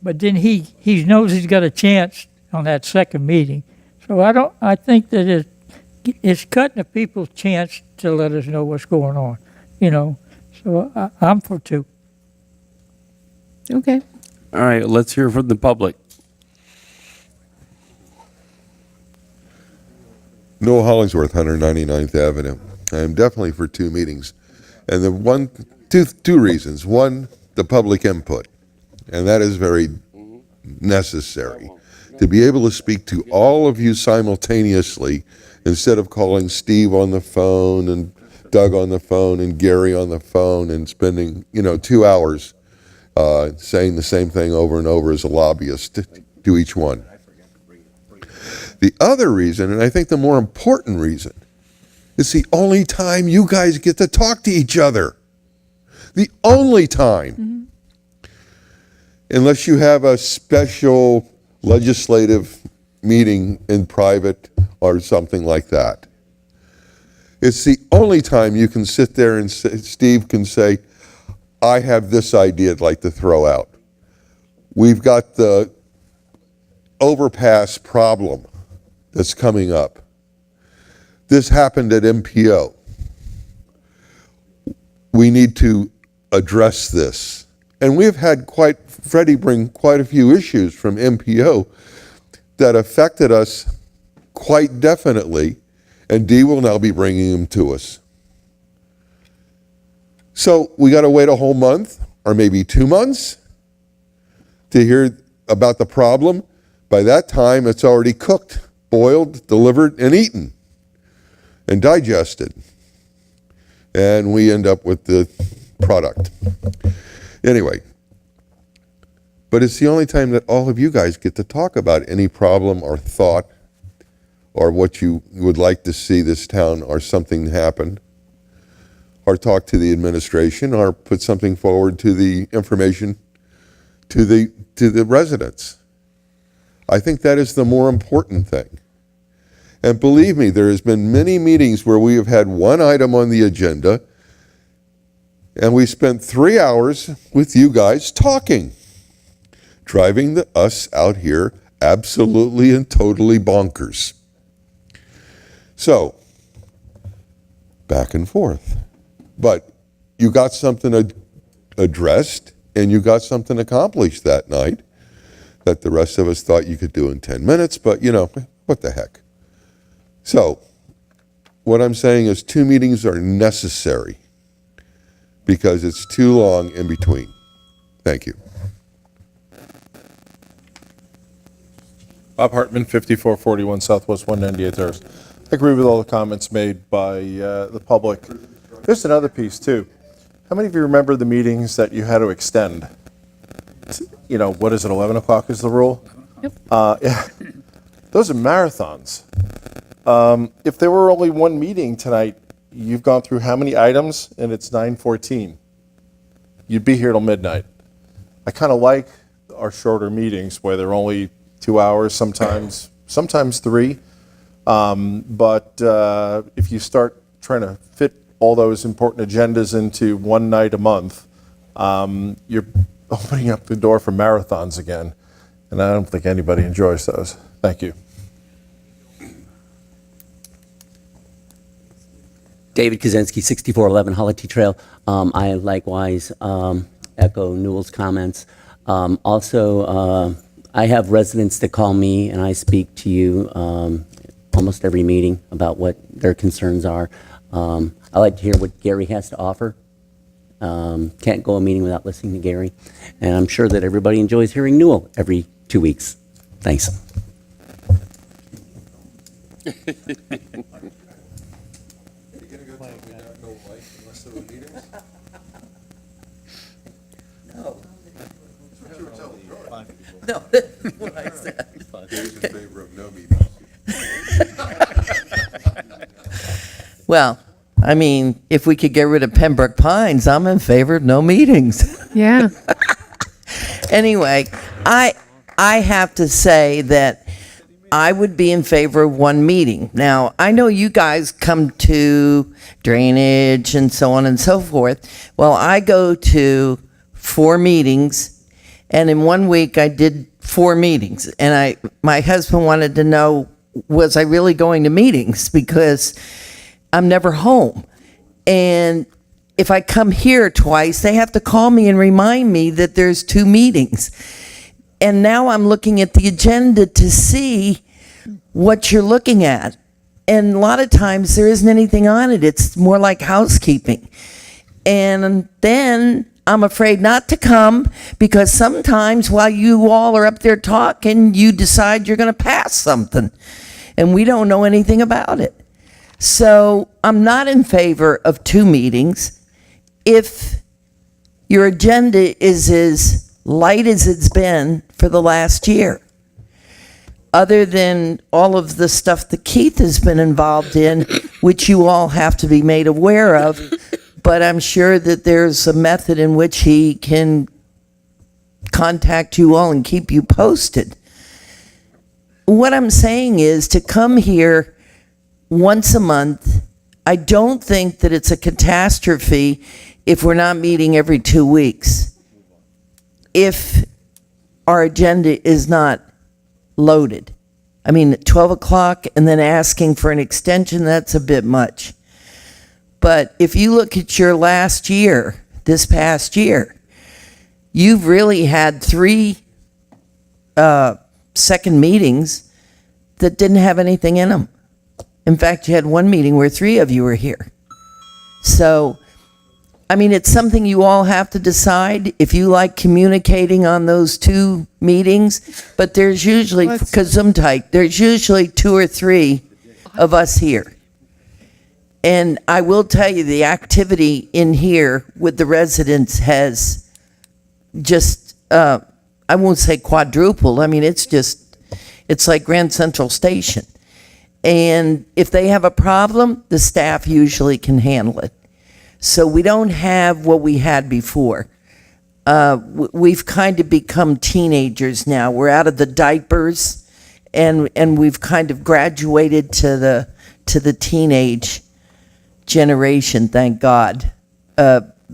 But then he knows he's got a chance on that second meeting. So I think that it's cutting the people's chance to let us know what's going on, So I'm for 2. Okay. All right, let's hear from the public. Noah Hollingsworth, 199th Avenue. I am definitely for 2 meetings. And two reasons. One, the public input. And that is very necessary. To be able to speak to all of you simultaneously instead of calling Steve on the phone and Doug on the phone and Gary on the phone and spending, 2 hours saying the same thing over and over as a lobbyist to each one. The other reason, and I think the more important reason, it's the only time you guys get to talk to each other. The only time. Mm-hmm. Unless you have a special legislative meeting in private or something like that. It's the only time you can sit there and Steve can say, I have this idea I'd like to throw out. We've got the overpass problem that's coming up. This happened at MPO. We need to address this. And we've had Freddie bring quite a few issues from MPO that affected us quite definitely, and Dee will now be bringing them to us. So we got to wait a whole month or maybe 2 months to hear about the problem. By that time, it's already cooked, boiled, delivered, and eaten and digested. And we end up with the product. Anyway, but it's the only time that all of you guys get to talk about any problem or thought or what you would like to see this town or something happen, or talk to the administration or put something forward to the information to the residents. I think that is the more important thing. And believe me, there has been many meetings where we have had one item on the agenda and we spent 3 hours with you guys talking, driving us out here absolutely and totally bonkers. So, back and forth. But you got something addressed and you got something accomplished that night that the rest of us thought you could do in 10 minutes, but what the heck. So, what I'm saying is 2 meetings are necessary because it's too long in between. Thank you. Bob Hartman, 5441 Southwest 198th Terrace. I agree with all the comments made by the public. There's another piece, too. How many of you remember the meetings that you had to extend? What is it, 11 o'clock is the rule? Yep. Yeah. Those are marathons. If there were only one meeting tonight, you've gone through how many items? And it's 9:14. You'd be here till midnight. I kind of like our shorter meetings where they're only 2 hours, sometimes 3. But if you start trying to fit all those important agendas into one night a month, you're opening up the door for marathons again. And I don't think anybody enjoys those. Thank you. David Kaczynski, 6411 Holity Trail. I likewise echo Newell's comments. Also, I have residents that call me and I speak to you almost every meeting about what their concerns are. I like to hear what Gary has to offer. Can't go a meeting without listening to Gary. And I'm sure that everybody enjoys hearing Newell every 2 weeks. Thanks. No, that's what I said. Dave's in favor of no meetings. Well, I mean, if we could get rid of Pembroke Pines, I'm in favor of no meetings. Yeah. Anyway, I have to say that I would be in favor of one meeting. Now, I know you guys come to drainage and so on and so forth. Well, I go to 4 meetings, and in 1 week I did 4 meetings. And my husband wanted to know, was I really going to meetings? Because I'm never home. And if I come here twice, they have to call me and remind me that there's 2 meetings. And now I'm looking at the agenda to see what you're looking at. And a lot of times there isn't anything on it. It's more like housekeeping. And then I'm afraid not to come because sometimes while you all are up there talking, you decide you're going to pass something. And we don't know anything about it. So I'm not in favor of 2 meetings. If your agenda is as light as it's been for the last year, other than all of the stuff that Keith has been involved in, which you all have to be made aware of, but I'm sure that there's a method in which he can contact you all and keep you posted. What I'm saying is to come here once a month. I don't think that it's a catastrophe if we're not meeting every 2 weeks. If our agenda is not loaded. I mean, at 12 o'clock and then asking for an extension, that's a bit much. But if you look at your last year, this past year, you've really had 3 second meetings that didn't have anything in them. In fact, you had 1 meeting where 3 of you were here. So, I mean, it's something you all have to decide if you like communicating on those 2 meetings, but there's usually, Gesundheit, there's usually 2 or 3 of us here. And I will tell you, the activity in here with the residents has just, I won't say quadrupled. I mean, it's like Grand Central Station. And if they have a problem, the staff usually can handle it. So we don't have what we had before. We've kind of become teenagers now. We're out of the diapers, and we've kind of graduated to the teenage generation, thank God.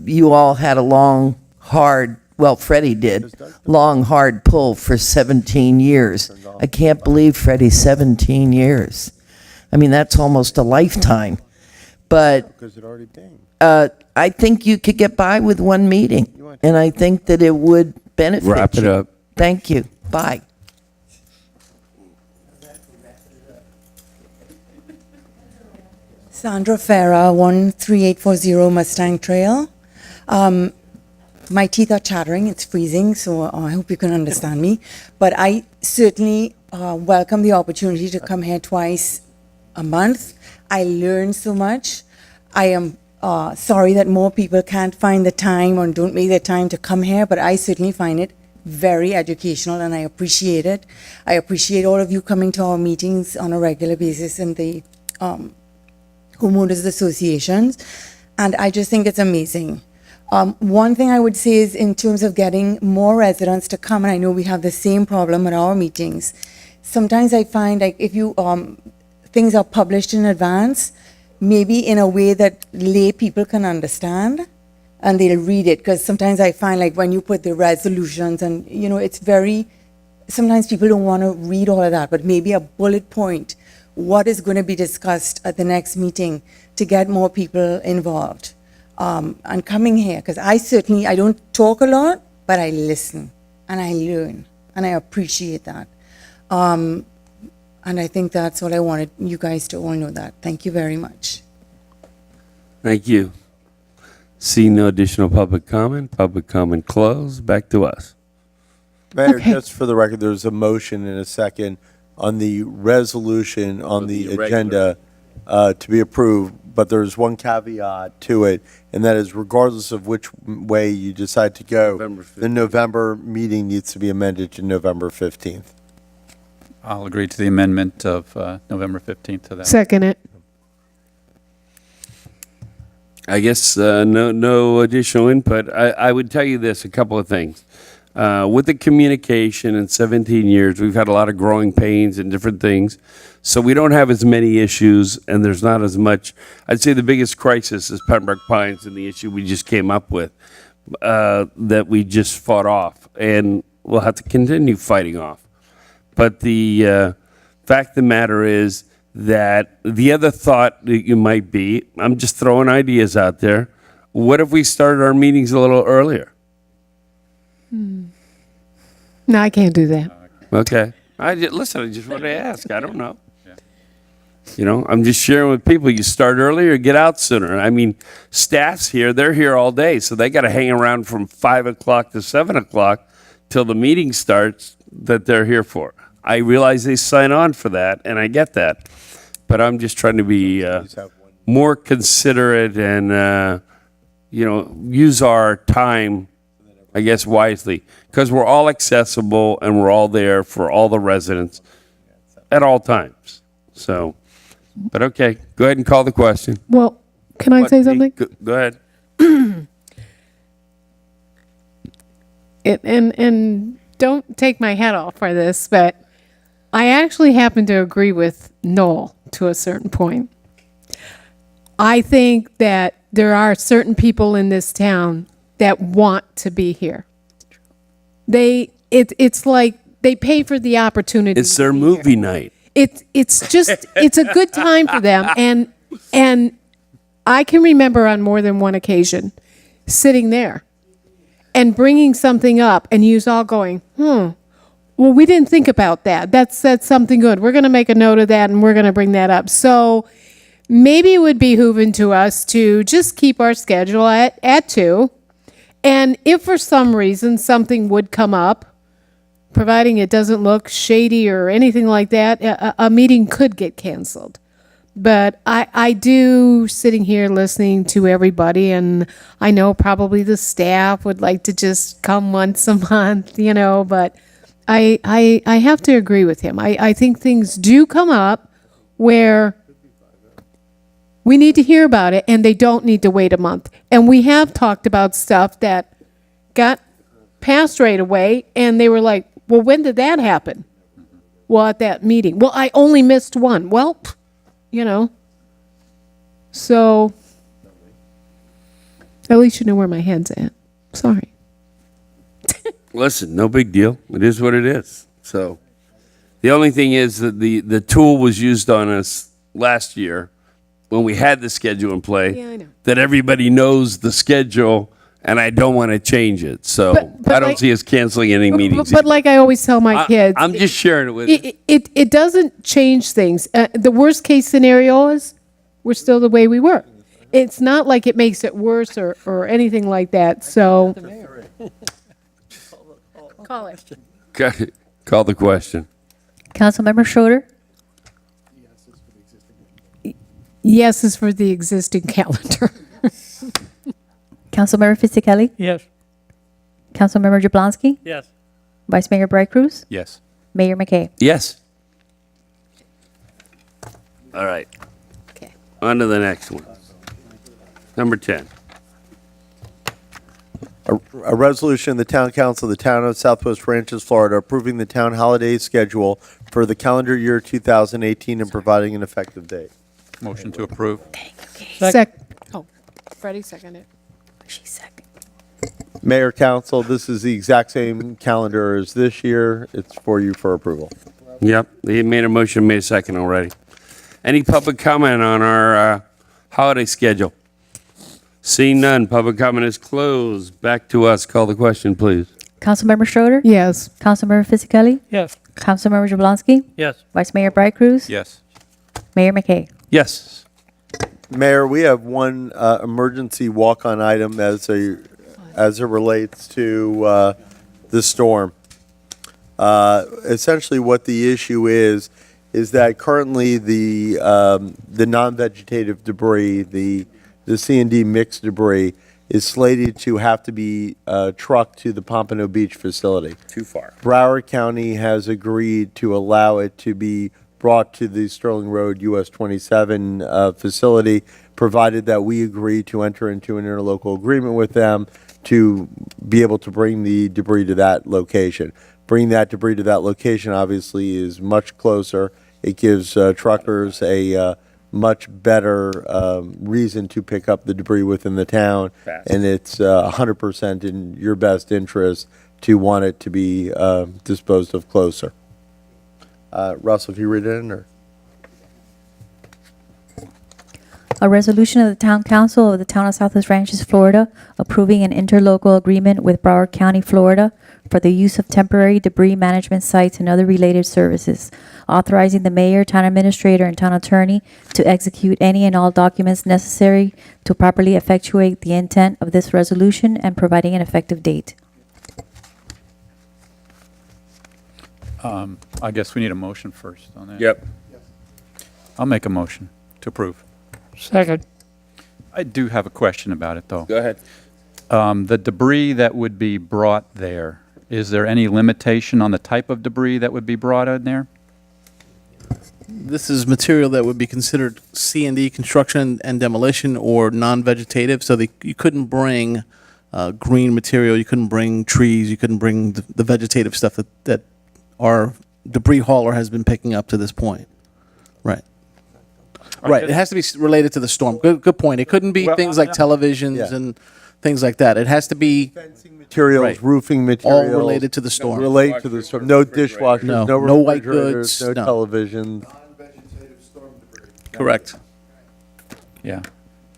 You all had a long, hard, well, Freddie did, long, hard pull for 17 years. I can't believe Freddie, 17 years. I mean, that's almost a lifetime. But I think you could get by with 1 meeting, and I think that it would benefit Wrap it you. up. Thank you. Bye. Sandra Farah, 13840 Mustang Trail. My teeth are chattering, it's freezing, so I hope you can understand me. But I certainly welcome the opportunity to come here twice a month. I learn so much. I am sorry that more people can't find the time or don't make the time to come here, but I certainly find it very educational and I appreciate it. I appreciate all of you coming to our meetings on a regular basis in the homeowners associations, and I just think it's amazing. One thing I would say is in terms of getting more residents to come, and I know we have the same problem at our meetings, sometimes I find like if you, things are published in advance, maybe in a way that lay people can understand, and they'll read it, because sometimes I find like when you put the resolutions and, you know, it's very, sometimes people don't want to read all of that, but maybe a bullet point, what is going to be discussed at the next meeting to get more people involved. And coming here, because I don't talk a lot, but I listen and I learn and I appreciate that. And I think that's what I wanted you guys to all know that. Thank you very much. Thank you. See no additional public comment. Public comment closed. Back to us. Mayor, just for the record, there's a motion and a second on the resolution on the agenda to be approved, but there's one caveat to it, and that is regardless of which way you decide to go, the November meeting needs to be amended to November 15th. I'll agree to the amendment of November 15th to that. Second it. I guess no additional input. I would tell you this, a couple of things. With the communication in 17 years, we've had a lot of growing pains and different things. So we don't have as many issues, and there's not as much. I'd say the biggest crisis is Pembroke Pines and the issue we just came up with that we just fought off, and we'll have to continue fighting off. But the fact of the matter is that the other thought that you might be, I'm just throwing ideas out there, what if we started our meetings a little earlier? No, I can't do that. Okay. Listen, I just want to ask. I don't know. You know, I'm just sharing with people. You start earlier, or get out sooner. I mean, staff's here. They're here all day, so they got to hang around from 5 o'clock to 7 o'clock till the meeting starts that they're here for. I realize they sign on for that, and I get that. But I'm just trying to be more considerate and, use our time, I guess, wisely. Because we're all accessible and we're all there for all the residents at all times. So, but okay, go ahead and call the question. Well, can I say something? Go ahead. And don't take my head off for this, but I actually happen to agree with Noel to a certain point. I think that there are certain people in this town that want to be here. It's like they pay for the opportunity. It's their movie night. It's just it's a good time for them, and I can remember on more than one occasion sitting there and bringing something up, and you all going, well, we didn't think about that. That's something good. We're going to make a note of that, and we're going to bring that up. So maybe it would behoove to us to just keep our schedule at 2. And if for some reason something would come up, providing it doesn't look shady or anything like that, a meeting could get canceled. But I do, sitting here listening to everybody, and I know probably the staff would like to just come once a month, but I have to agree with him. I think things do come up where we need to hear about it, and they don't need to wait a month. And we have talked about stuff that got passed right away, and they were like, well, when did that happen? Well, at that meeting. Well, I only missed one. Well, so at least you know where my head's at. Sorry. Listen, no big deal. It is what it is. So the only thing is that the tool was used on us last year when we had the schedule in play. Yeah, I know. That everybody knows the schedule, and I don't want to change it. So But I don't see us canceling any meetings. But like I always tell my kids, I'm just sharing it with you. it doesn't change things. The worst case scenario is we're still the way we were. It's not like it makes it worse or anything like that. So call it. Okay. Call the question. Councilmember Schroeder, Yes is for the existing calendar. Councilmember Fisickelli, Yes. Councilmember Jablonski, Yes. Vice Mayor Bright Cruz, Yes. Mayor McKay. Yes. All right. Okay. On to the next one. Number 10. A resolution of the Town Council of the Town of Southwest Ranches, Florida, approving the town holiday schedule for the calendar year 2018 and providing an effective date. Motion to approve. Freddie seconded. She's second. Mayor, Council, this is the exact same calendar as this year. It's for you for approval. Yep. They made a motion, made a second already. Any public comment on our holiday schedule? Seeing none, public comment is closed. Back to us. Call the question, please. Councilmember Schroeder, Yes. Councilmember Fisickelli, Yes. Councilmember Jablonski, Yes. Vice Mayor Bright Cruz, Yes. Mayor McKay. Yes. Mayor, we have one emergency walk-on item as it relates to the storm. Essentially, what the issue is that currently the non-vegetative debris, the C&D mixed debris, is slated to have to be trucked to the Pompano Beach facility. Too far. Broward County has agreed to allow it to be brought to the Sterling Road US 27 facility, provided that we agree to enter into an interlocal agreement with them to be able to bring the debris to that location. Bringing that debris to that location obviously is much closer. It gives truckers a much better reason to pick up the debris within the town, and it's 100% in your best interest to want it to be disposed of closer. Russell, if you read it in, or? A resolution of the Town Council of the Town of Southwest Ranches, Florida, approving an interlocal agreement with Broward County, Florida, for the use of temporary debris management sites and other related services, authorizing the mayor, town administrator, and town attorney to execute any and all documents necessary to properly effectuate the intent of this resolution and providing an effective date. I guess we need a motion first on that. Yep. I'll make a motion to approve. Second. I do have a question about it, though. Go ahead. The debris that would be brought there, is there any limitation on the type of debris that would be brought in there? This is material that would be considered C&D, construction and demolition, or non-vegetative, so you couldn't bring green material, you couldn't bring trees, you couldn't bring the vegetative stuff that our debris hauler has been picking up to this point. Right. Right, it has to be related to the storm. Good point. It couldn't be things like televisions and things like that. It has to be Materials, Right. roofing materials. all related to the storm. Relate to the storm. No dishwashers, No. no No white refrigerators, goods, no no. televisions. Correct. Yeah.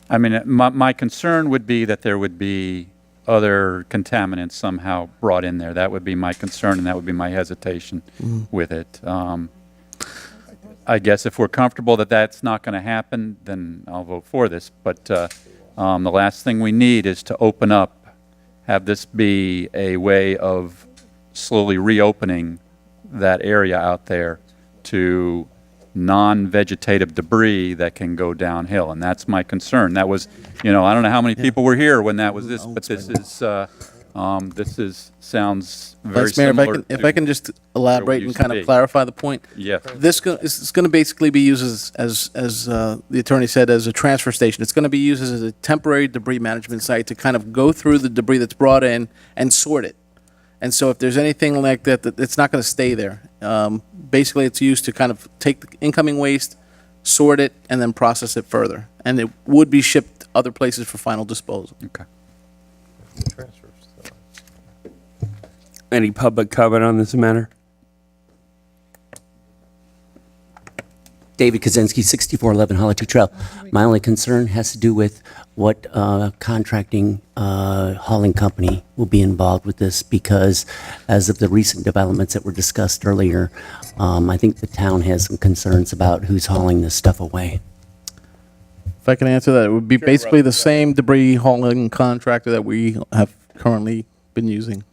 I mean, my concern would be that there would be other contaminants somehow brought in there. That would be my concern, and that would be my hesitation with it. I guess if we're comfortable that that's not going to happen, then I'll vote for this. But the last thing we need is to open up, have this be a way of slowly reopening that area out there to non-vegetative debris that can go downhill. And that's my concern. That was, I don't know how many people were here when that was this, but this sounds very Vice Mayor, similar. if I can just elaborate and used kind to of be. clarify the point. Yes. This is going to basically be used as the attorney said, as a transfer station. It's going to be used as a temporary debris management site to kind of go through the debris that's brought in and sort it. And so if there's anything like that, it's not going to stay there. Basically, it's used to kind of take the incoming waste, sort it, and then process it further. And it would be shipped other places for final disposal. Okay. Any public comment on this matter? David Kaczynski, 6411 Holity Trail. My only concern has to do with what contracting hauling company will be involved with this, because as of the recent developments that were discussed earlier, I think the town has some concerns about who's hauling this stuff away. If I can answer that, it would be basically the same debris hauling contractor that we have currently been using.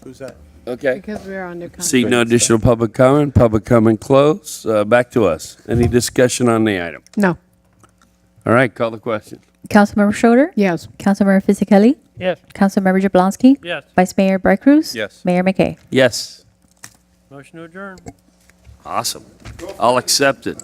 Who's that? Okay. Because we're under contract. See no additional public comment closed. Back to us. Any discussion on the item? No. All right, call the question. Councilmember Schroeder? Yes. Councilmember Fisickelli? Yes. Councilmember Jablonski? Yes. Vice Mayor Bright Cruz? Yes. Mayor McKay? Yes. Motion to adjourn. Awesome. I'll accept it.